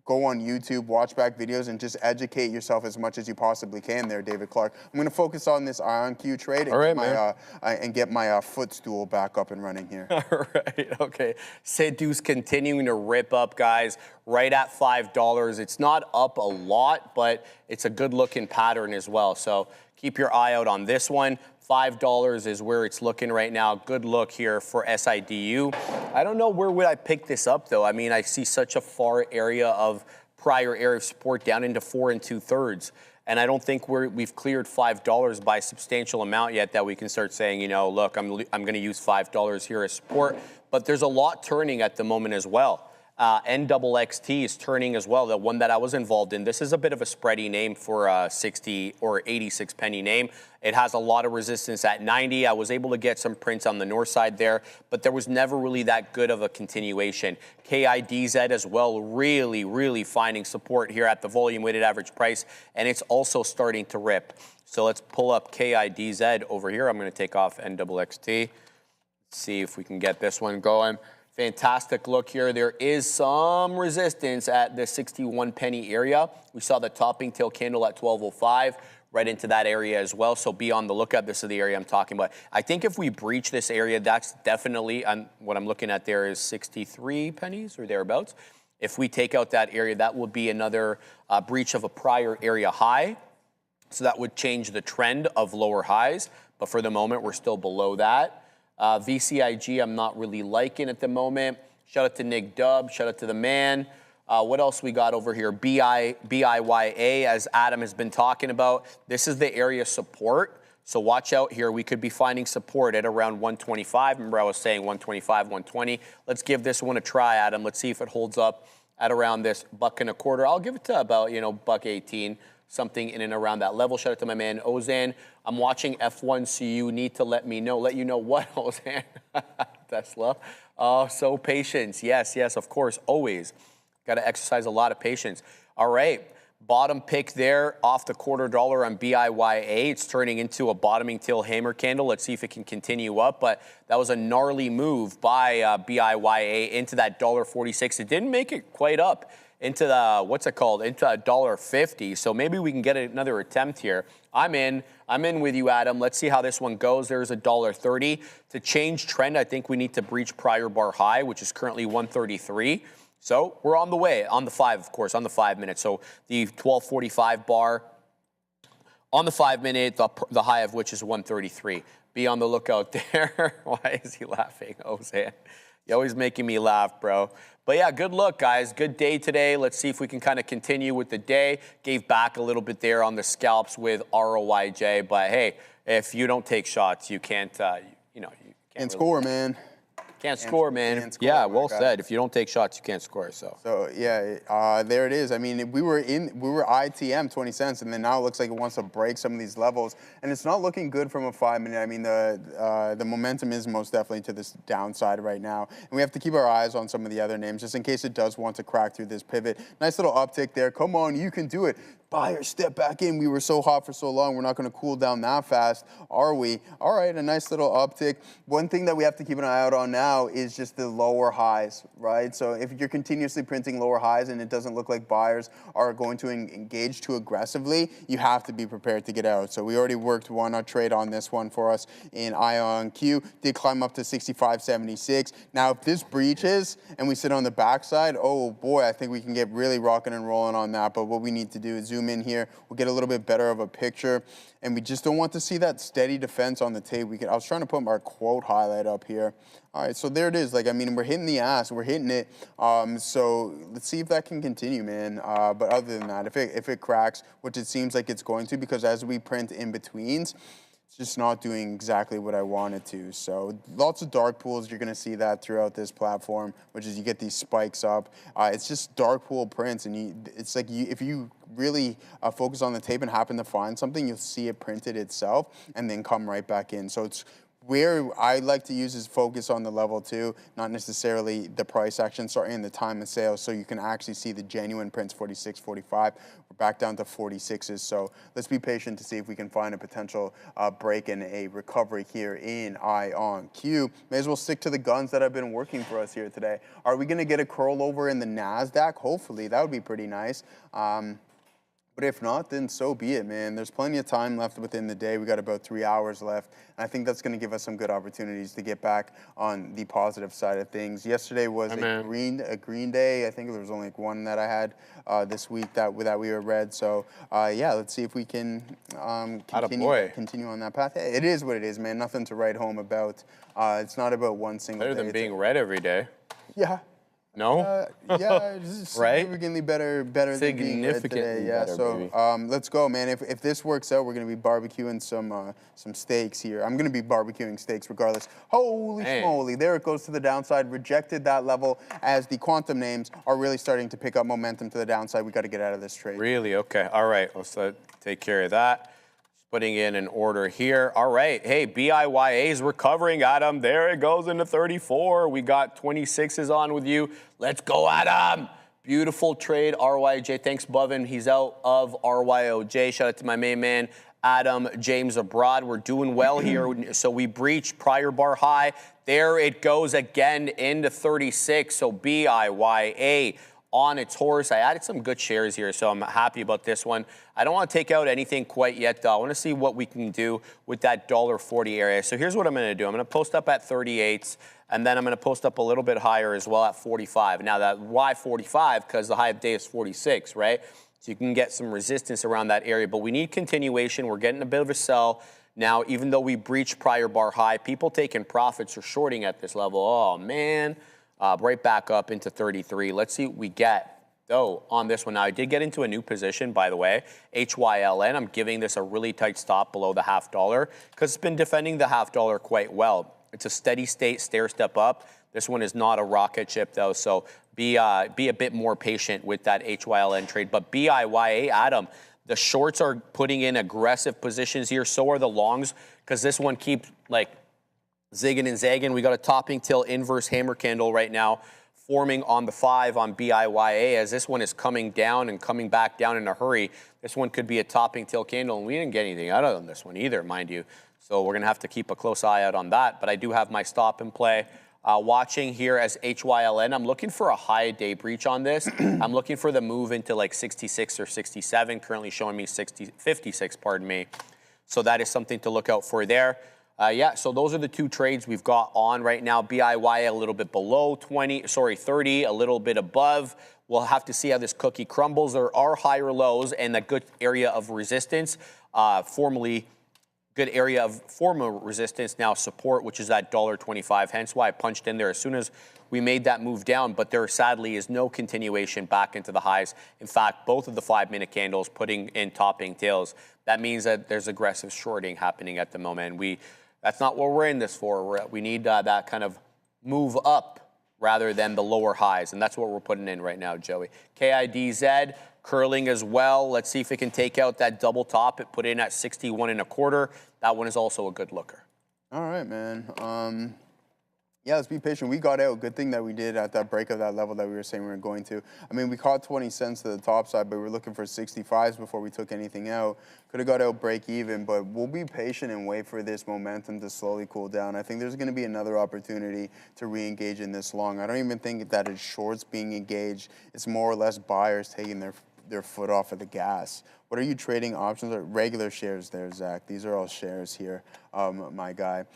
go on YouTube, watch back videos, and just educate yourself as much as you possibly can there, David Clark. I'm going to focus on this IONQ trade and get my footstool back up and running here. All right, okay. Sidhu's continuing to rip up, guys, right at $5. It's not up a lot, but it's a good-looking pattern as well. So keep your eye out on this one. $5 is where it's looking right now. Good look here for SIDU. I don't know where would I pick this up, though. I mean, I see such a far area of prior area of support down into 4 2/3. And I don't think we've cleared $5 by a substantial amount yet that we can start saying, you know, look, I'm going to use $5 here as support. But there's a lot turning at the moment as well. NXXT is turning as well, the one that I was involved in. This is a bit of a spready name for a 60 or 86 penny name. It has a lot of resistance at 90. I was able to get some prints on the north side there, but there was never really that good of a continuation. KIDZ as well, really finding support here at the volume weighted average price, and it's also starting to rip. So let's pull up KIDZ over here. I'm going to take off NXXT. See if we can get this one going. Fantastic look here. There is some resistance at the 61 penny area. We saw the topping tail candle at 12.05 right into that area as well. So be on the lookout. This is the area I'm talking about. I think if we breach this area, that's definitely, what I'm looking at there is 63 pennies or thereabouts. If we take out that area, that would be another breach of a prior area high. So that would change the trend of lower highs. But for the moment, we're still below that. VCIG, I'm not really liking at the moment. Shout out to Nick Dub. Shout out to the man. What else we got over here? BIYA, as Adam has been talking about. This is the area support. So watch out here. We could be finding support at around 125. Remember, I was saying 125, 120. Let's give this one a try, Adam. Let's see if it holds up at around this $1.25. I'll give it to about, $1.18. Something in and around that level. Shout out to my man Ozan. I'm watching F1, so you need to let you know what, Ozan. Tesla. Oh, so patience. Yes, of course, always. Got to exercise a lot of patience. All right, bottom pick there off the $0.25 on BIYA. It's turning into a bottoming tail hammer candle. Let's see if it can continue up, but that was a gnarly move by BIYA into that $1.46. It didn't make it quite up into the, into $1.50. So maybe we can get another attempt here. I'm in with you, Adam. Let's see how this one goes. There's $1.30. To change trend, I think we need to breach prior bar high, which is currently 133. So we're on the way, on the 5, of course, on the 5 minute. So the 1245 bar on the 5 minute, the high of which is 133. Be on the lookout there. Why is he laughing, Ozan? You're always making me laugh, bro. But yeah, good luck, guys. Good day today. Let's see if we can kind of continue with the day. Gave back a little bit there on the scalps with ROYJ. But hey, if you don't take shots, you can't, you can't really score, man. Can't score, man. Can't score, yeah, well said. If you don't take shots, you can't score. So yeah, there it is. I mean, we were ITM 20 cents, and then now it looks like it wants to break some of these levels, and it's not looking good from a 5 minute. I mean, the momentum is most definitely to this downside right now, and we have to keep our eyes on some of the other names just in case it does want to crack through this pivot. Nice little uptick there. Come on, you can do it. Buyers, step back in. We were so hot for so long. We're not going to cool down that fast, are we? All right, a nice little uptick. One thing that we have to keep an eye out on now is just the lower highs, right? So if you're continuously printing lower highs and it doesn't look like buyers are going to engage too aggressively, you have to be prepared to get out. So we already worked one trade on this one for us in IONQ. Did climb up to 65.76. Now, if this breaches and we sit on the backside, oh boy, I think we can get really rocking and rolling on that. But what we need to do is zoom in here. We'll get a little bit better of a picture. And we just don't want to see that steady defense on the tape. I was trying to put our quote highlight up here. All right, so there it is. Like, I mean, we're hitting the ass. We're hitting it. So let's see if that can continue, man. But other than that, if it cracks, which it seems like it's going to, because as we print in betweens, it's just not doing exactly what I want it to. So lots of dark pools. You're going to see that throughout this platform, which is you get these spikes up. It's just dark pool prints, and it's like if you really focus on the tape and happen to find something, you'll see it printed itself and then come right back in. So it's where I like to use is focus on the level 2, not necessarily the price action, starting in the time of sale, so you can actually see the genuine prints, 46, 45. We're back down to 46s, so let's be patient to see if we can find a potential break and a recovery here in IONQ. May as well stick to the guns that have been working for us here today. Are we going to get a curl over in the NASDAQ? Hopefully, that would be pretty nice. But if not, then so be it, man. There's plenty of time left within the day. We got about 3 hours left. And I think that's going to give us some good opportunities to get back on the positive side of things. Yesterday was a green day. I think there was only one that I had this week that we were red. So, yeah, let's see if we can continue on that path. It is what it is, man. Nothing to write home about. It's not about one single day. Better than being red every day. Yeah. No? Yeah, just Right? significantly better than being red Significantly today. Yeah, better, so baby. let's go, man. If this works out, we're gonna be barbecuing some steaks here. I'm gonna be barbecuing steaks regardless. Holy Man. schmoly, there it goes to the downside. Rejected that level as the quantum names are really starting to pick up momentum to the downside. We got to get out of this trade. Really? Okay. All right. Let's take care of that. Just putting in an order here. All right. Hey, BIYA is recovering, Adam. There it goes into 34. We got 26s on with you. Let's go, Adam. Beautiful trade. RYJ. Thanks, Bovin. He's out of RYOJ. Shout out to my main man, Adam James Abroad. We're doing well here. So we breached prior bar high. There it goes again into 36. So BIYA on its horse. I added some good shares here, so I'm happy about this one. I don't want to take out anything quite yet, though. I want to see what we can do with that $1.40 area. So here's what I'm going to do. I'm going to post up at 38s, and then I'm going to post up a little bit higher as well at 45. Now, why 45? Because the high of the day is 46, right? So you can get some resistance around that area, but we need continuation. We're getting a bit of a sell. Now, even though we breached prior bar high, people taking profits or shorting at this level. Oh, man. Right back up into 33. Let's see what we get, though, on this one. Now, I did get into a new position, by the way, HYLN. I'm giving this a really tight stop below the $0.50 because it's been defending the $0.50 quite well. It's a steady state stair step up. This one is not a rocket ship, though, so be a bit more patient with that HYLN trade. But BIYA, Adam, the shorts are putting in aggressive positions here. So are the longs because this one keeps, like, zigging and zagging. We got a topping till inverse hammer candle right now forming on the 5 on BIYA as this one is coming down and coming back down in a hurry. This one could be a topping till candle, and we didn't get anything out of this one either, mind you. So we're going to have to keep a close eye out on that, but I do have my stop in play. Watching here as HYLN, I'm looking for a high day breach on this. I'm looking for the move into like 66 or 67, currently showing me 56, pardon me. So that is something to look out for there. Yeah, so those are the two trades we've got on right now. BIY a little bit below 30, a little bit above. We'll have to see how this cookie crumbles. There are higher lows and a good area of resistance, good area of former resistance, now support, which is at $1.25. Hence why I punched in there as soon as we made that move down. But there sadly is no continuation back into the highs. In fact, both of the 5-minute candles putting in topping tails. That means that there's aggressive shorting happening at the moment. That's not what we're in this for. We need that kind of move up rather than the lower highs, and that's what we're putting in right now, Joey. KIDZ curling as well. Let's see if it can take out that double top. It put in at 61.25. That one is also a good looker. All right, man. Yeah, let's be patient. We got out. Good thing that we did at that break of that level that we were saying we were going to. I mean, we caught 20 cents to the top side, but we were looking for 65s before we took anything out. Could have got out break even, but we'll be patient and wait for this momentum to slowly cool down. I think there's going to be another opportunity to re-engage in this long. I don't even think that it's shorts being engaged. It's more or less buyers taking their foot off of the gas. What are you trading options or regular shares there, Zach? These are all shares here, my guy.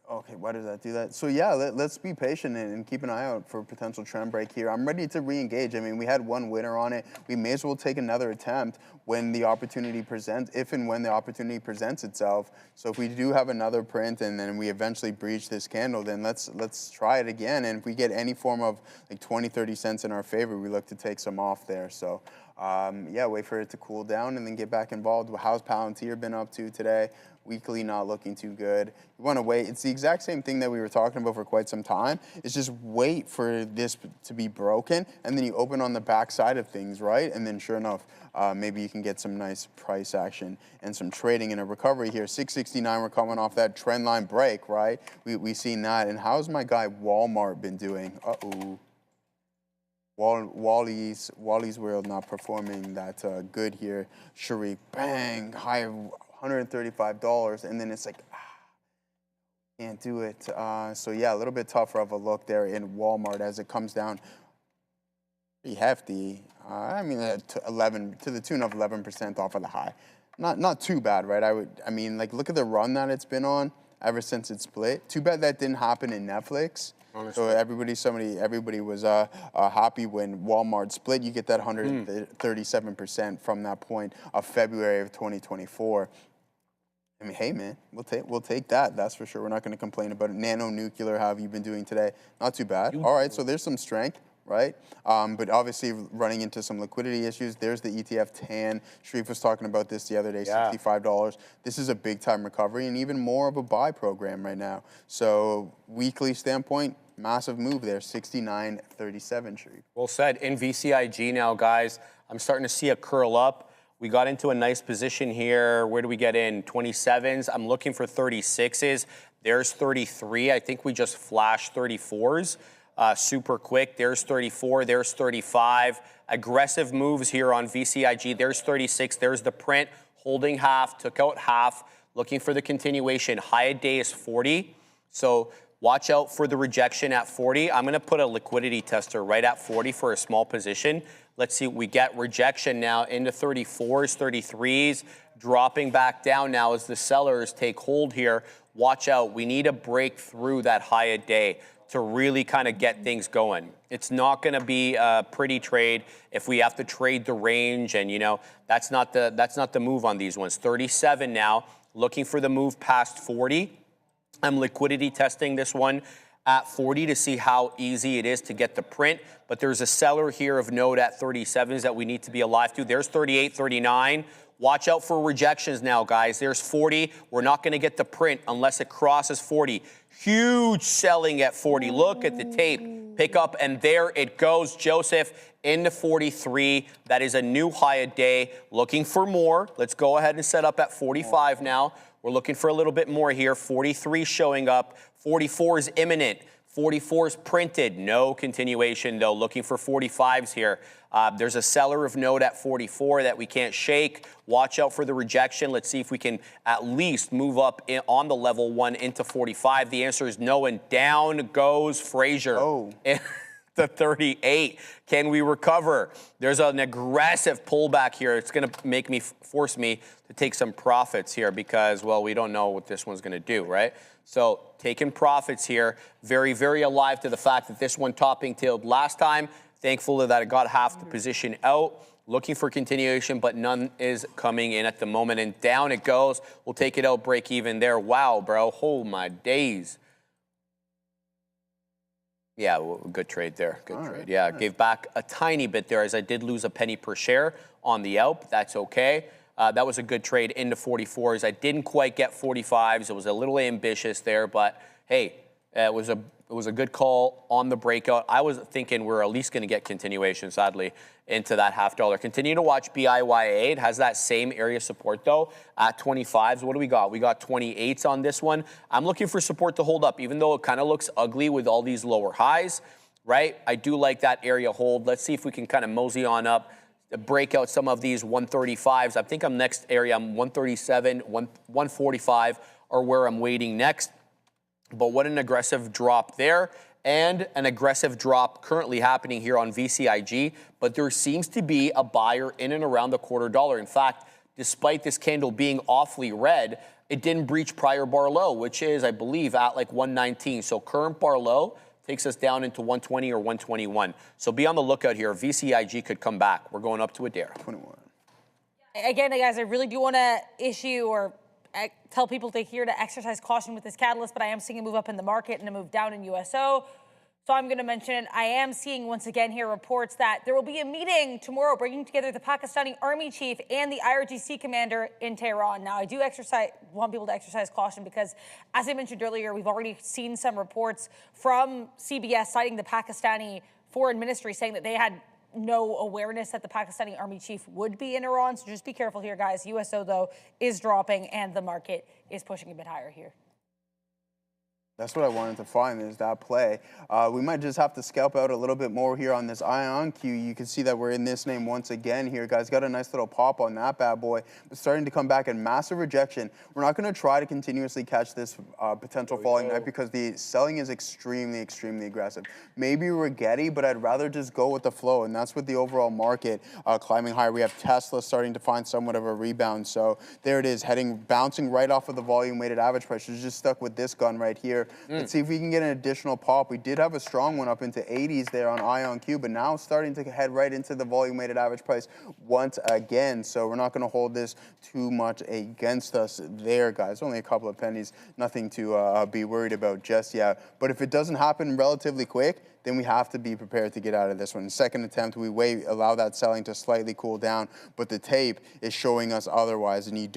Okay, why does that do that? So yeah, let's be patient and keep an eye out for a potential trend break here. I'm ready to re-engage. I mean, we had one winner on it. We may as well take another attempt when the opportunity presents, if and when the opportunity presents itself. So if we do have another print and then we eventually breach this candle, then let's try it again. And if we get any form of like 20, 30 cents in our favor, we look to take some off there. So yeah, wait for it to cool down and then get back involved. How's Palantir been up to today? Weekly not looking too good. You want to wait. It's the exact same thing that we were talking about for quite some time. It's just wait for this to be broken, and then you open on the back side of things, right? And then sure enough, maybe you can get some nice price action and some trading in a recovery here. 669, we're coming off that trend line break, right? We've seen that. And how's my guy Walmart been doing? Uh-oh. Wally's World not performing that good here. Cherif, bang, high of $135, and then it's like, can't do it. So yeah, a little bit tougher of a look there in Walmart as it comes down pretty hefty. I mean, to the tune of 11% off of the high. Not too bad, right? I mean, like, look at the run that it's been on ever since it split. Too bad that didn't happen in Netflix. Honestly. So everybody was happy when Walmart split. You get that 137% from that point of February of 2024. I mean, hey, man, we'll take that. That's for sure. We're not going to complain about it. Nano nuclear, how have you been doing today? Not too bad. All right, so there's some strength, right? But obviously running into some liquidity issues. There's the ETF TAN. Cherif was talking about this the other day, $65. This is a big-time recovery and even more of a buy program right now. So weekly standpoint, massive move there, 69.37, Cherif. Well said. In VCIG now, guys, I'm starting to see a curl up. We got into a nice position here. Where do we get in? 27s. I'm looking for 36s. There's 33. I think we just flashed 34s super quick. There's 34. There's 35. Aggressive moves here on VCIG. There's 36. There's the print. Holding half. Took out half. Looking for the continuation. High a day is 40. So watch out for the rejection at 40. I'm going to put a liquidity tester right at 40 for a small position. Let's see, we get rejection now into 34s, 33s, dropping back down now as the sellers take hold here. Watch out, we need to break through that high a day to really kind of get things going. It's not going to be a pretty trade if we have to trade the range, and you know, that's not the move on these ones. 37 now, looking for the move past 40. I'm liquidity testing this one at 40 to see how easy it is to get the print. But there's a seller here of note at 37s that we need to be alive to. There's 38, 39. Watch out for rejections now, guys. There's 40. We're not going to get the print unless it crosses 40. Huge selling at 40. Look at the tape. Pick up, and there it goes. Joseph into 43. That is a new high a day. Looking for more. Let's go ahead and set up at 45 now. We're looking for a little bit more here. 43 showing up. 44 is imminent. 44 is printed. No continuation, though. Looking for 45s here. There's a seller of note at 44 that we can't shake. Watch out for the rejection. Let's see if we can at least move up on the level 1 into 45. The answer is no, and down goes Fraser. Oh. The 38. Can we recover? There's an aggressive pullback here. It's going to force me to take some profits here because, well, we don't know what this one's going to do, right? So taking profits here. Very, very alive to the fact that this one topping tailed last time. Thankful that it got half the position out. Looking for continuation, but none is coming in at the moment. And down it goes. We'll take it out, break even there. Wow, bro. Oh, my days. Yeah, good trade there. Good trade. Right. Yeah, gave back a tiny bit there as I did lose a penny per share on the out. That's okay. That was a good trade into 44s. I didn't quite get 45s. It was a little ambitious there, but hey, it was a good call on the breakout. I was thinking we're at least going to get continuation, sadly, into that $0.50. Continue to watch BIYA. It has that same area support, though, at 25s. What do we got? We got 28s on this one. I'm looking for support to hold up, even though it kind of looks ugly with all these lower highs, right? I do like that area hold. Let's see if we can kind of mosey on up, break out some of these 135s. I think I'm next area. I'm 137, 145 are where I'm waiting next. But what an aggressive drop there, and an aggressive drop currently happening here on VCIG. But there seems to be a buyer in and around the $0.25. In fact, despite this candle being awfully red, it didn't breach prior bar low, which is, I believe, at like 119. So current bar low takes us down into 120 or 121. So be on the lookout here. VCIG could come back. We're going up to a dare. 21. Again, guys, I really do want to issue or tell people to exercise caution with this catalyst, but I am seeing a move up in the market and a move down in USO. So I'm going to mention it. I am seeing once again here reports that there will be a meeting tomorrow bringing together the Pakistani army chief and the IRGC commander in Tehran. Now, I do want people to exercise caution because, as I mentioned earlier, we've already seen some reports from CBS citing the Pakistani foreign ministry saying that they had no awareness that the Pakistani army chief would be in Iran. So just be careful here, guys. USO, though, is dropping and the market is pushing a bit higher here. That's what I wanted to find, is that play. We might just have to scalp out a little bit more here on this IONQ. You can see that we're in this name once again here, guys. Got a nice little pop on that bad boy, but starting to come back in massive rejection. We're not going to try to continuously catch this potential falling knife because the selling is extremely, extremely aggressive. Maybe we're Getty, but I'd rather just go with the flow, and that's with the overall market climbing higher. We have Tesla starting to find somewhat of a rebound. So there it is, bouncing right off of the volume weighted average price. It's just stuck with this gun right here. here. Let's see if we can get an additional pop. We did have a strong one up into 80s there on IONQ, but now starting to head right into the volume weighted average price once again. So we're not going to hold this too much against us there, guys. Only a couple of pennies, nothing to be worried about just yet. But if it doesn't happen relatively quick, then we have to be prepared to get out of this one. Second attempt, we allow that selling to slightly cool down, but the tape is showing us otherwise. And you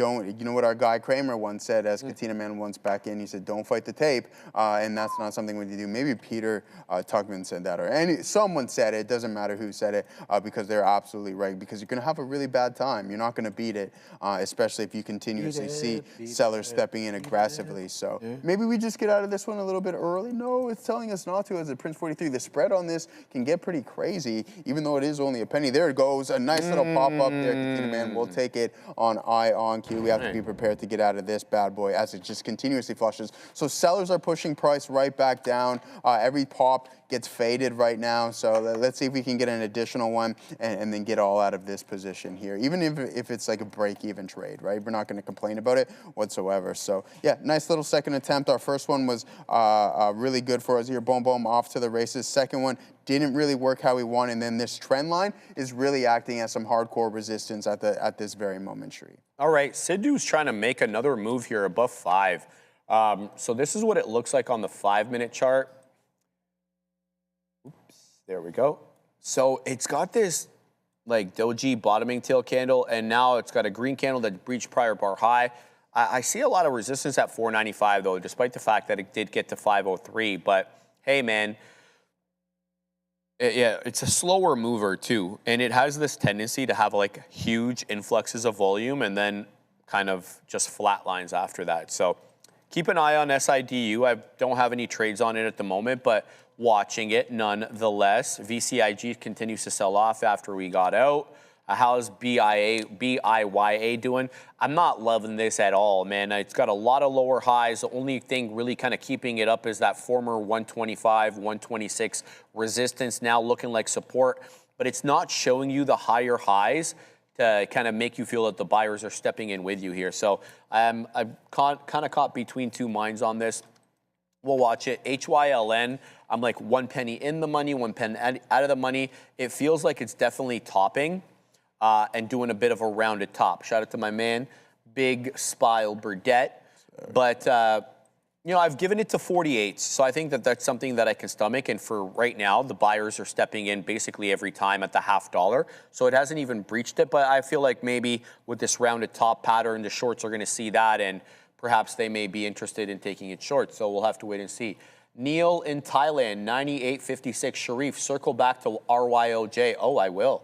know what our guy Kramer once said, as Katina Man once back in, he said, don't fight the tape, and that's not something we do. Maybe Peter Tuckman said that, or someone said it, doesn't matter who said it, because they're absolutely right, because you're gonna have a really bad time. You're not gonna beat it, especially if you continuously see sellers stepping in aggressively. So maybe we just get out of this one a little bit early. No, it's telling us not to, as a Prince 43. The spread on this can get pretty crazy, even though it is only a penny. There it goes, a nice little pop up there. Katina Man will take it on IONQ. We have to be prepared to get out of this bad boy as it just continuously flushes. So sellers are pushing price right back down. Every pop gets faded right now. So let's see if we can get an additional one and then get all out of this position here. Even if it's like a break-even trade, right? We're not going to complain about it whatsoever. So yeah, nice little second attempt. Our first one was really good for us here. Boom, boom, off to the races. Second one didn't really work how we wanted. And then this trend line is really acting as some hardcore resistance at this very moment, Cherif. All right, Sidhu's trying to make another move here above 5. So this is what it looks like on the 5-minute chart. Oops, there we go. So it's got this like doji bottoming tail candle, and now it's got a green candle that breached prior bar high. I see a lot of resistance at 495 though, despite the fact that it did get to 503. But hey, man, yeah, it's a slower mover too, and it has this tendency to have like huge influxes of volume and then kind of just flat lines after that. So keep an eye on SIDU. I don't have any trades on it at the moment, but watching it nonetheless. VCIG continues to sell off after we got out. How's BIYA doing? I'm not loving this at all, man. It's got a lot of lower highs. The only thing really kind of keeping it up is that former 125, 126 resistance now looking like support, but it's not showing you the higher highs to kind of make you feel that the buyers are stepping in with you here. So I'm kind of caught between two minds on this. We'll watch it. HYLN, I'm like 1 penny in the money, 1 penny out of the money. It feels like it's definitely topping. And doing a bit of a rounded top. Shout out to my man, Big Spile Burdette. But, you know, I've given it to 48, so I think that that's something that I can stomach. And for right now, the buyers are stepping in basically every time at the $0.50. So it hasn't even breached it, but I feel like maybe with this rounded top pattern, the shorts are going to see that, and perhaps they may be interested in taking it short. So we'll have to wait and see. Neil in Thailand, 98.56. Cherif, circle back to RYOJ. Oh, I will.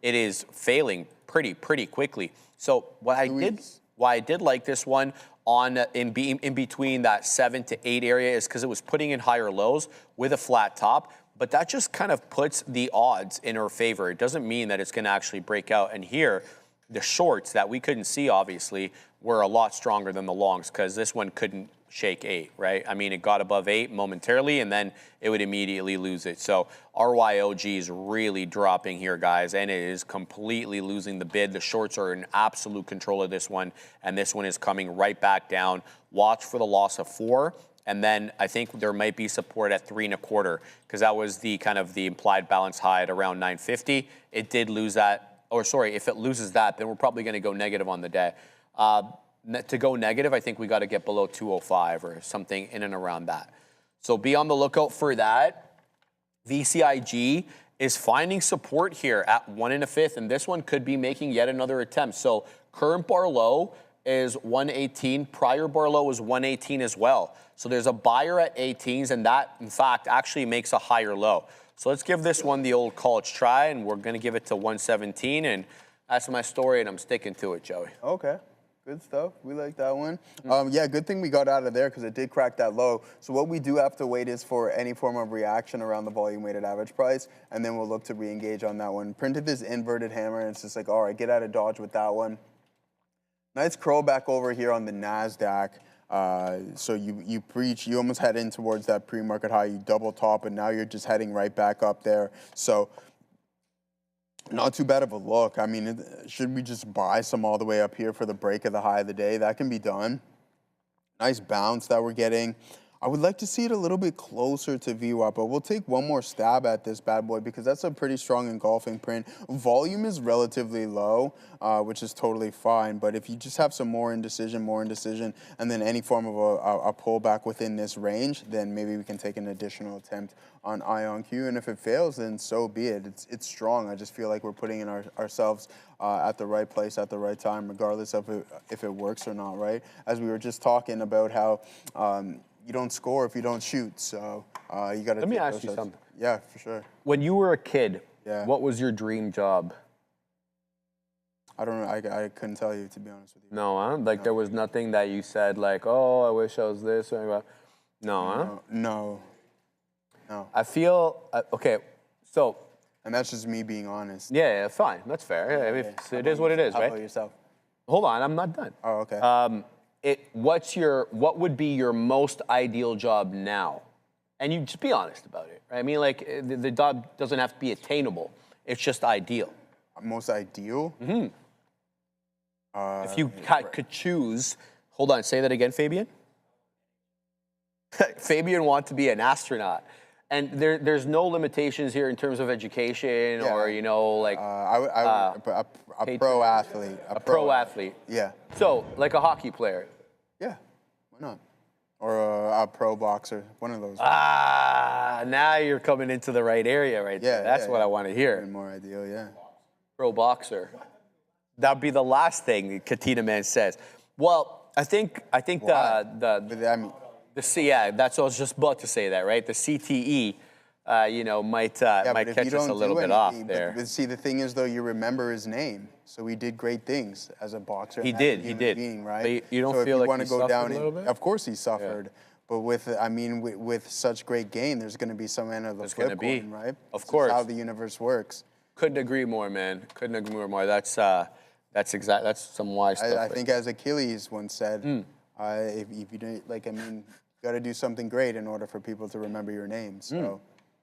It is failing pretty quickly. So why I did like this one on in between that 7 to 8 area is because it was putting in higher lows with a flat top. But that just kind of puts the odds in her favor. It doesn't mean that it's going to actually break out. And here, the shorts that we couldn't see, obviously, were a lot stronger than the longs because this one couldn't shake 8, right? I mean, it got above 8 momentarily, and then it would immediately lose it. So RYOG is really dropping here, guys, and it is completely losing the bid. The shorts are in absolute control of this one, and this one is coming right back down. Watch for the loss of 4. And then I think there might be support at 3.25 because that was the kind of the implied balance high at around 950. It did lose that, or sorry, if it loses that, then we're probably going to go negative on the day. To go negative, I think we got to get below 205 or something in and around that. So be on the lookout for that. VCIG is finding support here at 1 1/5, and this one could be making yet another attempt. So current bar low is 118. Prior bar low is 118 as well. So there's a buyer at 18s, and that, in fact, actually makes a higher low. So let's give this one the old college try, and we're going to give it to 117, and that's my story, and I'm sticking to it, Joey. Okay. Good stuff. We like that one. Yeah, good thing we got out of there because it did crack that low. So what we do have to wait is for any form of reaction around the volume-weighted average price, and then we'll look to re-engage on that one. Printed this inverted hammer, and it's just like, all right, get out of Dodge with that one. Nice curl back over here on the NASDAQ. So you breach, you almost head in towards that pre-market high, you double top, and now you're just heading right back up there. So not too bad of a look. I mean, should we just buy some all the way up here for the break of the high of the day? That can be done. Nice bounce that we're getting. I would like to see it a little bit closer to VWAP, but we'll take one more stab at this bad boy because that's a pretty strong engulfing print. Volume is relatively low, which is totally fine, but if you just have some more indecision, and then any form of a pullback within this range, then maybe we can take an additional attempt on IONQ, and if it fails, then so be it. It's strong. I just feel like we're putting in ourselves at the right place at the right time, regardless of if it works or not, right? As we were just talking about how you don't score if you don't shoot, so you got to. Let me ask you something. Yeah, for sure. When you were a kid, Yeah. what was your dream job? I don't know. I couldn't tell you, to be honest with you. No, huh? Like there was nothing that you said like, oh, I wish I was this or no, huh? No. I feel okay. So. And that's just me being honest. Yeah, fine. That's fair. Yeah, it is what it is, How right? about yourself? Hold on, I'm not done. Oh, okay. What would be your most ideal job now? And you just be honest about it, right? I mean, like the job doesn't have to be attainable. It's just ideal. Most ideal? Mm-hmm. If you could choose, hold on, say that again, Fabian. Fabian wants to be an astronaut. And there's no limitations here in terms of education or, you know, like... a pro athlete. A pro athlete. Yeah. So, like a hockey player. Yeah, why not? Or a pro boxer, one of those. Now you're coming into the right area right there. That's what I want to hear. More ideal, yeah. Pro boxer. That'd be the last thing Katina Man says. Well, I think that's what I was just about to say that, right? The CTE, might catch us a little bit off there. But see, the thing is, though, you remember his name. So he did great things as a boxer. He did. Being, right? But you don't so feel if you like he suffered a little bit? Of course he suffered. Yeah. But with such great gain, there's going to be some end of the flip coin, right? Of course. That's how the universe works. Couldn't agree more, man. Couldn't agree more. That's some wise stuff. I think as Achilles once said, if you don't, you got to do something great in order for people to remember your name. So,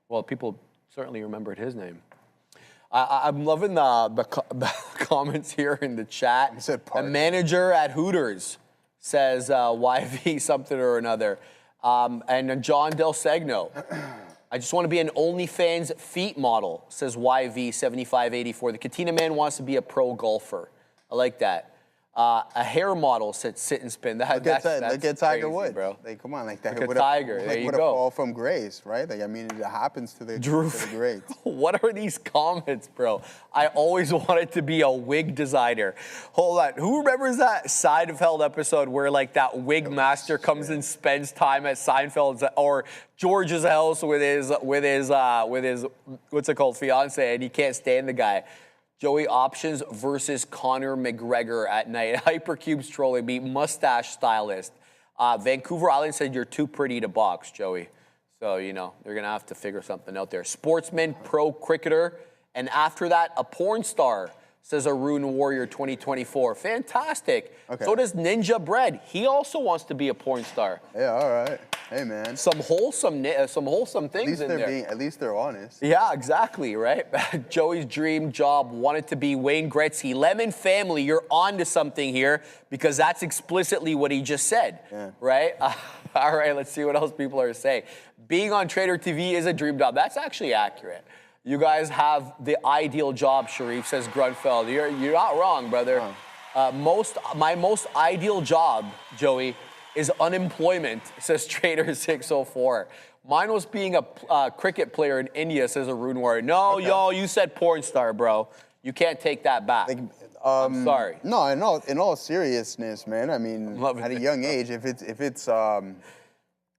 well, people certainly remembered his name. I'm loving the comments here in the chat. A manager at Hooters says YV something or another, and John Del Segno. I just want to be an OnlyFans feet model, says YV7584. The Katina Man wants to be a pro golfer. I like that. A hair model said sit and spin. Look at Tiger Woods, bro. Come on, that look at Tiger. There you go. Fall from grace, right? It happens to the greats. What are these comments, bro? I always wanted to be a wig designer. Hold on, who remembers that Seinfeld episode where that wig master comes and spends time at Seinfeld's or George's house with his what's it called, fiance, and he can't stand the guy. Joey options versus Conor McGregor at night. Hypercube's trolling me. Mustache stylist. Vancouver Island said you're too pretty to box, Joey. So, they're going to have to figure something out there. Sportsman, pro cricketer. And after that, a porn star, says Arun Warrior 2024. Fantastic. Okay. So does Ninja Bread. He also wants to be a porn star. Yeah, all right. Hey, man. Some wholesome things in there. At least they're honest. Yeah, exactly, right? Joey's dream job wanted to be Wayne Gretzky. Lemon family, you're on to something here because that's explicitly what he just said, right? All right, let's see what else people are saying. Being on Trader TV is a dream job. That's actually accurate. You guys have the ideal job, Cherif, says Grunfeld. You're not wrong, brother. My most ideal job, Joey, is unemployment, says Trader604. Mine was being a cricket player in India, says Arun Warrior. No, you said porn star, bro. You can't take that back. I'm sorry. No, in all seriousness, man. I mean, at a young age, if it's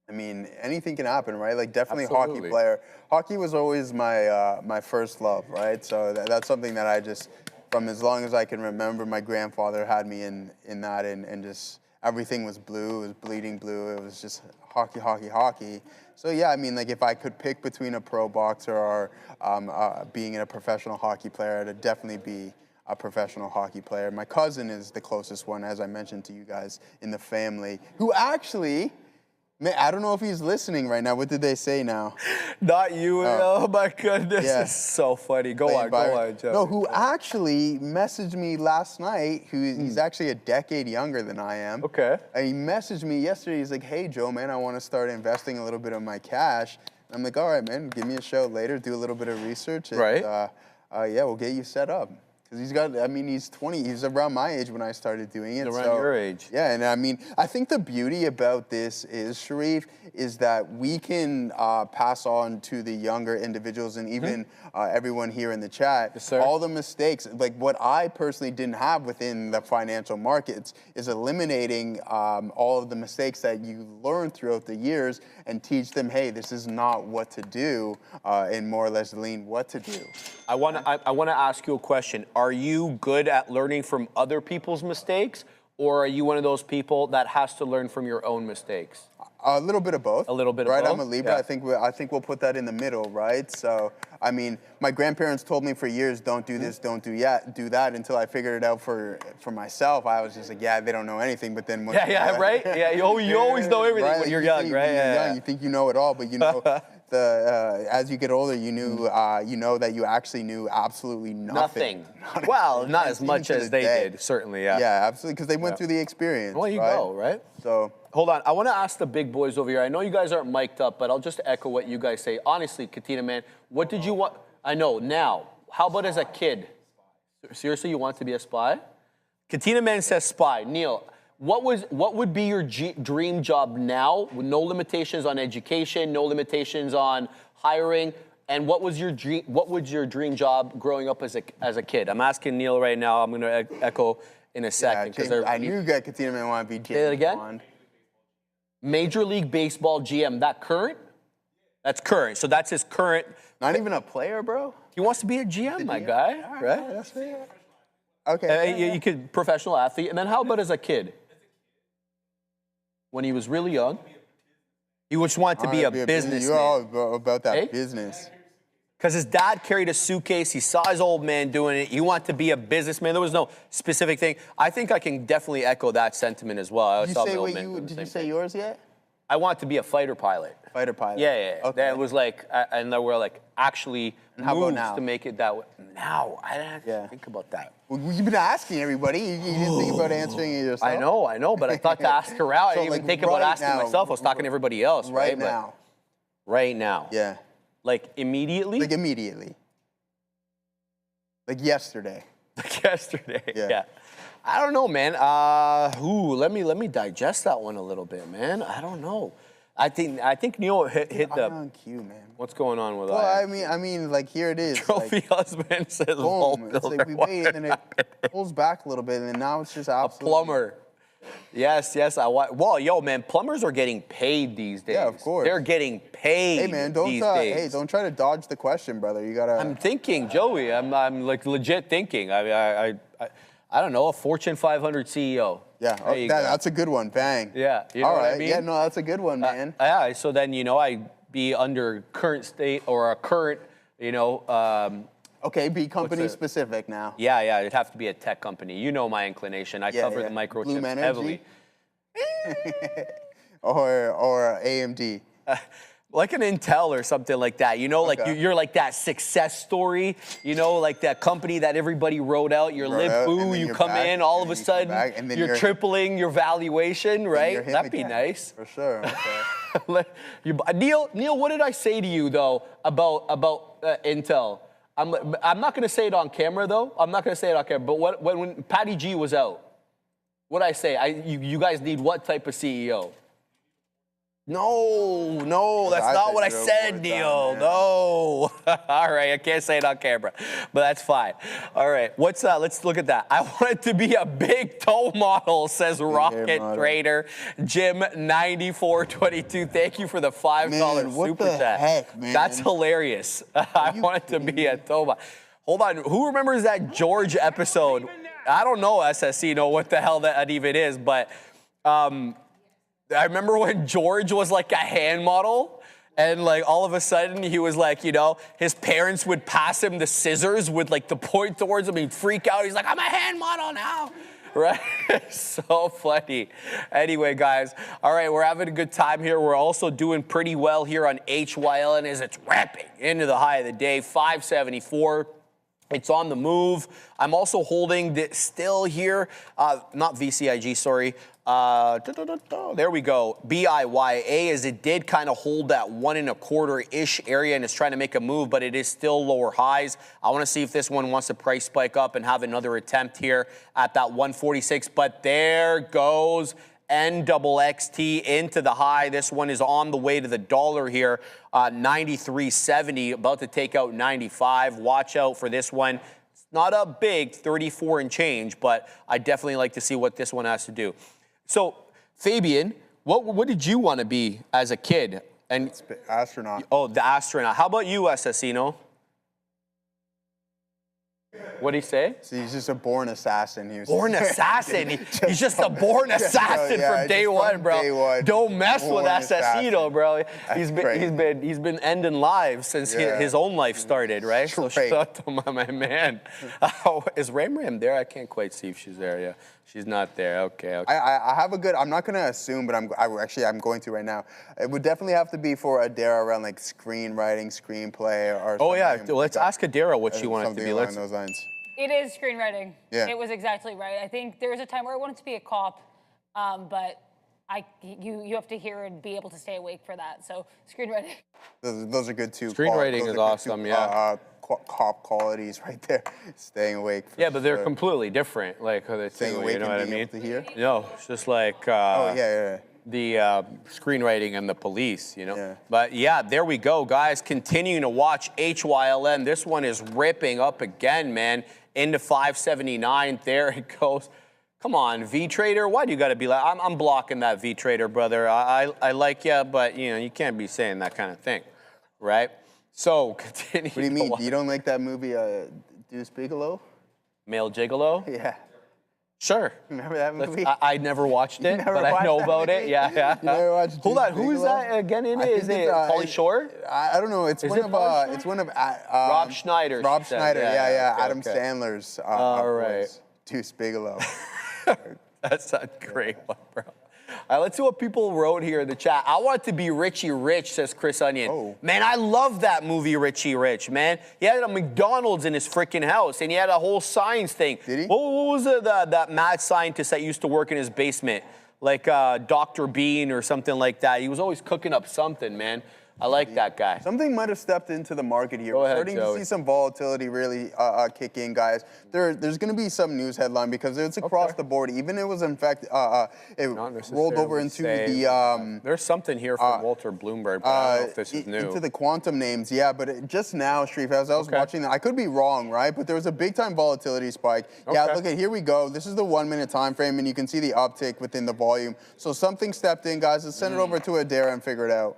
anything can happen, right? Definitely Absolutely. Hockey player. Hockey was always my first love, right? So that's something that I just, from as long as I can remember, my grandfather had me in that, and just everything was blue. It was bleeding blue. It was just hockey, hockey, hockey. So yeah, if I could pick between a pro boxer or being a professional hockey player, it'd definitely be a professional hockey player. My cousin is the closest one, as I mentioned to you guys, in the family, who actually Man, I don't know if he's listening right now. What did they say now? Not you. Oh my goodness. Yeah. It's so funny. Go on, Joe. No, who actually messaged me last night, he's actually a decade younger than I am. Okay. And he messaged me yesterday. He's like, hey, Joe, man, I want to start investing a little bit of my cash. And I'm like, all right, man, give me a show later, do a little bit of research. And, right. Yeah, we'll get you set up. Because he's 20, he's around my age when I started doing it. Around your age. Yeah, and I mean, I think the beauty about this is, Cherif, is that we can pass on to the younger individuals and even everyone here in the chat, all the mistakes. Like what I personally didn't have within the financial markets is eliminating all of the mistakes that you learn throughout the years and teach them, hey, this is not what to do, and more or less lean what to do. I want to ask you a question. Are you good at learning from other people's mistakes, or are you one of those people that has to learn from your own mistakes? A little bit of both. A little bit of both. both? I'm a Libra. Yeah. I think we'll put that in the middle, right? So, I mean, my grandparents told me for years, don't do this, don't do that, until I figured it out for myself. I was just like, yeah, they don't know anything. But then when right? Yeah, you always know everything right? when you're young, right? You think you know it all, but you know, as you get older, you know that you actually knew absolutely nothing. Well, not as much as they did, certainly, yeah. Yeah, absolutely, because they went through the experience. Well, you go, right? So. Hold on, I want to ask the big boys over here. I know you guys aren't mic'd up, but I'll just echo what you guys say. Honestly, Katina, man, what did you want? I know, now, how about as a kid? Seriously, you want to be a spy? Katina Man says spy. Neil, what would be your dream job now with no limitations on education, no limitations on hiring, and what was your dream job growing up as a kid? I'm asking Neil right now. I'm going to echo in a second. Yeah, I knew Katina Man wanted to be James Say that again? Bond. Major League Baseball GM, that current? That's current. So that's his current. Not even a player, bro? He wants to be a GM, my guy, right? That's fair. Okay. You could professional athlete. And then how about as a kid? When he was really young, he just wanted to be a businessman. You're all about that business. Because his dad carried a suitcase. He saw his old man doing it. He wanted to be a businessman. There was no specific thing. I think I can definitely echo that sentiment as well. Did you say yours yet? I want to be a fighter pilot. Fighter pilot. Yeah. Okay. That was like, and there were like actually how about moves now? to make it that way. Now, I didn't have to think about that. Well, you've been asking everybody. You didn't think about answering it yourself? I know, but I thought to ask her out. I didn't even think about asking myself. I was talking to everybody else, right? Right now. Yeah. Like immediately? Like immediately. Like yesterday. Like yesterday. Yeah. I don't know, man. Let me digest that one a little bit, man. I don't know. I think Neil hit the IONQ, man. What's going on with that? Well, I mean, like here it is. Trophy husband says boom. It's like we wait, and then it pulls back a little bit, and then now it's just absolutely. A plumber. Yes. Well, yo, man, plumbers are getting paid these days. Yeah, of course. They're getting paid. Hey, man, don't try to dodge the question, brother. You gotta. I'm thinking, Joey. I'm like legit thinking. I don't know, a Fortune 500 CEO. Yeah, that's a good one. Bang. Yeah, you know all right. what I mean? Yeah, no, that's a good one, man. Yeah. So then I'd be under current state or a current, Okay, be company specific now. Yeah, it'd have to be a tech company. You know my inclination. I cover the microchips heavily. or AMD. Like an Intel or something like that. Like you're like that success story, like that company that everybody wrote out. You're Libbu, you come in, all of a sudden, you're tripling your valuation, right? That'd be nice. For sure. Okay. Neil, what did I say to you, though, about Intel? I'm not going to say it on camera, though. I'm not going to say it on camera. But when Patty G was out, what did I say? You guys need what type of CEO? No, that's not what I said, Neil. No. All right, I can't say it on camera, but that's fine. All right, let's look at that. I wanted to be a big toe model, says Rocket Trader. Jim 9422. Thank you for the $5 super chat. Heck, man? That's hilarious. I wanted to be a toe model. Hold on, who remembers that George episode? I don't know, SSC, know what the hell that even is, but I remember when George was like a hand model, and like all of a sudden he was like, his parents would pass him the scissors with like the point towards him, he'd freak out. He's like, I'm a hand model now. Right? So funny. Anyway, guys, all right, we're having a good time here. We're also doing pretty well here on HYLN as it's ramping into the high of the day, 574. It's on the move. I'm also holding this still here, not VCIG, sorry. There we go. BIYA, as it did kind of hold that 1 1/4-ish area and is trying to make a move, but it is still lower highs. I want to see if this one wants to price spike up and have another attempt here at that 146. But there goes NXXT into the high. This one is on the way to the dollar here, 93.70, about to take out 95. Watch out for this one. It's not a big 34 and change, but I definitely like to see what this one has to do. So, Fabian, what did you want to be as a kid? And astronaut. Oh, the astronaut. How about you, Assassino? What'd he say? So he's just a born assassin. He was Born assassin. He's just a born assassin from day one, bro. Day one. Don't mess with Born Assassino, assassin. bro. Crazy. He's been ending lives since his own life started, right? So Right. shout out to my man. Is Ram there? I can't quite see if she's there. Yeah, she's not there. Okay. I have a good. I'm not gonna assume, but I'm going to right now. It would definitely have to be for Adara around like screenwriting, screenplay, or. Oh yeah, something let's like ask Adara what she wanted to something be. along Let's. those lines. It is screenwriting. Yeah. It was exactly right. I think there was a time where I wanted to be a cop, but you have to hear and be able to stay awake for that. So screenwriting. Those are good too. Screenwriting is awesome, yeah. Cop qualities right there. Staying awake. Yeah, but they're sure. completely different. Like the Staying two, awake you know and what I being mean? able to hear? No, it's just like. Oh yeah. The screenwriting and the police, you know. Yeah. But yeah, there we go, guys. Continuing to watch HYLN. This one is ripping up again, man, into 579. There it goes. Come on, V-Trader. Why do you got to be like, I'm blocking that V-Trader, brother. I like you, but, you know, you can't be saying that kind of thing, right? So, continue. What do you mean? You don't like that movie, Deuce Bigelow? Male Gigolo? Yeah. Sure. Remember that movie? I never watched it, never but I watched know that about it. movie? Yeah. You never watched Hold Deuce on, who is Bigelow? that again in I it? think Is it it's, Pauly Shore? I don't know. It's Is one it of Pauly Shore? it's one of Rob Schneider. Rob she said. Schneider. Yeah. Okay, Adam okay. Sandler's. All right. voice. Deuce Bigelow. That's a great one, bro. All right, let's see what people wrote here in the chat. I want to be Richie Rich, says Chris Onion. Oh. Man, I love that movie, Richie Rich, man. He had a McDonald's in his freaking house, and he had a whole science thing. Did he? What was that mad scientist that used to work in his basement? Like Dr. Bean or something like that. He was always cooking up something, man. I like that guy. Something might have stepped into the market here. Go We're ahead, starting Joey. to see some volatility really kick in, guys. There's going to be some news headline because it's across the board. Even it was, in fact, it rolled over into the... There's something here from Walter Bloomberg, but I don't know if this is new. Into the quantum names, yeah. But just now, Cherif, as I was watching that, I could be wrong, right? But there was a big-time volatility spike. Yeah, look at, here we go. This is the 1 minute time frame, and you can see the uptick within the volume. So something stepped in, guys. Let's send it over to Adara and figure it out.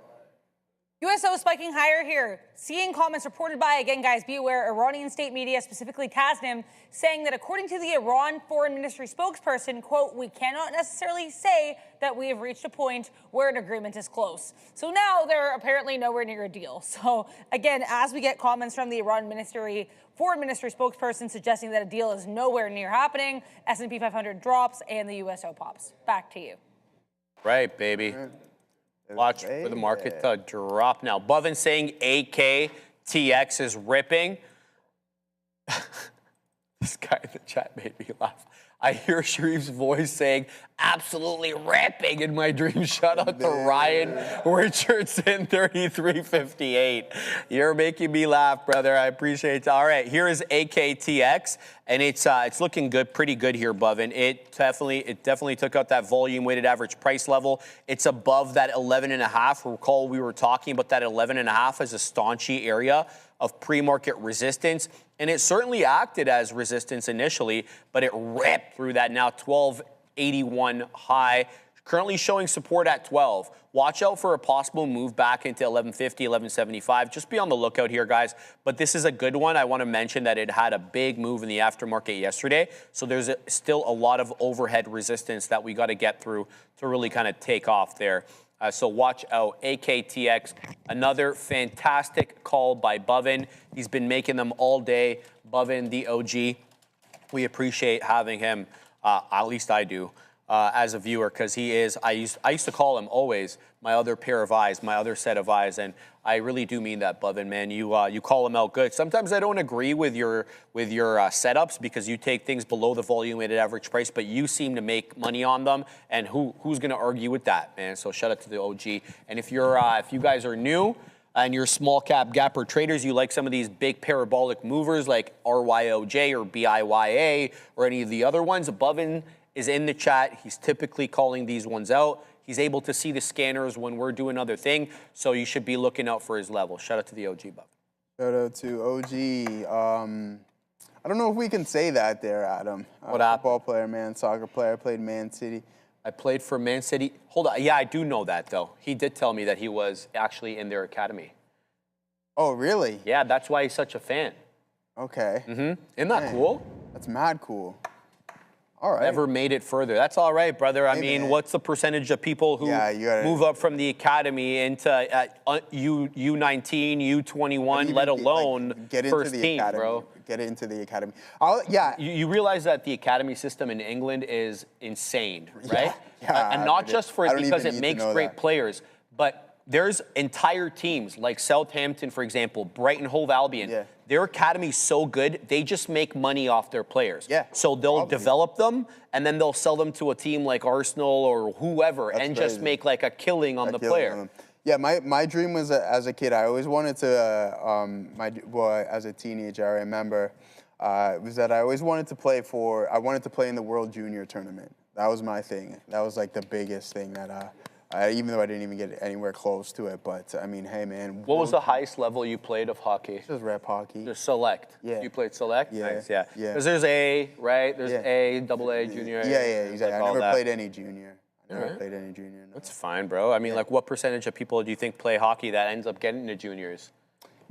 USO spiking higher here. Seeing comments reported by, again, guys, be aware, Iranian state media, specifically Tasnim, saying that according to the Iran Foreign Ministry spokesperson, quote, we cannot necessarily say that we have reached a point where an agreement is close. So now they're apparently nowhere near a deal. So again, as we get comments from the Iran Foreign Ministry spokesperson suggesting that a deal is nowhere near happening, S&P 500 drops and the USO pops. Back to you. Right, baby. Watch for the market to drop now. Bovin saying AKTX is ripping. This guy in the chat made me laugh. I hear Cherif's voice saying, absolutely ripping in my dream. Shout out to Ryan Richardson, 3358. You're making me laugh, brother. I appreciate it. All right, here is AKTX, and it's looking good, pretty good here, Bovin. It definitely took out that volume weighted average price level. It's above that 11.5. Recall we were talking about that 11.5 as a staunchy area of pre-market resistance, and it certainly acted as resistance initially, but it ripped through that now 1281 high, currently showing support at 12. Watch out for a possible move back into 1150, 1175. Just be on the lookout here, guys. But this is a good one. I want to mention that it had a big move in the aftermarket yesterday, so there's still a lot of overhead resistance that we got to get through to really kind of take off there. So watch out, AKTX, another fantastic call by Bovin. He's been making them all day. Bovin, the OG, we appreciate having him At least I do. As a viewer, because he is, I used to call him always my other pair of eyes, my other set of eyes, and I really do mean that, Bovin, man. You call him out good. Sometimes I don't agree with your setups because you take things below the volume weighted average price, but you seem to make money on them, and who's gonna argue with that, man? So shout out to the OG. And if you guys are new and you're small cap gapper traders, you like some of these big parabolic movers like RYOJ or BIYA or any of the other ones, Bovin is in the chat. He's typically calling these ones out. He's able to see the scanners when we're doing other thing, so you should be looking out for his level. Shout out to the OG, Buff. Shout out to OG. I don't know if we can say that there, Adam. What happened? Football player, man, soccer player, played Man City. I played for Man City. Hold on. Yeah, I do know that, though. He did tell me that he was actually in their academy. Oh, really? Yeah, that's why he's such a fan. Okay. Isn't that cool? That's mad cool. All right. Never made it further. That's all right, brother. I mean, man. what's the percentage of people who move up from the academy into U19, U21, let alone get into first the team, academy, bro? Get into the academy. You realize that the academy system in England is insane, right? Yeah, and not just for it because it need to makes know great that. players, but there's entire teams like Southampton, for example, Brighton Hove Albion. Yeah. Their academy's so good, they just make money off their players. Yeah, So they'll probably. develop them, and then they'll sell them to a team like Arsenal or whoever, That's and just crazy. make like a killing on the player. Yeah, my dream was as a kid, I always wanted to, as a teenager, I remember, was that I always wanted to play in the World Junior Tournament. That was my thing. That was like the biggest thing that, even though I didn't even get anywhere close to it, but I mean, hey man. What was the highest level you played of hockey? Just rep hockey. Just select. Yeah. You played select? Yeah. Nice, yeah. Yeah. Because there's A, right? There's Yeah. A, double A, junior A. Yeah, exactly. like I all never that. played any junior. No. That's fine, bro. I mean, like, what percentage of people do you think play hockey that ends up getting to juniors?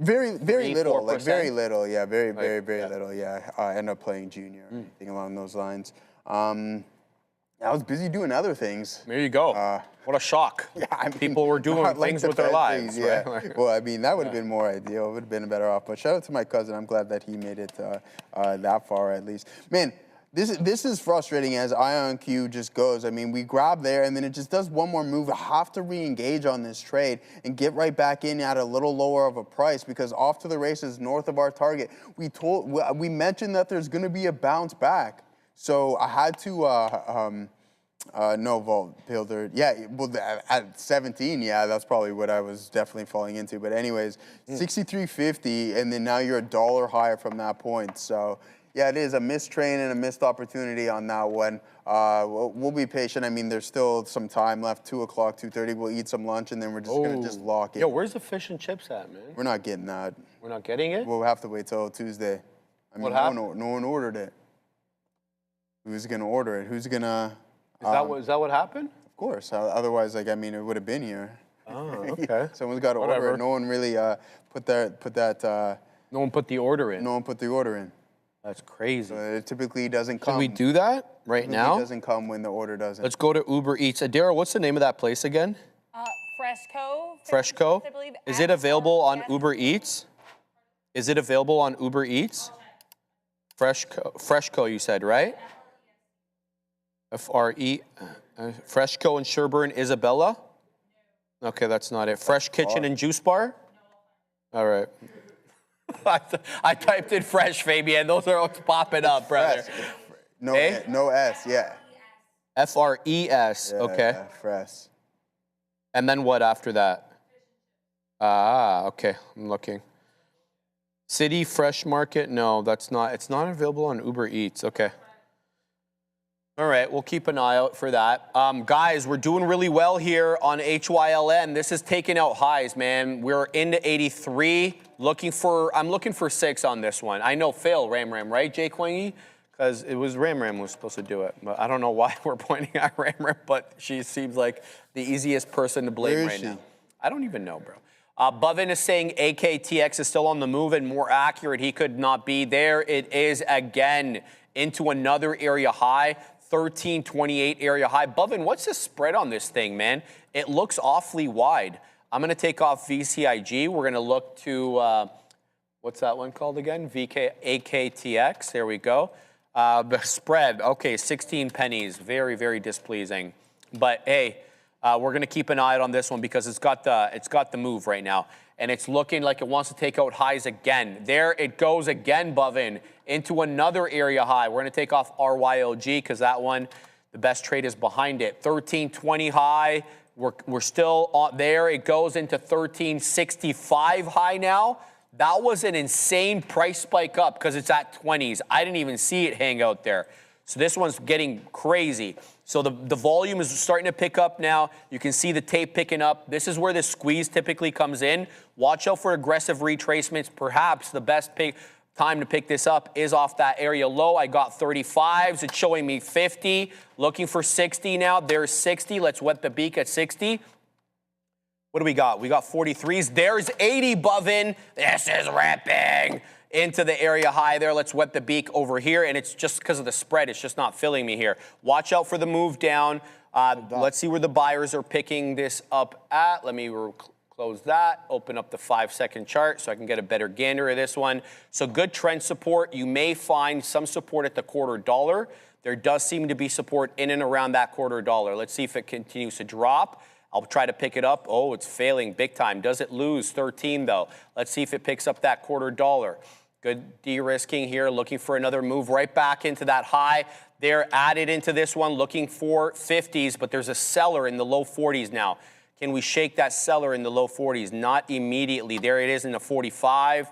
Very 3, little. 4%? Like very little. Yeah, very yeah. little. Yeah, I end up playing junior, or anything along those lines. I was busy doing other things. There you go. What a shock. Yeah, I mean, people were doing not like things the with their best lives, things, yeah. right? Well, I mean, that would have been more ideal. It would have been better off. But shout out to my cousin. I'm glad that he made it that far at least. Man, this is frustrating as IONQ just goes. I mean, we grab there and then it just does one more move. I have to re-engage on this trade and get right back in at a little lower of a price because off to the races north of our target. We mentioned that there's going to be a bounce back. So I had to no vault builder. Yeah, well, at 17, yeah, that's probably what I was definitely falling into. But anyways, 63.50, and then now you're $1 higher from that point. So yeah, it is a missed train and a missed opportunity on that one. We'll be patient. I mean, there's still some time left. 2 o'clock, 2:30. We'll eat some lunch, and then we're just gonna just lock it. Yo, where's the fish and chips at, man? We're not getting that. We're not getting it? We'll have to wait till Tuesday. I mean, What happened? no one ordered it. Who's gonna order it? Who's gonna? Is that what happened? Of course. Otherwise, like, I mean, it would have been here. Oh, okay. Someone's got to order it. No one really put that. No one put the order in. No one put the order in. That's crazy. So it typically doesn't come. Can we do that right It now? doesn't come when the order doesn't. Let's go to Uber Eats. Adara, what's the name of that place again? Fresco. Freshco? I believe. Is it available on Uber Eats? Is it available on Uber Eats? Freshco, you said, right? F-R-E. Freshco in Sherburne, Isabella? Okay, that's not it. Fresh Kitchen and Juice Bar? All right. I typed in fresh, Fabian. Those are what's popping up, brother. No, Eh? no S, yeah. F-R-E-S, okay. Yeah, fresh. And then what after that? Ah, okay, I'm looking. City Fresh Market, no, that's not, it's not available on Uber Eats, okay. All right, we'll keep an eye out for that. Guys, we're doing really well here on HYLN. This is taking out highs, man. We're into 83. I'm looking for 6 on this one. I know fail Ram, right, Jay Quingy? Because it was Ram who was supposed to do it. But I don't know why we're pointing at Ram, but she seems like the easiest person to blame Where is right she? now. I don't even know, bro. Bovin is saying AKTX is still on the move and more accurate. He could not be there. It is again into another area high. 1328 area high. Bovin, what's the spread on this thing, man? It looks awfully wide. I'm going to take off VCIG. We're going to look to, what's that one called again? AKTX. There we go. The spread, okay, 16 pennies. Very, very displeasing. But hey, we're going to keep an eye out on this one because it's got the move right now. And it's looking like it wants to take out highs again. There it goes again, Bovin, into another area high. We're going to take off RYOG because that one, the best trade is behind it. 1320 high. We're still on there. It goes into 1365 high now. That was an insane price spike up because it's at 20s. I didn't even see it hang out there. So this one's getting crazy. So the volume is starting to pick up now. You can see the tape picking up. This is where the squeeze typically comes in. Watch out for aggressive retracements. Perhaps the best time to pick this up is off that area low. I got 35s. It's showing me 50. Looking for 60 now. There's 60. Let's wet the beak at 60. What do we got? We got 43s. There's 80, Bovin. This is ripping into the area high there. Let's wet the beak over here. And it's just because of the spread. It's just not filling me here. Watch out for the move down. Let's see where the buyers are picking this up at. Let me close that. Open up the 5-second chart so I can get a better gander of this one. So good trend support. You may find some support at the $0.25. There does seem to be support in and around that $0.25. Let's see if it continues to drop. I'll try to pick it up. Oh, it's failing big time. Does it lose 13 though? Let's see if it picks up that $0.25. Good de-risking here, looking for another move right back into that high. They're added into this one, looking for 50s, but there's a seller in the low 40s now. Can we shake that seller in the low 40s? Not immediately. There it is in the 45.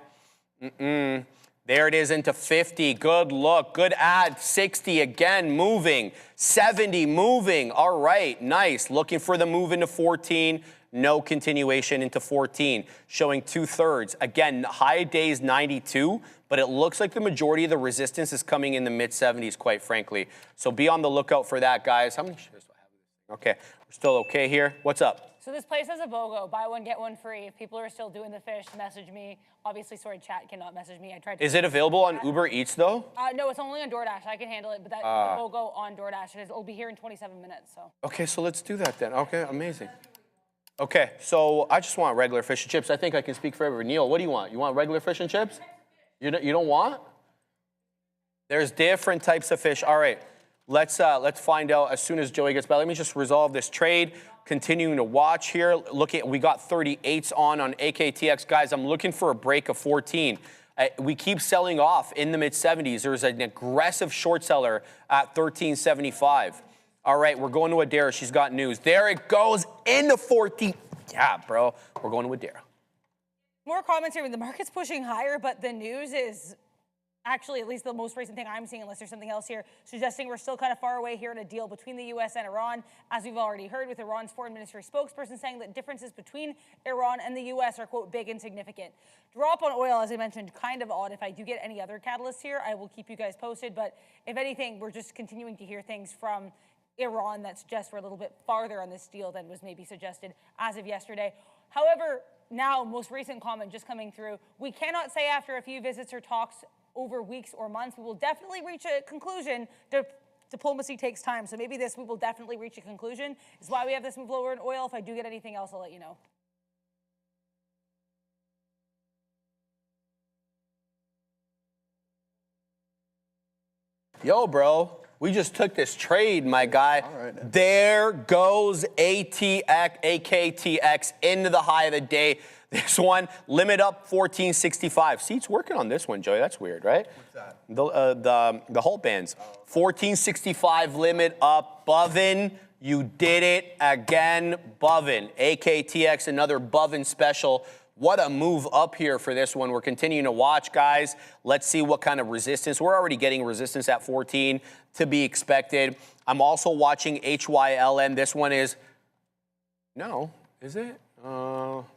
There it is into 50. Good look. Good add. 60 again, moving. 70 moving. All right, nice. Looking for the move into 14. No continuation into 14, showing 2/3. Again, high days 92, but it looks like the majority of the resistance is coming in the mid-70s, quite frankly. So be on the lookout for that, guys. How many shares do I have? Okay, we're still okay here. What's up? So this place has a BOGO, buy one, get one free. If people are still doing the fish, message me. Obviously, sorry, chat cannot message me. I tried to. Is it available on Uber Eats, though? No, it's only on DoorDash. I can handle it, but that BOGO on DoorDash, it'll be here in 27 minutes, so. Okay, so let's do that then. Okay, amazing. Okay, so I just want regular fish and chips. I think I can speak for everyone. Neil, what do you want? You want regular fish and chips? You don't want? There's different types of fish. All right, let's find out as soon as Joey gets back. Let me just resolve this trade. Continuing to watch here. We got 38s on AKTX. Guys, I'm looking for a break of 14. We keep selling off in the mid-70s. There's an aggressive short seller at 1375. All right, we're going to Adara. She's got news. There it goes into 14. Yeah, bro, we're going to Adara. More comments here. The market's pushing higher, but the news is actually, at least the most recent thing I'm seeing, unless there's something else here, suggesting we're still kind of far away here in a deal between the U.S. and Iran, as we've already heard with Iran's foreign ministry spokesperson saying that differences between Iran and the U.S. are, quote, big and significant. Drop on oil, as I mentioned, kind of odd. If I do get any other catalysts here, I will keep you guys posted. But if anything, we're just continuing to hear things from Iran that suggest we're a little bit farther on this deal than was maybe suggested as of yesterday. However, now, most recent comment just coming through, we cannot say after a few visits or talks over weeks or months, we will definitely reach a conclusion. Diplomacy takes time, so maybe we will definitely reach a conclusion. Is why we have this move lower in oil. If I do get anything else, I'll let you know. Yo, bro, we just took this trade, my guy. All right. There goes AKTX into the high of the day. This one, limit up 1465. See, it's working on this one, Joey. That's weird, right? What's that? The Halt bands. 1465 limit up. Bovin, you did it again. Bovin. AKTX, another Bovin special. What a move up here for this one. We're continuing to watch, guys. Let's see what kind of resistance. We're already getting resistance at 14 to be expected. I'm also watching HYLN. This one is, no, is it?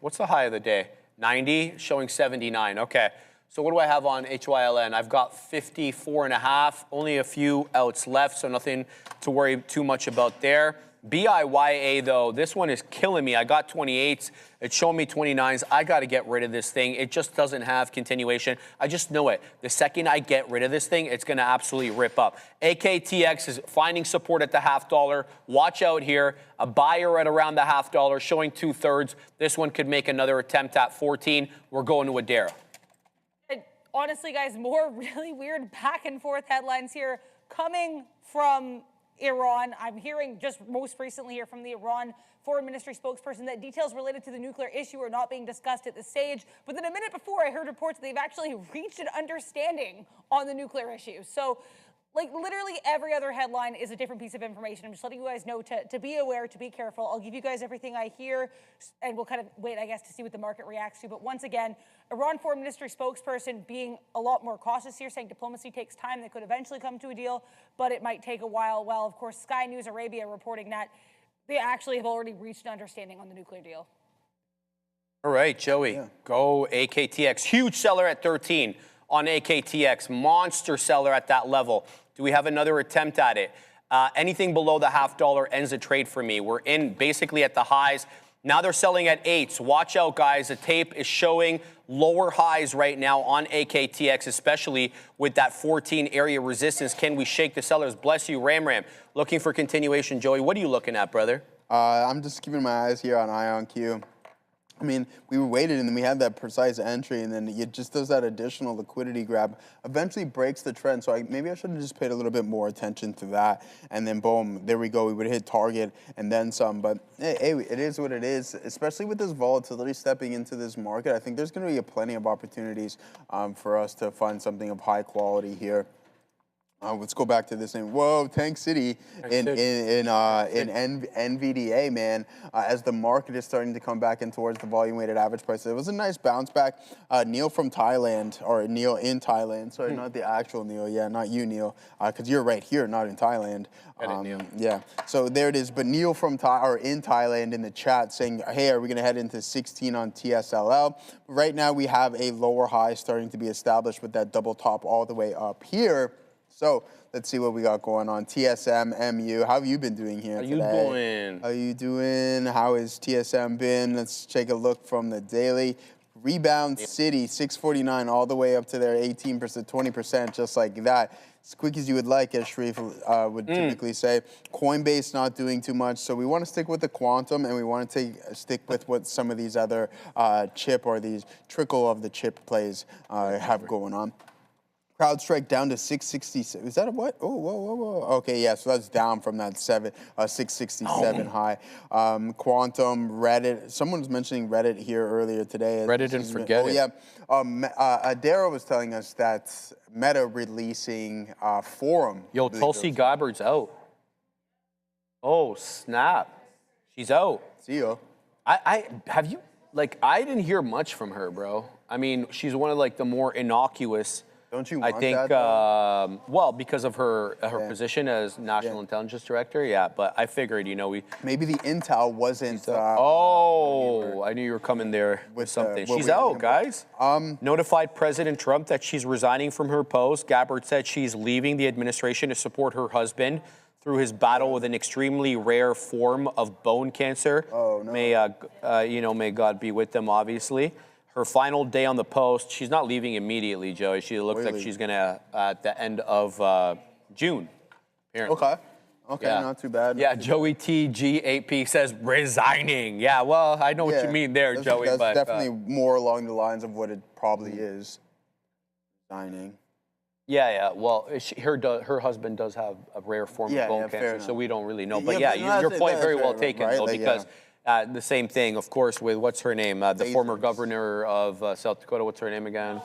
What's the high of the day? 90, showing 79. Okay. So what do I have on HYLN? I've got 54.5, only a few outs left, so nothing to worry too much about there. BIYA, though, this one is killing me. I got 28s. It's showing me 29s. I got to get rid of this thing. It just doesn't have continuation. I just know it. The second I get rid of this thing, it's going to absolutely rip up. AKTX is finding support at the $0.50. Watch out here. A buyer at around the $0.50, showing 2/3. This one could make another attempt at 14. We're going to Adara. honestly, guys, more really weird back and forth headlines here coming from Iran. I'm hearing just most recently here from the Iran Foreign Ministry spokesperson that details related to the nuclear issue are not being discussed at this stage. But then a minute before, I heard reports that they've actually reached an understanding on the nuclear issue. So, like, literally every other headline is a different piece of information. I'm just letting you guys know to be aware, to be careful. I'll give you guys everything I hear, and we'll kind of wait, I guess, to see what the market reacts to. But once again, Iran Foreign Ministry spokesperson being a lot more cautious here, saying diplomacy takes time. They could eventually come to a deal, but it might take a while. Well, of course, Sky News Arabia reporting that they actually have already reached an understanding on the nuclear deal. All right, Joey, go AKTX. Huge seller at 13 on AKTX. Monster seller at that level. Do we have another attempt at it? Anything below the $0.50 ends the trade for me. We're in basically at the highs. Now they're selling at 8s. Watch out, guys. The tape is showing lower highs right now on AKTX, especially with that 14 area resistance. Can we shake the sellers? Bless you, Ram. Looking for continuation, Joey. What are you looking at, brother? I'm just keeping my eyes here on IONQ. I mean, we waited and then we had that precise entry and then it just does that additional liquidity grab, eventually breaks the trend. So maybe I should have just paid a little bit more attention to that. And then boom, there we go. We would hit target and then some. But hey, it is what it is, especially with this volatility stepping into this market. I think there's going to be plenty of opportunities for us to find something of high quality here. Let's go back to this name. Whoa, Tank City in NVDA, man. As the market is starting to come back in towards the volume-weighted average price, it was a nice bounce back. Neil from Thailand, or Neil in Thailand. Sorry, not the actual Neil. Yeah, not you, Neil, because you're right here, not in Thailand. Neil. Yeah. So there it is. But Neil from in Thailand in the chat saying, "Hey, are we going to head into 16 on TSLL?" Right now, we have a lower high starting to be established with that double top all the way up here. So let's see what we got going on. TSM, MU, how have you been doing here today? How you doing? How you doing? How has TSM been? Let's take a look from the daily. Rebound City, 649 all the way up to their 18%, 20%, just like that. As quick as you would like, as Cherif would typically say. Coinbase not doing too much, so we want to stick with the quantum and we want to stick with what some of these other chip or these trickle of the chip plays have going on. CrowdStrike down to 667. Is that a what? Oh, whoa. Okay, yeah, so that's down from that 667 high. Quantum, Reddit. Someone was mentioning Reddit here earlier today. Reddit didn't forget it. Oh, yeah. Adara was telling us that Meta releasing Forum. Yo, Tulsi Gabbard's out. Oh, snap. She's out. See you. I didn't hear much from her, bro. I mean, she's one of like the more innocuous. Don't you want I think, that, well, because of her position as National Intelligence Director, yeah. But I figured, maybe the intel wasn't. I knew you were coming there with something. She's out, guys. Notified President Trump that she's resigning from her post. Gabbard said she's leaving the administration to support her husband through his battle with an extremely rare form of bone cancer. Oh, no. May God be with them, obviously. Her final day on the post, she's not leaving immediately, Joey. She looks like she's going to at the end of June, apparently. Okay, not too bad. Yeah, Joey TG8P says resigning. Yeah, well, I know what you mean there, Joey. That's but definitely more along the lines of what it probably is. Resigning. Yeah. Well, her husband does have a rare form of bone cancer, so we don't really know. But your point very well taken, though, because the same thing, of course, with what's her name, the former governor of South Dakota. What's her name again?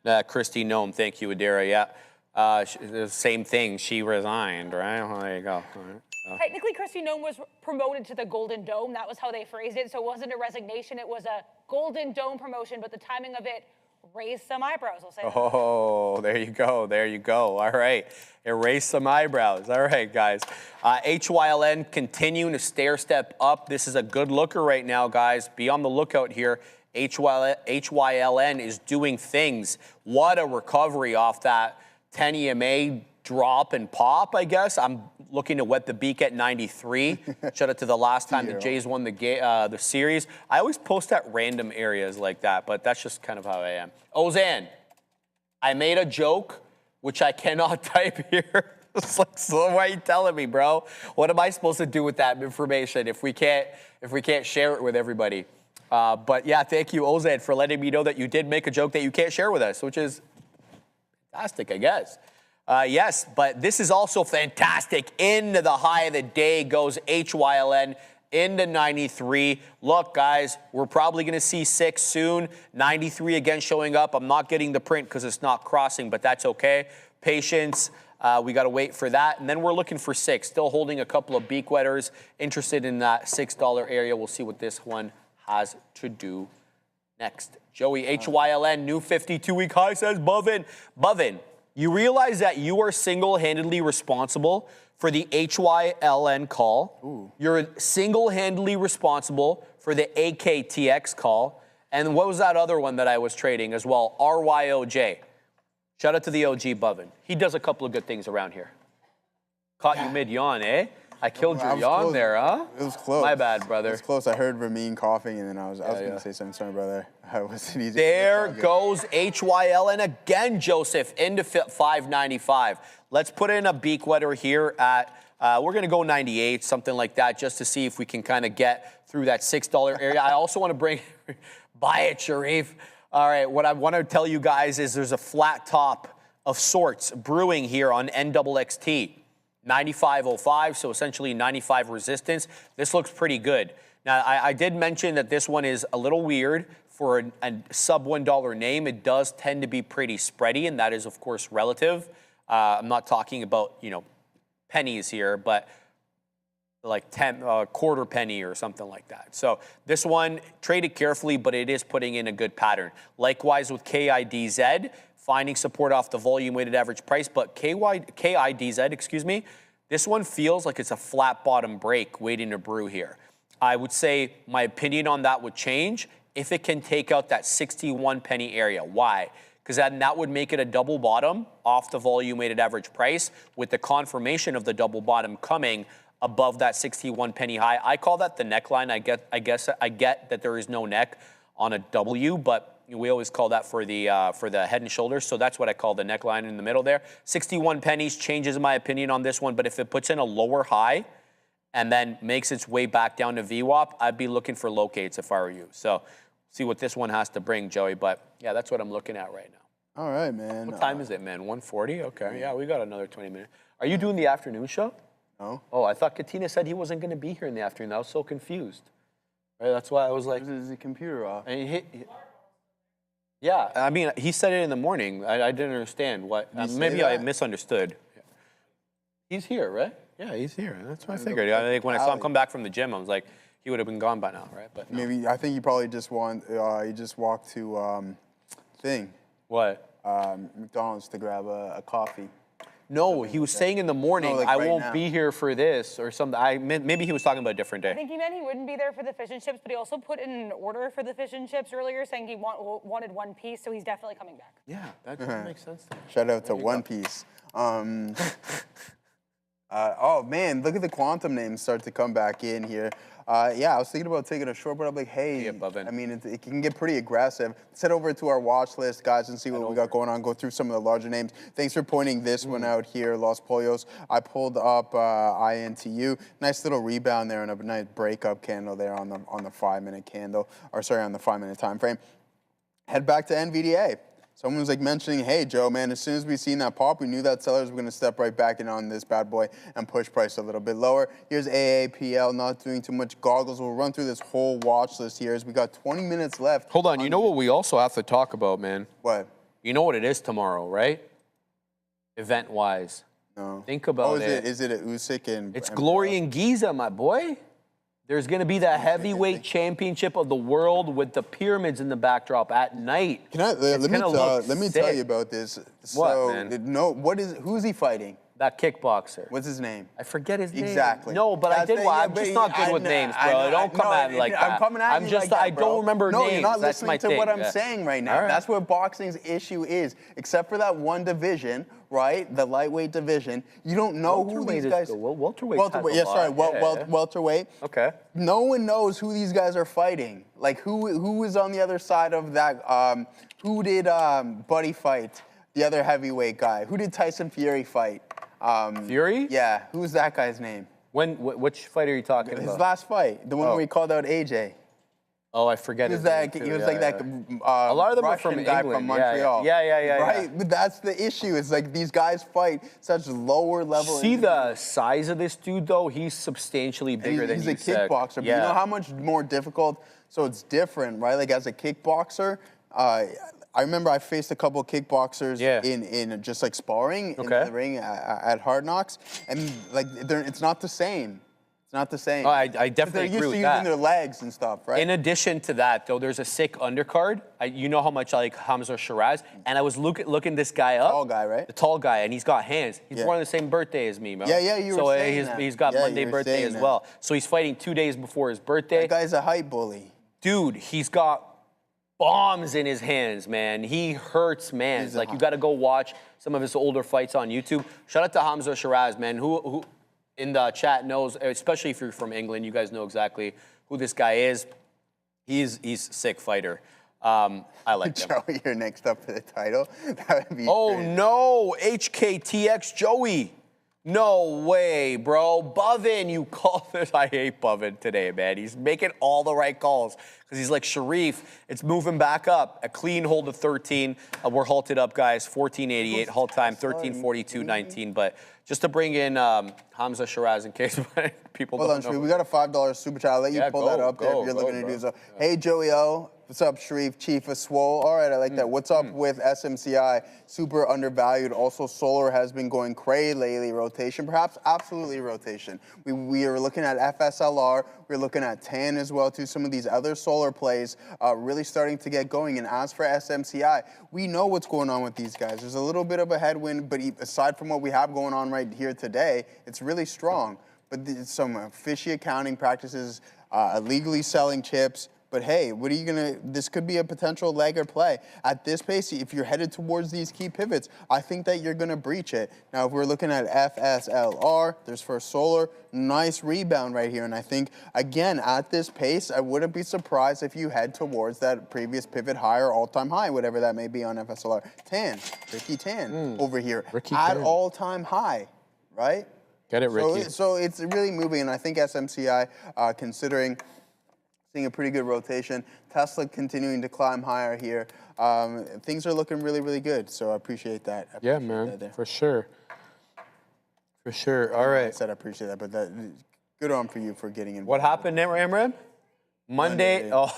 Kristi Noem. Thank you, Adara. Yeah, the same thing. She resigned, right? Well, there you go. Right. Technically, Kristi Noem was promoted to the Golden Dome. That was how they phrased it. So it wasn't a resignation. It was a Golden Dome promotion, but the timing of it raised some eyebrows, I'll say. Oh, there you go. All right. Erase some eyebrows. All right, guys. HYLN continuing to stair step up. This is a good looker right now, guys. Be on the lookout here. HYLN is doing things. What a recovery off that 10 EMA drop and pop, I guess. I'm looking to wet the beak at 93. Shout out to the last time the Jays won the series. I always post at random areas like that, but that's just kind of how I am. Ozan, I made a joke, which I cannot type here. It's like, so why are you telling me, bro? What am I supposed to do with that information if we can't share it with everybody? But yeah, thank you, Ozan, for letting me know that you did make a joke that you can't share with us, which is Fantastic, I guess. Yes, but this is also fantastic. Into the high of the day goes HYLN into 93. Look, guys, we're probably going to see 6 soon. 93 again showing up. I'm not getting the print because it's not crossing, but that's okay. Patience. We got to wait for that. And then we're looking for 6. Still holding a couple of beak wetters. Interested in that $6 area. We'll see what this one has to do next. Joey, HYLN, new 52-week high, says Bovin. Bovin, you realize that you are single-handedly responsible for the HYLN call. Ooh. You're single-handedly responsible for the AKTX call. And what was that other one that I was trading as well? RYOJ. Shout out to the OG Bovin. He does a couple of good things around here. Caught you mid-yawn, eh? I killed your yawn close. there, huh? It was close. My bad, brother. It was close. I heard Ramin coughing, and then I was going to say something. Sorry, brother. I wasn't easy. There goes HYLN again, Joseph, into 595. Let's put in a beak wetter here at, we're going to go 98, something like that, just to see if we can kind of get through that $6 area. I also want to bring, buy it, Cherif. All right, what I want to tell you guys is there's a flat top of sorts brewing here on NXXT. 95.05, so essentially 95 resistance. This looks pretty good. Now, I did mention that this one is a little weird for a sub $1 name. It does tend to be pretty spready, and that is, of course, relative. I'm not talking about, pennies here, but like quarter penny or something like that. So this one, trade it carefully, but it is putting in a good pattern. Likewise with KIDZ, finding support off the volume weighted average price, but KIDZ, excuse me, this one feels like it's a flat bottom break waiting to brew here. I would say my opinion on that would change if it can take out that 61 penny area. Why? Because then that would make it a double bottom off the volume weighted average price with the confirmation of the double bottom coming above that 61 penny high. I call that the neckline. I get that there is no neck on a W, but we always call that for the head and shoulders. So that's what I call the neckline in the middle there. 61 pennies changes my opinion on this one, but if it puts in a lower high and then makes its way back down to VWAP, I'd be looking for locates if I were you. So see what this one has to bring, Joey. But yeah, that's what I'm looking at right now. All right, man. What time is it, man? 1:40? Okay, yeah, we got another 20 minutes. Are you doing the afternoon show? No. Oh, I thought Katina said he wasn't going to be here in the afternoon. I was so confused. Right, that's why I was like... Is the computer off? And yeah, I mean, he said it in the morning. I didn't understand what... maybe I misunderstood. He's here, right? Yeah, he's here. That's what I figured. When I saw him come back from the gym, I was like, he would have been gone by now, right? But no. Maybe, I think you probably just you just walked to, What? McDonald's to grab a coffee. No, he was saying in the morning, I won't be here for this or something. Maybe he was talking about a different day. I think he meant he wouldn't be there for the fish and chips, but he also put in an order for the fish and chips earlier, saying he wanted one piece, so he's definitely coming back. Yeah, that makes sense. Shout out to One Piece. Oh man, look at the quantum names start to come back in here. Yeah, I was thinking about taking a short, but I'm like, hey, I mean, it can get pretty aggressive. Let's head over to our watch list, guys, and see what we got going on. Go through some of the larger names. Thanks for pointing this one out here, Los Pollos. I pulled up INTU. Nice little rebound there and a nice breakup candle there on the 5-minute candle, or sorry, on the 5-minute time frame. Head back to NVDA. Someone was like mentioning, hey, Joe, man, as soon as we seen that pop, we knew that sellers were going to step right back in on this bad boy and push price a little bit lower. Here's AAPL, not doing too much goggles. We'll run through this whole watch list here as we got 20 minutes left. Hold on, you know what we also have to talk about, man? What? You know what it is tomorrow, right? Event-wise. No. Think about it. Is it a Usyk and... It's Glory in Giza, my boy. There's going to be the heavyweight championship of the world with the pyramids in the backdrop at night. Let me tell you about this. What, man? Who's he fighting? That kickboxer. What's his name? I forget his name. Exactly. No, but I'm just not good with names, bro. Don't come at me like that. I'm coming at you like that, I don't remember names. No, you're not That's my listening to thing. what I'm saying right now. Right. That's what boxing's issue is. Except for that one division, right? The lightweight division. You don't know who these guys... Welterweight. Welterweight. Okay. No one knows who these guys are fighting. Like, who is on the other side of that? Who did Buddy fight? The other heavyweight guy. Who did Tyson Fury fight? Fury? Yeah. Who's that guy's name? Which fight are you talking about? His last fight. The one where he called out AJ. Oh, I forget He was his name like, too. he was Yeah, like yeah. that A lot of them are Russian from guy England. from Montreal. Yeah. Right? But that's the issue. It's like these guys fight such lower level. See the size of this dude, though? He's substantially bigger than he's you a said. kickboxer. But you know how much more difficult? So it's different, right? Like as a kickboxer, I remember I faced a couple kickboxers in just like sparring in the ring at Hard Knocks, and like it's not the same. It's not the same. Oh, I definitely agree with that. They're used to using their legs and stuff, right? In addition to that, though, there's a sick undercard. You know how much I like Hamza Shiraz, and I was looking this guy up. Tall guy, right? The tall guy, and he's got hands. He's born on the same birthday as me, man. Yeah, you were saying that. He's got Monday birthday as well. So he's fighting 2 days before his birthday. That guy's a hype bully. Dude, he's got bombs in his hands, man. He hurts, man. Like, you got to go watch some of his older fights on YouTube. Shout out to Hamza Shiraz, man, who in the chat knows, especially if you're from England, you guys know exactly who this guy is. He's a sick fighter. I like him. Joey, you're next up for the title. That would be great. No, HKTX Joey. No way, bro. Bovin, you call this. I hate Bovin today, man. He's making all the right calls because he's like Cherif. It's moving back up. A clean hold of 13. We're halted up, guys. 1488. Halt time 13:42:19. But just to bring in Hamza Shiraz in case people Hold on, don't know. Sharif. We got a $5 super chat. I'll let you pull that up there if you're looking to do so. Hey, Joey O. What's up, Cherif? Chief of Swole. All right, I like that. What's up with SMCI? Super undervalued. Also, solar has been going crazy lately. Rotation, perhaps? Absolutely rotation. We are looking at FSLR. We're looking at TAN as well, too. Some of these other solar plays really starting to get going. And as for SMCI, we know what's going on with these guys. There's a little bit of a headwind, but aside from what we have going on right here today, it's really strong. But some fishy accounting practices, illegally selling chips. But hey, what are you gonna? This could be a potential leg or play. At this pace, if you're headed towards these key pivots, I think that you're gonna breach it. Now, if we're looking at FSLR, there's First Solar, nice rebound right here. And I think, again, at this pace, I wouldn't be surprised if you head towards that previous pivot high or all-time high, whatever that may be on FSLR. TAN, Ricky TAN over here, at all-time high, right? Get it, Ricky. So it's really moving, and I think SMCI, considering seeing a pretty good rotation. Tesla continuing to climb higher here. Things are looking really, really good. So I appreciate that. Yeah, man, for sure. For sure. All right. I said I appreciate that, but good on for you for getting in. What happened, Amram? Monday. Oh,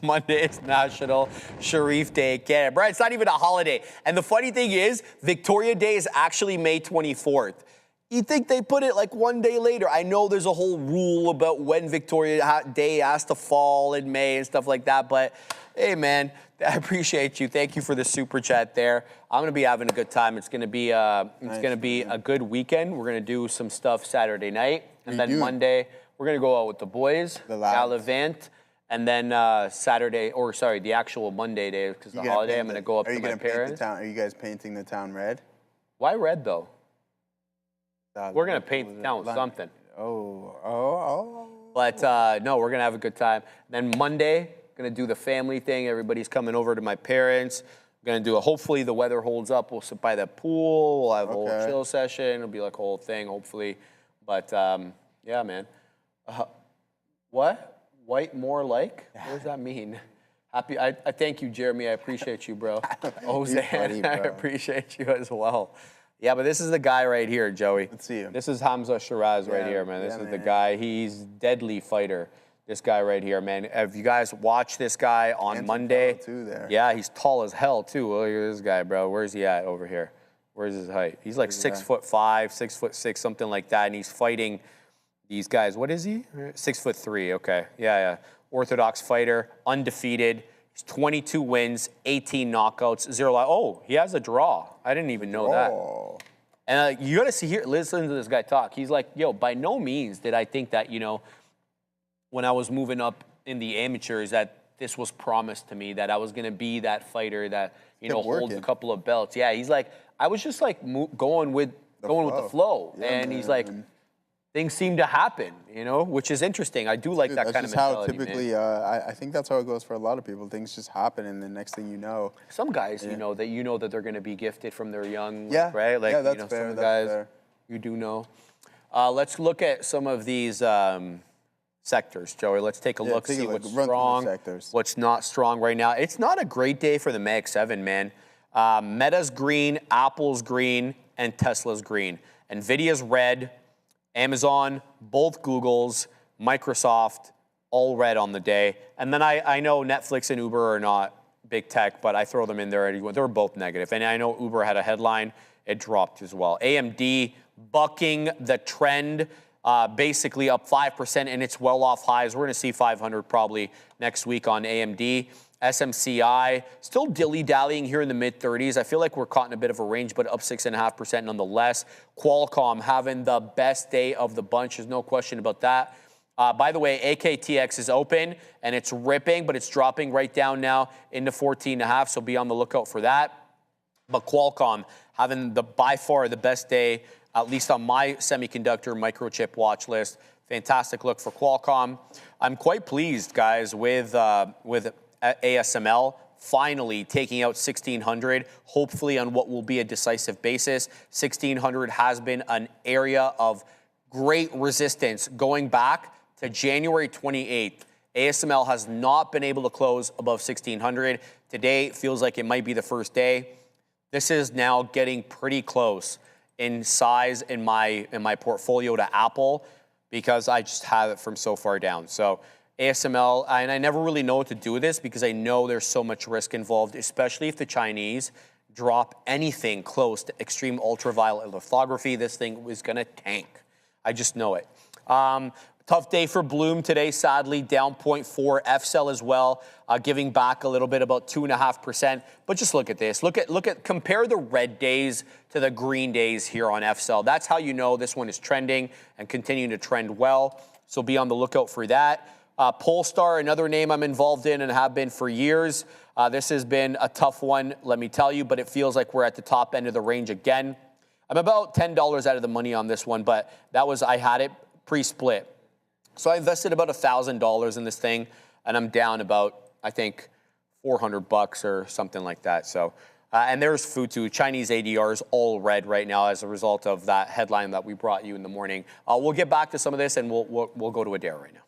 Monday is National Cherif Day. Get it, bro. It's not even a holiday. And the funny thing is, Victoria Day is actually May 24th. You think they put it like one day later. I know there's a whole rule about when Victoria Day has to fall in May and stuff like that, but hey, man, I appreciate you. Thank you for the super chat there. I'm gonna be having a good time. It's gonna be a good weekend. We're gonna do some stuff Saturday night, and then Monday we're gonna go out with the boys, Galavant, and then the actual Monday day because the holiday. I'm gonna go up to my parents. Are you guys painting the town red? Why red though? We're going to paint the town with something. But no, we're going to have a good time. Then Monday, going to do the family thing. Everybody's coming over to my parents. We're going to do hopefully the weather holds up. We'll sit by the pool. We'll have a whole chill session. It'll be like a whole thing, hopefully. But yeah, man. What? White more like? What does that mean? I thank you, Jeremy. I appreciate you, bro. Ozan, I appreciate you as well. Yeah, but this is the guy right here, Joey. Let's see him. This is Hamza Shiraz right here, man. This is the guy. He's deadly fighter. This guy right here, man. If you guys watch this guy on Monday, yeah, he's tall as hell too. Look at this guy, bro. Where's he at over here? Where's his height? He's like 6'5", 6'6", something like that, and he's fighting these guys. What is he? 6'3". Okay, yeah. Orthodox fighter, undefeated. 22 wins, 18 knockouts, 0 loss. Oh, he has a draw. I didn't even know that. And you got to see here, listen to this guy talk. He's like, yo, by no means did I think that, when I was moving up in the amateurs, that this was promised to me, that I was going to be that fighter that, holds a couple of belts. Yeah, he's like, I was just like going with the flow. Yeah, and he's like, things seem to happen, which is interesting. I do like that kind of mentality. That's just how typically, I think that's how it goes for a lot of people. Things just happen, and the next thing you know. Some guys, that they're going to be gifted from their young, yeah, right? Like, yeah, that's fair. Some guys, you do know. Let's look at some of these sectors, Joey. Let's take a look, take a see look. what's Run through the strong, sectors. what's not strong right now. It's not a great day for the Mag 7, man. Meta's green, Apple's green, and Tesla's green. Nvidia's red, Amazon, both Google's, Microsoft, all red on the day. And then I know Netflix and Uber are not big tech, but I throw them in there anyway. They were both negative. And I know Uber had a headline. It dropped as well. AMD bucking the trend, basically up 5%, and it's well off highs. We're going to see 500 probably next week on AMD. SMCI still dilly-dallying here in the mid-30s. I feel like we're caught in a bit of a range, but up 6.5% nonetheless. Qualcomm having the best day of the bunch. There's no question about that. By the way, AKTX is open, and it's ripping, but it's dropping right down now into 14.5, so be on the lookout for that. But Qualcomm having by far the best day, at least on my semiconductor microchip watch list. Fantastic look for Qualcomm. I'm quite pleased, guys, with ASML finally taking out 1600, hopefully on what will be a decisive basis. 1600 has been an area of great resistance going back to January 28th. ASML has not been able to close above 1600. Today feels like it might be the first day. This is now getting pretty close in size in my portfolio to Apple because I just have it from so far down. So ASML, and I never really know what to do with this because I know there's so much risk involved, especially if the Chinese drop anything close to extreme ultraviolet lithography. This thing is going to tank. I just know it. Tough day for Bloom today, sadly, down 0.4. FCell as well, giving back a little bit, about 2.5%. But just look at this. Compare the red days to the green days here on FCell. That's how you know this one is trending and continuing to trend well. So be on the lookout for that. Polestar, another name I'm involved in and have been for years. This has been a tough one, let me tell you, but it feels like we're at the top end of the range again. I'm about $10 out of the money on this one, but I had it pre-split. So I invested about $1,000 in this thing, and I'm down about, I think, $400 or something like that. So, and there's Futu, Chinese ADRs, all red right now as a result of that headline that we brought you in the morning. We'll get back to some of this, and we'll go to Adair right now.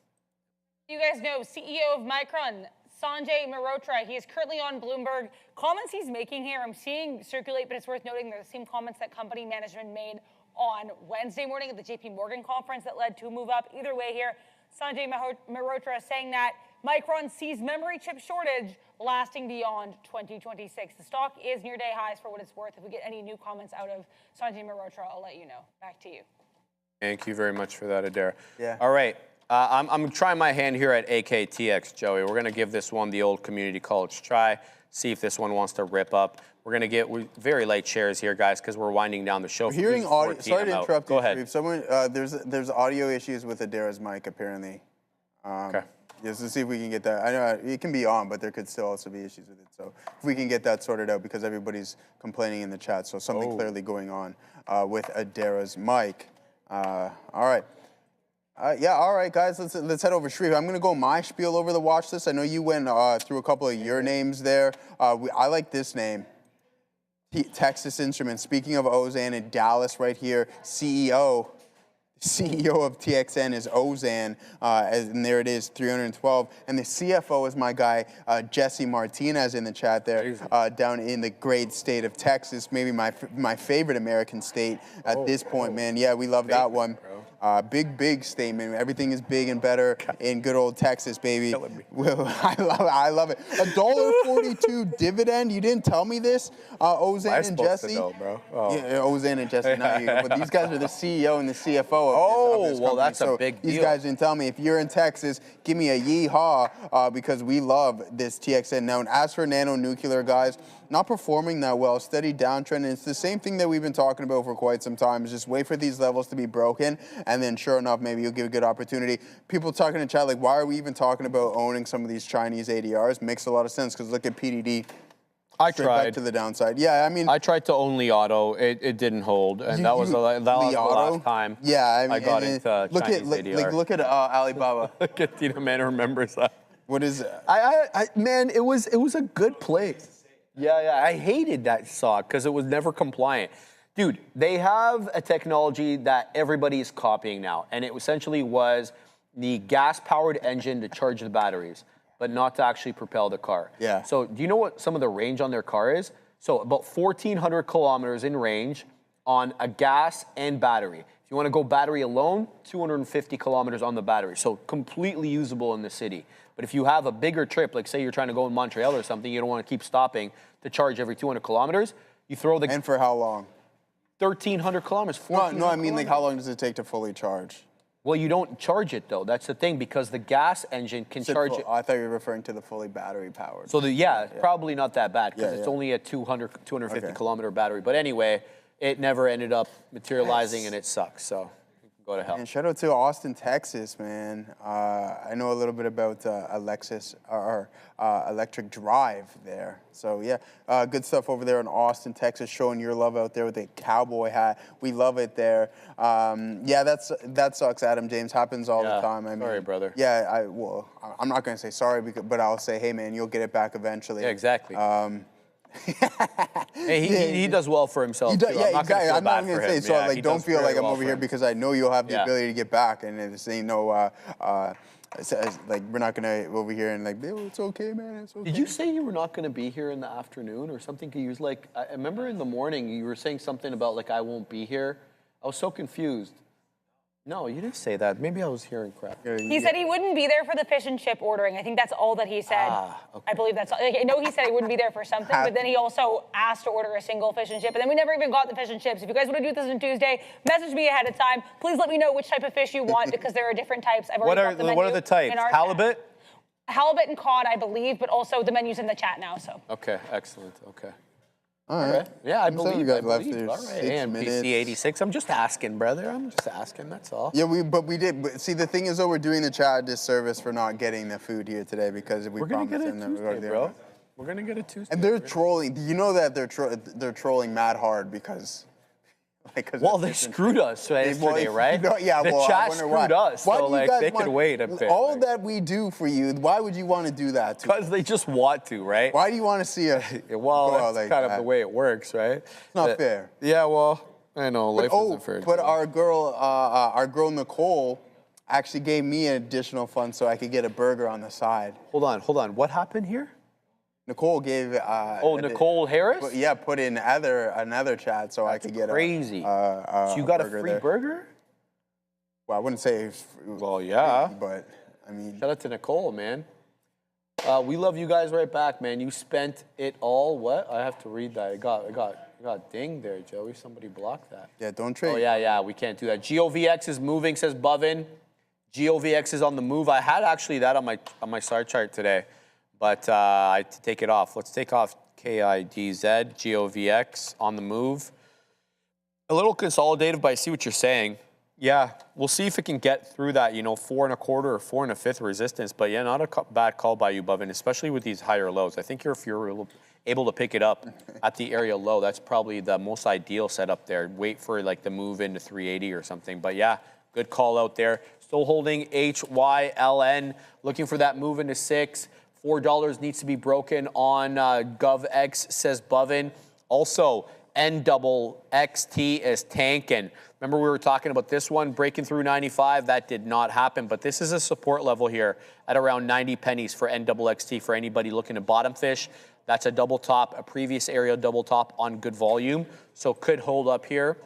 You guys know CEO of Micron, Sanjay Mehrotra. He is currently on Bloomberg. Comments he's making here, I'm seeing circulate, but it's worth noting they're the same comments that company management made on Wednesday morning at the JP Morgan conference that led to a move up. Either way here, Sanjay Mehrotra saying that Micron sees memory chip shortage lasting beyond 2026. The stock is near day highs for what it's worth. If we get any new comments out of Sanjay Mehrotra, I'll let you know. Back to you. Thank you very much for that, Adair. Yeah. All right. I'm trying my hand here at AKTX, Joey. We're going to give this one the old community college try, see if this one wants to rip up. We're going to get very light shares here, guys, because we're winding down the show. We're hearing audio. Sorry to interrupt you. Go ahead. If someone, there's audio issues with Adair's mic, apparently. Okay. Just to see if we can get that. I know it can be on, but there could still also be issues with it. So if we can get that sorted out, because everybody's complaining in the chat. So something clearly going on with Adara's mic. All right. Yeah, all right, guys, let's head over. Cherif, I'm going to go my spiel over the watch list. I know you went through a couple of your names there. I like this name, Texas Instruments. Speaking of Ozan in Dallas right here, CEO of TXN is Ozan, and there it is, 312. And the CFO is my guy, Jesse Martinez in the chat there, down in the great state of Texas, maybe my favorite American state at this point, man. Yeah, we love that one. Big statement. Everything is big and better in good old Texas, baby. I love it. $1.42 dividend. You didn't tell me this, Ozan and Jesse. Know, bro. Yeah, Ozan and Jesse, not you. But these guys are the CEO and the CFO of this well, company. that's a big deal. These guys didn't tell me. If you're in Texas, give me a yeehaw because we love this TXN. Now, and as for nano-nuclear, guys, not performing that well, steady downtrend. And it's the same thing that we've been talking about for quite some time, is just wait for these levels to be broken, and then sure enough, maybe you'll give a good opportunity. People talking in chat, like, why are we even talking about owning some of these Chinese ADRs? Makes a lot of sense, because look at PDD. I Straight tried back to the downside. Yeah, I mean, I tried to own Li Auto. It didn't hold, and that was the last time. Yeah, I mean, I got into Chinese ADR. Look at Alibaba. Look at Tina Man remembers that. What is it? Man, it was a good place. Yeah, I hated that stock because it was never compliant. Dude, they have a technology that everybody's copying now, and it essentially was the gas-powered engine to charge the batteries, but not to actually propel the car. Yeah. So do you know what some of the range on their car is? So about 1,400 kilometers in range on a gas and battery. If you want to go battery alone, 250 kilometers on the battery. So completely usable in the city. But if you have a bigger trip, like say you're trying to go in Montreal or something, you don't want to keep stopping to charge every 200 kilometers, you throw the... And for how long? 1,300 kilometers, No, 1,400 I mean, like, how long does it take to fully charge? Well, you don't charge it, though. That's the thing, because the gas engine can charge it. I thought you were referring to the fully battery powered. So, probably not that bad, because it's only a 250 kilometer battery. But anyway, it never ended up materializing, and it sucks. So, go to hell. And shout out to Austin, Texas, man. I know a little bit about electric drive there. So yeah, good stuff over there in Austin, Texas, showing your love out there with a cowboy hat. We love it there. Yeah, that sucks, Adam James. Happens all the time. I mean, sorry, brother. Yeah, I'm not gonna say sorry, but I'll say, hey, man, you'll get it back eventually. Yeah, exactly. Hey, he does well for himself. Too. Yeah, exactly. I'm not gonna say so. Like, don't feel like I'm over here him. because I know you'll have the ability to get back, and this ain't no. Like, we're not gonna over here and like, oh, it's okay, man. It's okay. Did you say you were not gonna be here in the afternoon or something? You was like, I remember in the morning you were saying something about like I won't be here. I was so confused. No, you didn't say that. Maybe I was hearing crap. He said he wouldn't be there for the fish and chip ordering. I think that's all that he said. Okay. I believe that's all. Like, I know he said he wouldn't be there for something, but then he also asked to order a single fish and chip, and then we never even got the fish and chips. If you guys want to do this on Tuesday, message me ahead of time. Please let me know which type of fish you want, because there are different types. I've already got the menu what are the types? in our Halibut? chat. Halibut and cod, I believe, but also the menu's in the chat now. So. Okay, excellent. Okay. All right. Yeah, I believe. You guys left believe. there All right. 6 And minutes. PC 86. I'm just asking, brother. I'm just asking. That's all. Yeah, we did. But see, the thing is, though, we're doing the chat a disservice for not getting the food here today because we We're gonna promised get it them that Tuesday, bro. We're gonna get it Tuesday. And they're trolling. Do you know that they're trolling mad hard because? Well, they screwed us yesterday, right? Yeah, the well, chat screwed us. Why So, do you like, guys they could wait a bit. All that we do for you, why would you want to do that? Because they just want to, right? Why do you want to see us? Well, go out that's like kind that? of the way it works, right? It's not fair. Yeah, well, I know life isn't fair. But our girl Nicole actually gave me an additional fund so I could get a burger on the side. Hold on. What happened here? Nicole gave. Nicole Harris? Put in another chat so I could get crazy. So you got a free burger? Well, I wouldn't say. Well, yeah. Free, but I mean. Shout out to Nicole, man. We love you guys right back, man. You spent it all. What? I have to read that. It got dinged there, Joey. Somebody blocked that. Yeah, don't trade. Oh yeah. We can't do that. GOVX is moving, says Bovin. GOVX is on the move. I had actually that on my side chart today. But I had to take it off. Let's take off KIDZ, GOVX on the move. A little consolidative, but I see what you're saying. Yeah, we'll see if it can get through that, 4 1/4 or 4 1/5 resistance. But yeah, not a bad call by you, Bovin, especially with these higher lows. I think if you're able to pick it up at the area low, that's probably the most ideal setup there. Wait for like the move into 380 or something. But yeah, good call out there. Still holding HYLN, looking for that move into 6. $4 needs to be broken on GovX, says Bovin. Also, NXXT is tanking. Remember we were talking about this one breaking through 95? That did not happen, but this is a support level here at around 90 pennies for NXXT for anybody looking to bottom fish. That's a double top, a previous area double top on good volume, so could hold up here.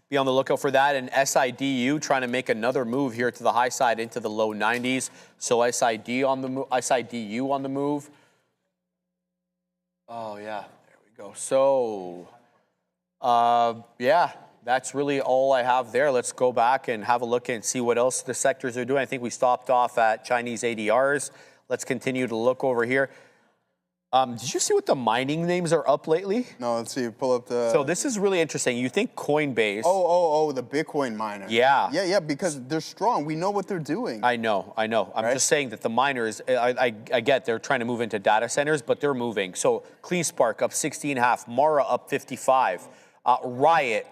Be on the lookout for that. And SIDU trying to make another move here to the high side into the low 90s. So SIDU on the move. Oh, yeah. There we go. So, yeah, that's really all I have there. Let's go back and have a look and see what else the sectors are doing. I think we stopped off at Chinese ADRs. Let's continue to look over here. Did you see what the mining names are up lately? No, let's see. Pull up the. So this is really interesting. You think Coinbase? Oh, the Bitcoin miner. Yeah. Yeah, because they're strong. We know what they're doing. I know. I'm just saying that the miners, I get they're trying to move into data centers, but they're moving. So CleanSpark up 16.5, Mara up 55, Riot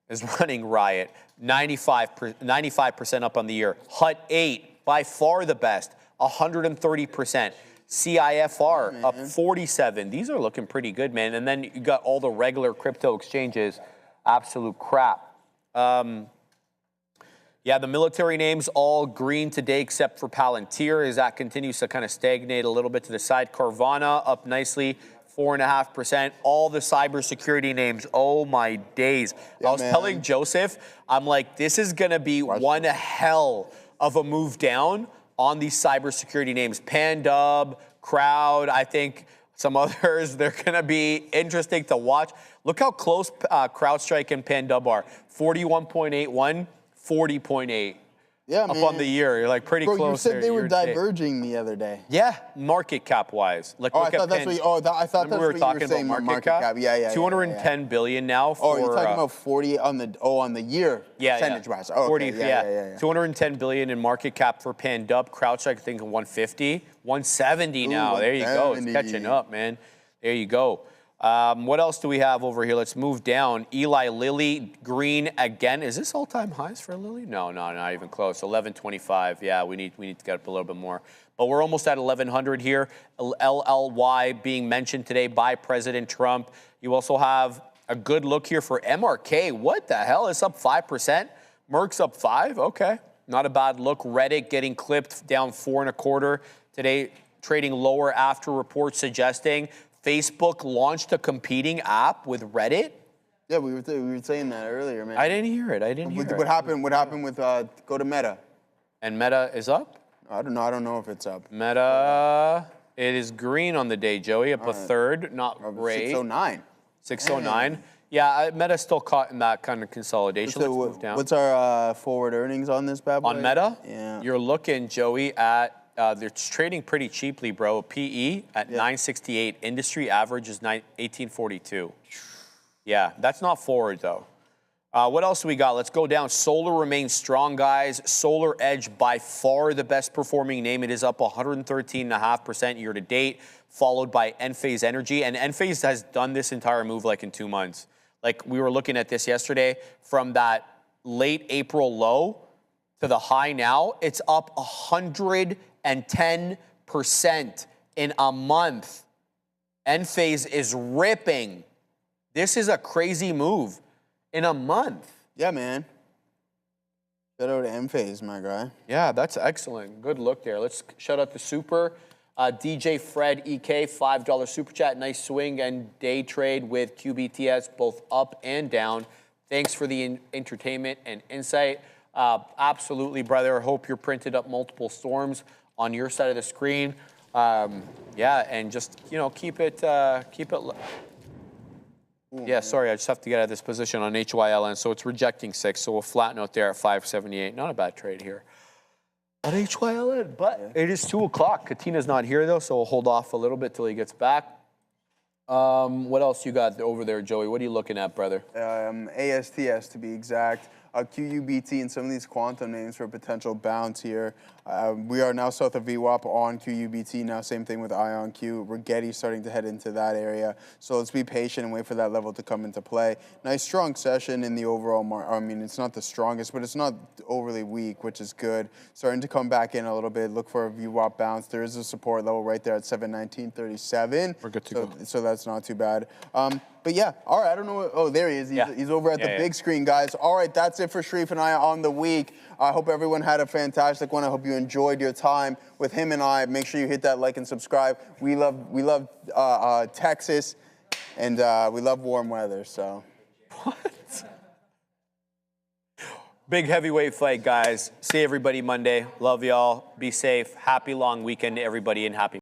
is running Riot, 95% up on the year. Hut 8, by far the best, 130%. CIFR up 47. These are looking pretty good, man. And then you got all the regular crypto exchanges, absolute crap. Yeah, the military names all green today except for Palantir as that continues to kind of stagnate a little bit to the side. Carvana up nicely, 4.5%. All the cybersecurity names, oh my days. Yeah, I was telling Joseph, I'm like, this is going to be one hell of a move down on these cybersecurity names. Pandub, Crowd, I think some others, they're going to be interesting to watch. Look how close CrowdStrike and Pandub are. 41.81, 40.8. Yeah, up man. on the year. You're like pretty Bro, close. you said there they were year to date. diverging the other day. Yeah, market cap wise. Like, Oh, look I thought at that's Pan- what you, I thought that's Remember we were what talking you were saying. about market cap. Yeah. 210 billion now. For, Oh, you're talking about 40 on the year percentage wise. Oh, 40, okay. Yeah. 210 billion in market cap for Pandub. CrowdStrike, I think 150, 170 now. There you go. It's 170. catching up, man. There you go. What else do we have over here? Let's move down. Eli Lilly, green again. Is this all-time highs for Lilly? No, not even close. 1125. Yeah, we need to get up a little bit more. But we're almost at 1100 here. LLY being mentioned today by President Trump. You also have a good look here for MRK. What the hell? It's up 5%. Merck's up 5. Okay, not a bad look. Reddit getting clipped down 4.25 today, trading lower after reports suggesting Facebook launched a competing app with Reddit. Yeah, we were saying that earlier, man. I didn't hear it. What happened? What happened with go to Meta? And Meta is up? I don't know. I don't know if it's up. Meta, it is green on the day, Joey, up a third, not great. 609. 609. Yeah, Meta's still caught in that kind of consolidation. Let's move down. What's our forward earnings on this bad boy? On Meta? Yeah. You're looking, Joey, at they're trading pretty cheaply, bro. PE at 968. Industry average is 1842. Yeah, that's not forward, though. What else do we got? Let's go down. Solar remains strong, guys. Solar Edge, by far the best performing name. It is up 113.5% year to date, followed by Enphase Energy. And Enphase has done this entire move like in 2 months. Like, we were looking at this yesterday from that late April low to the high now. It's up 110% in a month. Enphase is ripping. This is a crazy move in a month. Yeah, man. Shout out to Enphase, my guy. Yeah, that's excellent. Good look there. Let's shout out the Super. DJ Fred EK, $5 Super Chat. Nice swing and day trade with QBTS, both up and down. Thanks for the entertainment and insight. Absolutely, brother. Hope you're printed up multiple storms on your side of the screen. Yeah, and just, keep it. Yeah, sorry, I just have to get out of this position on HYLN. So it's rejecting 6, so we'll flatten out there at 578. Not a bad trade here on HYLN, but it is 2 o'clock. Katina's not here, though, so we'll hold off a little bit till he gets back. What else you got over there, Joey? What are you looking at, brother? ASTS, to be exact. QUBT and some of these quantum names for a potential bounce here. We are now south of VWAP on QUBT. Now same thing with IONQ. Rigetti starting to head into that area. So let's be patient and wait for that level to come into play. Nice strong session in the overall market. I mean, it's not the strongest, but it's not overly weak, which is good. Starting to come back in a little bit. Look for a VWAP bounce. There is a support level right there at 719.37. We're good to go. So that's not too bad. But yeah, all right, I don't know. Oh, there he is. He's over at the big screen, guys. All right, that's it for Cherif and I on the week. I hope everyone had a fantastic one. I hope you enjoyed your time with him and I. Make sure you hit that like and subscribe. We love Texas, and we love warm weather, so. What? Big heavyweight fight, guys. See everybody Monday. Love y'all. Be safe. Happy long weekend to everybody, and happy